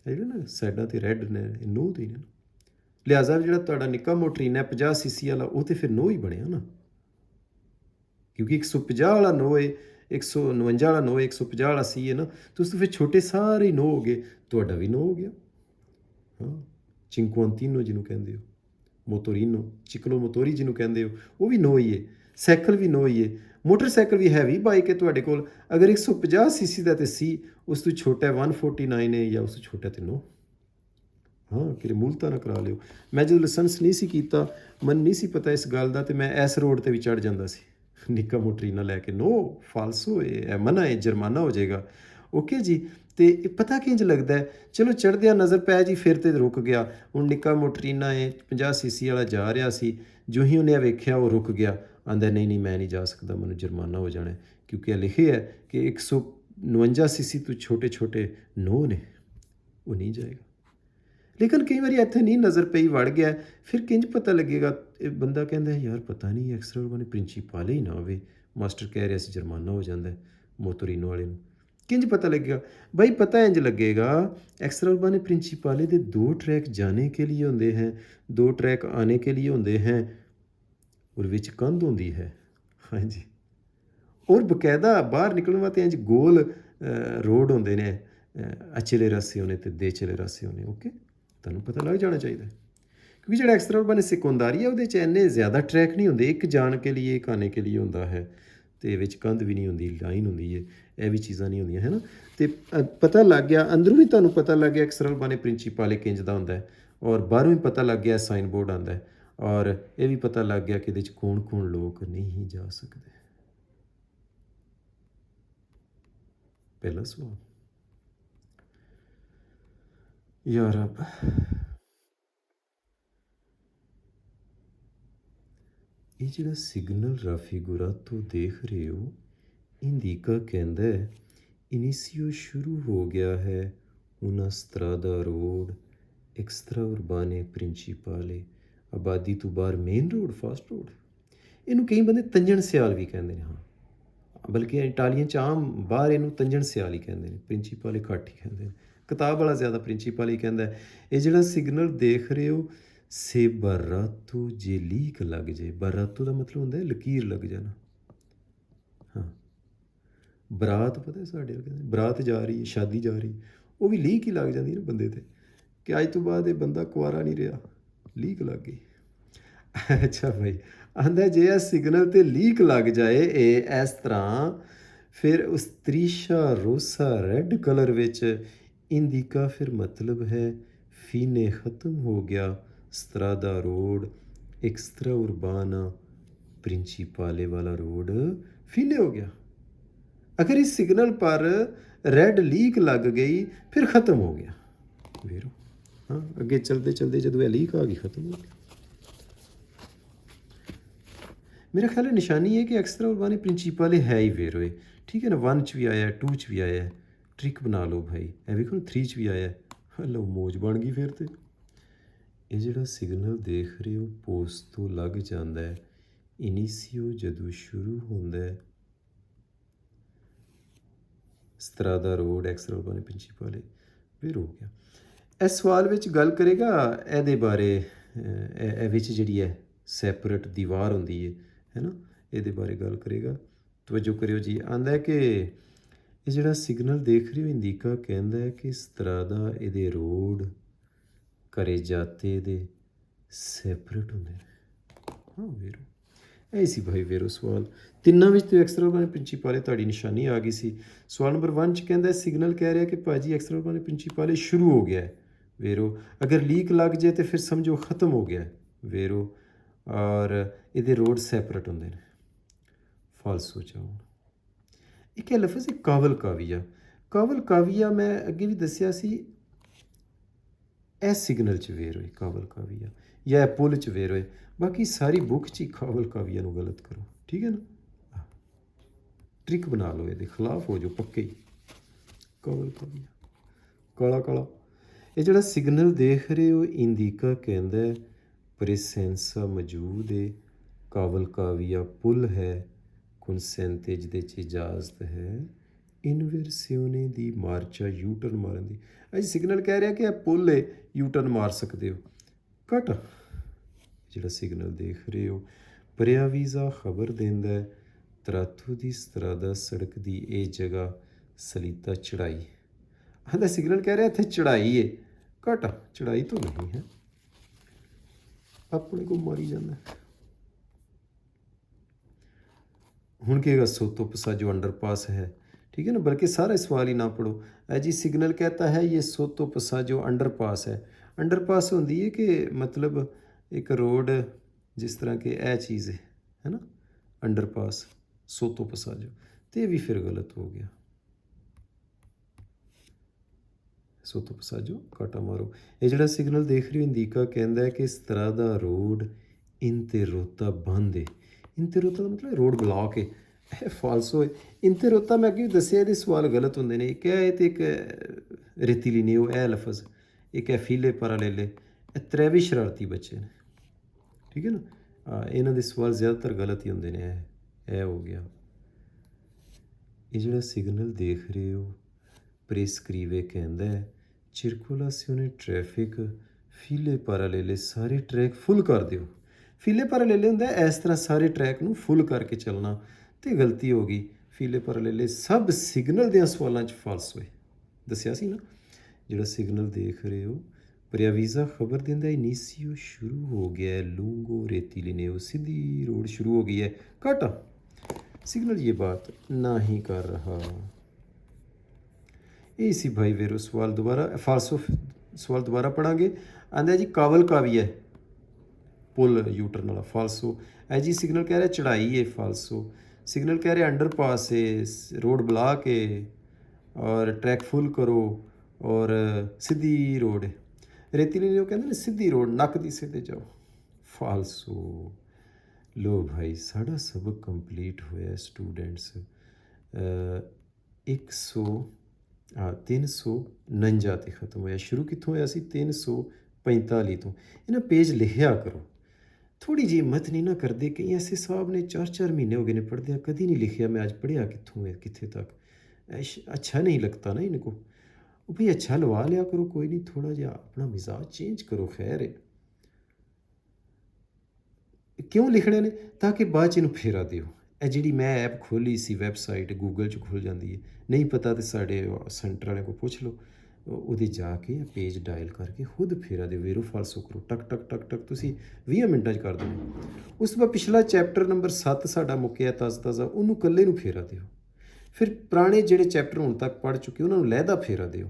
ਜਿਹੜੇ ਨਾ ਸਾਈਡਾਂ 'ਤੇ ਰੈੱਡ ਨੇ, ਨੋ ਦੇ ਨੇ। ਲਿਹਾਜ਼ਾ ਜਿਹੜਾ ਤੁਹਾਡਾ ਨਿੱਕਾ ਮੋਟਰੀਨਾ 50 ਸੀਸੀ ਵਾਲਾ, ਉਹ ਤਾਂ ਫਿਰ ਨੋ ਹੀ ਬਣਿਆ ਨਾ, ਕਿਉਂਕਿ 150 ਵਾਲਾ ਨੋ ਹੈ, 159 ਵਾਲਾ ਨੋ 150 ਵਾਲਾ ਸੀ ਹੈ ਨਾ, ਤੇ ਉਸ ਤੋਂ ਫਿਰ ਛੋਟੇ ਸਾਰੇ ਨੋ ਹੋ ਗਏ, ਤੁਹਾਡਾ ਵੀ ਨੋ ਹੋ ਗਿਆ। ਹਾਂ, ਚਿੰਕੁਆਂਤੀਨੋ ਜਿਹਨੂੰ ਕਹਿੰਦੇ ਹੋ, ਮੋਤੋਰੀਨੋ, ਚਿਕਲੋ ਮੋਤੋਰੀ ਜਿਹਨੂੰ ਕਹਿੰਦੇ ਹੋ, ਉਹ ਵੀ ਨੋ ਹੀ ਹੈ। ਸਾਈਕਲ ਵੀ ਨੋ ਹੀ ਹੈ। ਮੋਟਰਸਾਈਕਲ ਵੀ ਹੈਵੀ ਬਾਈਕ ਹੈ ਤੁਹਾਡੇ ਕੋਲ, ਅਗਰ 150 ਸੀਸੀ ਦਾ ਤੇ ਸੀ, ਉਸ ਤੋਂ ਛੋਟਾ 149 ਹੈ ਜਾਂ ਉਸ ਤੋਂ ਛੋਟਾ ਤੇ ਨੋ। ਹਾਂ, ਕਿਤੇ ਮੂਲਤਾ ਨਾ ਕਰਾ ਲਿਓ। ਮੈਂ ਜਦੋਂ ਲਾਇਸੈਂਸ ਨਹੀਂ ਸੀ ਕੀਤਾ, ਮੈਨੂੰ ਨਹੀਂ ਸੀ ਪਤਾ ਇਸ ਗੱਲ ਦਾ, ਤੇ ਮੈਂ ਇਸ ਰੋਡ ਤੇ ਵੀ ਚੜ੍ਹ ਜਾਂਦਾ ਸੀ ਨਿੱਕਾ ਮੋਟਰੀਨਾ ਲੈ ਕੇ। ਨੋ ਫਾਲਸੋ, ਇਹ ਮਨਾ ਹੈ, ਜੁਰਮਾਨਾ ਹੋ ਜਾਏਗਾ। ਓਕੇ ਜੀ। ਤੇ ਇਹ ਪਤਾ ਕਿੰਝ ਲੱਗਦਾ ਹੈ, ਚਲੋ ਚੜ੍ਹਦਿਆਂ ਨਜ਼ਰ ਪੈ ਜੀ, ਫਿਰ ਤੇ ਰੁਕ ਗਿਆ। ਹੁਣ ਨਿੱਕਾ ਮੋਟਰੀਨਾ ਹੈ 50 ਸੀਸੀ ਵਾਲਾ ਜਾ ਰਿਹਾ ਸੀ, ਜੋ ਹੀ ਉਹਨੇ ਵੇਖਿਆ ਉਹ ਰੁਕ ਗਿਆ, ਆਂਦਾ ਨਹੀਂ ਨਹੀਂ ਮੈਂ ਨਹੀਂ ਜਾ ਸਕਦਾ, ਮੈਨੂੰ ਜੁਰਮਾਨਾ ਹੋ ਜਾਣਾ, ਕਿਉਂਕਿ ਇਹ ਲਿਖਿਆ ਹੈ ਕਿ 159 ਸੀਸੀ ਤੋਂ ਛੋਟੇ ਛੋਟੇ ਨੋ ਨੇ, ਉਹ ਨਹੀਂ ਜਾਏਗਾ। ਲੇਕਿਨ ਕਈ ਵਾਰੀ ਇੱਥੇ ਨਹੀਂ ਨਜ਼ਰ ਪਈ, ਵੜ ਗਿਆ, ਫਿਰ ਕਿੰਝ ਪਤਾ ਲੱਗੇਗਾ। ਇਹ ਬੰਦਾ ਕਹਿੰਦਾ ਯਾਰ ਪਤਾ ਨਹੀਂ ਐਕਸਟਰਾ ਉਰਬਾਨੇ ਪ੍ਰਿੰਸੀਪਾਲੇ ਹੀ ਨਾ ਹੋਵੇ, ਮਾਸਟਰ ਕਹਿ ਰਿਹਾ ਸੀ ਜੁਰਮਾਨਾ ਹੋ ਜਾਂਦਾ ਮੋਤੋਰੀਨੋ ਵਾਲੇ ਨੂੰ, ਕਿੰਝ ਪਤਾ ਲੱਗੇਗਾ भाई। पता इंज लगेगा, एक्स्ट्रा उर्बाने प्रिंसिपाले दे 2 ट्रैक जाने के लिए होंगे हैं, 2 ट्रैक आने के लिए होंगे हैं, और विच कंध होंगी है। हाँ जी, और बकायदा बाहर निकलने वास्ते इंज गोल रोड होंगे ने, अचले रस्से होने तो देचले रस्से होने। ओके, तुहानूं पता लग जाना चाहिए, क्योंकि जो एक्स्ट्रा उर्बाने सेकोंदारी है वो इन्ने ज़्यादा ट्रैक नहीं होंगे, एक जाने के लिए एक आने के लिए होंदा है, तो विच कंध भी नहीं होंगी, लाइन होंगी है, यह भी चीज़ां नहीं होंदियां है ना। तो पता लग गया, अंदरों भी तुहानूं पता लग गया एक्स्ट्रा उर्बाने प्रिंसीपाले किंज दा हुंदा है, और बाहरों भी पता लग गया साइन बोर्ड आंदा है, और यह भी पता लग गया कि कौन कौन लोग नहीं जा सकते। पहला सवाल, या रब, ये जो सिग्नल राफिगुरातो देख रहे हो, इंडिका कहता है इनिशियो शुरू हो गया है una strada रोड एक्स्ट्रा उर्बाने प्रिंसीपाले, आबादी तो बाहर मेन रोड, फास्ट रोड। ਇਹਨੂੰ ਕਈ ਬੰਦੇ ਤੰਜਣ ਸਿਆਲ ਵੀ ਕਹਿੰਦੇ ਨੇ। ਹਾਂ, ਬਲਕਿ ਇਟਾਲੀਅਨ 'ਚ ਆਮ ਬਾਹਰ ਇਹਨੂੰ ਤੰਜਣ ਸਿਆਲ ਹੀ ਕਹਿੰਦੇ ਨੇ, ਪ੍ਰਿੰਸੀਪਾਲੇ ਘੱਟ ਹੀ ਕਹਿੰਦੇ ਨੇ, ਕਿਤਾਬ ਵਾਲਾ ਜ਼ਿਆਦਾ ਪ੍ਰਿੰਸੀਪਲ ਹੀ ਕਹਿੰਦਾ। ਇਹ ਜਿਹੜਾ ਸਿਗਨਲ ਦੇਖ ਰਹੇ ਹੋ, ਸੇ ਬਾਰਾਤੋ ਜੇ ਲੀਕ ਲੱਗ ਜੇ, ਬਾਰਾਤੋ ਦਾ ਮਤਲਬ ਹੁੰਦਾ ਲਕੀਰ ਲੱਗ ਜਾਣਾ। ਹਾਂ, ਬਰਾਤ ਪਤਾ ਸਾਡੇ ਕਹਿੰਦੇ ਬਰਾਤ ਜਾ ਰਹੀ ਹੈ, ਸ਼ਾਦੀ ਜਾ ਰਹੀ, ਉਹ ਵੀ ਲੀਕ ਹੀ ਲੱਗ ਜਾਂਦੀ ਨਾ ਬੰਦੇ 'ਤੇ, ਕਿ ਅੱਜ ਤੋਂ ਬਾਅਦ ਇਹ ਬੰਦਾ ਕੁਆਰਾ ਨਹੀਂ ਰਿਹਾ, ਲੀਕ ਲੱਗ ਗਈ। ਅੱਛਾ ਭਾਈ, ਆਂਦਾ ਜੇ ਇਹ ਸਿਗਨਲ 'ਤੇ ਲੀਕ ਲੱਗ ਜਾਏ ਇਹ ਇਸ ਤਰ੍ਹਾਂ, ਫਿਰ ਉਸ ਤ੍ਰਿਸ਼ਾ ਰੋਸਾ ਰੈੱਡ ਕਲਰ ਵਿੱਚ ਇੰਡੀਕਾ, ਫਿਰ ਮਤਲਬ ਹੈ ਫੀਨੇ ਖਤਮ ਹੋ ਗਿਆ, ਸਤਰਾਦਾ रोड एक्स्ट्रा उर्बाना प्रिंसिपाले वाला रोड फीने हो गया। अगर इस सिग्नल पर रेड लीक लग गई फिर ख़त्म हो गया। वेरो हाँ, अगे चलते चलते जो लीक आ गई ख़त्म हो गया। मेरा ख्याल है निशानी है कि एक्स्ट्रा उर्बाने प्रिंसिपाले है ही वेरो है, ठीक है ना। 1 च भी आया है, 2 च भी आया है, ट्रिक बना लो भाई। ए वेखो 3 च भी आया है, लो मौज बन गई फिर तो। ਇਹ ਜਿਹੜਾ ਸਿਗਨਲ ਦੇਖ ਰਹੇ ਹੋ ਪੋਸਟ ਤੋਂ ਲੱਗ ਜਾਂਦਾ ਹੈ, ਇਨੀਸੀਓ ਜਦੋਂ ਸ਼ੁਰੂ ਹੁੰਦਾ ਹੈ, ਸਤਰਾਦਾ ਰੋਡ ਐਕਸਟਰਾ ਉਰਬਾਨੇ ਪ੍ਰਿੰਸੀਪਾਲੇ, ਫਿਰ ਹੋ ਗਿਆ। ਇਸ ਸਵਾਲ ਵਿੱਚ ਗੱਲ ਕਰੇਗਾ ਇਹਦੇ ਬਾਰੇ, ਇਹ ਵਿੱਚ ਜਿਹੜੀ ਹੈ ਸੈਪਰੇਟ ਦੀਵਾਰ ਹੁੰਦੀ ਹੈ ਨਾ, ਇਹਦੇ ਬਾਰੇ ਗੱਲ ਕਰੇਗਾ। ਤਵੱਜੋ ਕਰਿਓ ਜੀ। ਆਂਦਾ ਕਿ ਇਹ ਜਿਹੜਾ ਸਿਗਨਲ ਦੇਖ ਰਹੇ ਹੋ ਇੰਡੀਕਾ ਕਹਿੰਦਾ ਹੈ ਕਿ ਸਤਰਾਦਾ ਇਹਦੇ ਰੋਡ ਘਰੇ ਜਾਤੇ ਦੇ ਸੈਪਰੇਟ ਹੁੰਦੇ ਨੇ। ਹਾਂ ਵੀਰੋ, ਇਹ ਸੀ ਭਾਈ ਵੀਰੋ ਸਵਾਲ। ਤਿੰਨਾਂ ਵਿੱਚ ਤੋਂ ਐਕਸਟਰਾ ਉਰਬਾਨੇ ਪ੍ਰਿੰਸੀਪਾਲੇ ਤੁਹਾਡੀ ਨਿਸ਼ਾਨੀ ਆ ਗਈ ਸੀ। ਸਵਾਲ ਨੰਬਰ 1 'ਚ ਕਹਿੰਦਾ ਸਿਗਨਲ ਕਹਿ ਰਿਹਾ ਕਿ ਭਾਜੀ ਐਕਸਟਰਾ ਉਰਬਾਨੇ ਪ੍ਰਿੰਸੀਪਾਲੇ ਸ਼ੁਰੂ ਹੋ ਗਿਆ ਹੈ ਵੀਰੋ, ਅਗਰ ਲੀਕ ਲੱਗ ਜਾਏ ਤਾਂ ਫਿਰ ਸਮਝੋ ਖਤਮ ਹੋ ਗਿਆ ਵੀਰੋ, ਔਰ ਇਹਦੇ ਰੋਡ ਸੈਪਰੇਟ ਹੁੰਦੇ ਨੇ। ਫਾਲਸੋ ਚਾਹੋ। ਇੱਕ ਇਹ ਲਫ਼ਜ਼ ਹੈ ਕਾਵਲ ਕਾਵੀਆ। ਕਾਵਲ ਕਾਵੀਆ ਮੈਂ ਅੱਗੇ ਵੀ ਦੱਸਿਆ ਸੀ, ਇਹ ਸਿਗਨਲ 'ਚ ਵੇਰ ਹੋਏ ਕਾਵਲ ਕਾਵੀਆ, ਜਾਂ ਪੁੱਲ 'ਚ ਵੇਰ ਹੋਏ। ਬਾਕੀ ਸਾਰੀ ਬੁੱਕ 'ਚ ਹੀ ਕਾਵਲ ਕਾਵੀਆ ਨੂੰ ਗਲਤ ਕਰੋ, ਠੀਕ ਹੈ ਨਾ। ਟ੍ਰਿਕ ਬਣਾ ਲਓ, ਇਹਦੇ ਖਿਲਾਫ ਹੋ ਜਾਓ ਪੱਕੇ ਹੀ। ਕਾਵਲ ਕਾਵੀਆ, ਕਾਲਾ ਕਾਲਾ। ਇਹ ਜਿਹੜਾ ਸਿਗਨਲ ਦੇਖ ਰਹੇ ਹੋ ਇੰਡੀਕਾ ਕਹਿੰਦਾ ਪ੍ਰੈਸੈਂਸਾ ਮੌਜੂਦ ਹੈ, ਕਾਵਲ ਕਾਵੀਆ ਪੁੱਲ ਹੈ, ਕੰਸੈਂਤੇ ਜਿਹਦੇ 'ਚ ਇਜਾਜ਼ਤ ਹੈ, ਇਨਵਰਸੀਓਨੇ ਦੀ ਮਾਰਚਾ ਯੂ ਟਰਨ ਮਾਰਨ ਦੀ। ਅਜੀ ਸਿਗਨਲ ਕਹਿ ਰਿਹਾ ਕਿ ਇਹ ਪੁੱਲ ਹੈ, ਯੂ ਟਰਨ ਮਾਰ ਸਕਦੇ ਹੋ। ਘੱਟ ਜਿਹੜਾ ਸਿਗਨਲ ਦੇਖ ਰਹੇ ਹੋ ਪ੍ਰਿਆਵੀਜ਼ਾ ਖਬਰ ਦਿੰਦਾ ਤਰਾਤੂ ਦੀ ਸਤਰਾਦਾ ਸੜਕ ਦੀ ਇਹ ਜਗ੍ਹਾ ਸਲੀਤਾ ਚੜਾਈ। ਆਂਦਾ ਸਿਗਨਲ ਕਹਿ ਰਿਹਾ ਇੱਥੇ ਚੜਾਈ ਏ, ਘਟ ਚੜਾਈ ਤੋਂ ਨਹੀਂ ਹੈ, ਆਪਣੇ ਕੋ ਮਾਰੀ ਜਾਂਦਾ। ਹੁਣ कहेगा सोतो पसा जो अंडरपास है, ठीक है ना, बल्कि सारा सवाल ही ना पढ़ो। जी सिग्नल कहता है ये सोतो पसा जो अंडरपास है, अंडरपास होती है कि मतलब एक रोड जिस तरह के ए चीज़ है ना, अंडरपास सोतो पसा जो, तो ये भी फिर गलत हो गया। सोतो पसा जो काटा मारो, ये जड़ा सिग्नल देख रही हो इंदिका कहता है कि इस तरह का रोड इंते रोता बंद है। इंते रोता का मतलब रोड ब्लॉक है, फालसो है। इंते रोता मैं अगे दसिया ये सवाल गलत होंगे ने। एक है तो एक रेतीली ने ए लफज, एक है फीले पैरालेले, ये त्रै भी शरारती बच्चे ने, ठीक है ना। इन्हों के सवाल ज़्यादातर गलत ही होंगे ने। ए हो गया। ये जो सिग्नल देख रहे हो प्रेस्क्रीवे कहता है चिरकुलासियोने ट्रैफिक फीले पैरालेले सारे ट्रैक फुल कर दो। फीले पैरालेले होंदा इस तरह सारे ट्रैक नूं फुल करके चलना, तो गलती हो गई। फीले पैरालेले सब सिग्नल दे सवालों च फाल्स होए, दसिया सी ना। जिहड़ा सिग्नल देख रहे हो प्रियावीज़ा खबर दिंदा इनिसियो शुरू हो गया है, लूंगो रेतीलिनेओ सीधी रोड शुरू हो गई है, काटा सिग्नल ये बात ना ही कर रहा। ये सी भाई वेरो सवाल दोबारा फाल्सो सवाल दोबारा पढ़ांगे। आंदा जी कावल कावी है पुल यूटर्न वाला, फाल्सो। है जी सिग्नल कह रहा है चढ़ाई है, फाल्सो। सिग्नल कह रहे अंडरपास है, रोड ब्लॉक है और ट्रैक फुल करो और सीधी रोड है। रेतीली ने कहते हैं सीधी रोड नक दी सीधे जाओ, फाल्सो। लो भाई साढ़ा सबक कंप्लीट होया स्टूडेंट्स। 349 ते खत्म होया। शुरू कितों होया सी 345 तो। इन्हें पेज लिखिया करो, थोड़ी जी हिम्मत नहीं ना करते। कई ऐसे साहब ने 4-4 महीने हो गए ने पढ़दे कभी नहीं लिखिया मैं आज पढ़िया कितों है कितने तक। अच्छा नहीं लगता ना इनको। भाई अच्छा लवा लिया करो, कोई नहीं, थोड़ा जिहा अपना मिजाज चेंज करो, खैर है। क्यों लिखने ने ताकि बाद च इनू फेरा दिओ। ਇਹ ਜਿਹੜੀ मैं ऐप खोली सी वैबसाइट गूगल च खुल जाती है, नहीं पता तो साढ़े सेंटर वाले को पूछ लो, ਉਹਦੇ ਜਾ ਕੇ पेज डायल करके खुद फेरा दिओ, वेरो फाल्सो करो, टक टक टक टक तुसी 20 मिनटां च कर दोगे। उस तो बाद पिछला चैप्टर नंबर 7 साडा मुक्या ताज़ा ਉਹਨੂੰ ਕੱਲੇ ਨੂੰ फेरा दिओ। फिर पुराने ਜਿਹੜੇ चैप्टर ਹੁਣ तक पढ़ चुके ਉਹਨਾਂ ਨੂੰ लहदा फेरा दिओ,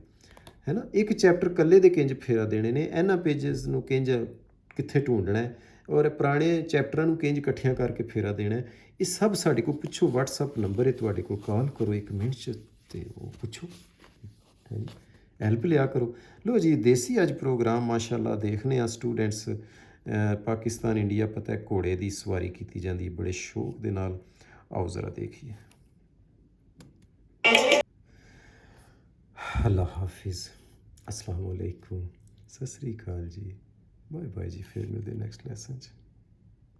है ना। एक चैप्टर ਕੱਲੇ ਦੇ ਕਿੰਜ फेरा देने ने, ਇਹਨਾਂ पेजेस ਨੂੰ ਕਿੰਜ ਕਿੱਥੇ ਢੂੰਡਣਾ ਹੈ और पुराने चैप्टर ਨੂੰ ਕਿੰਜ ਇਕੱਠਿਆਂ ਕਰਕੇ फेरा देना है। ये सब साढ़े को पुछो, WhatsApp नंबर है तुहाडे को, कॉल करो 1 मिनट च ते वो पुछो, है जी, हैल्प लिया करो। लो जी देसी अज प्रोग्राम माशाअल्लाह देखने स्टूडेंट्स। पाकिस्तान इंडिया पता है घोड़े की सवारी की जाती है बड़े शौक के नाल। आओ ज़रा देखिए। अल्लाह हाफिज़, अस्सलाम वालेकुम, सत श्री अकाल जी, बाय बाय जी। फिर मिलते नेक्स्ट लेसन च।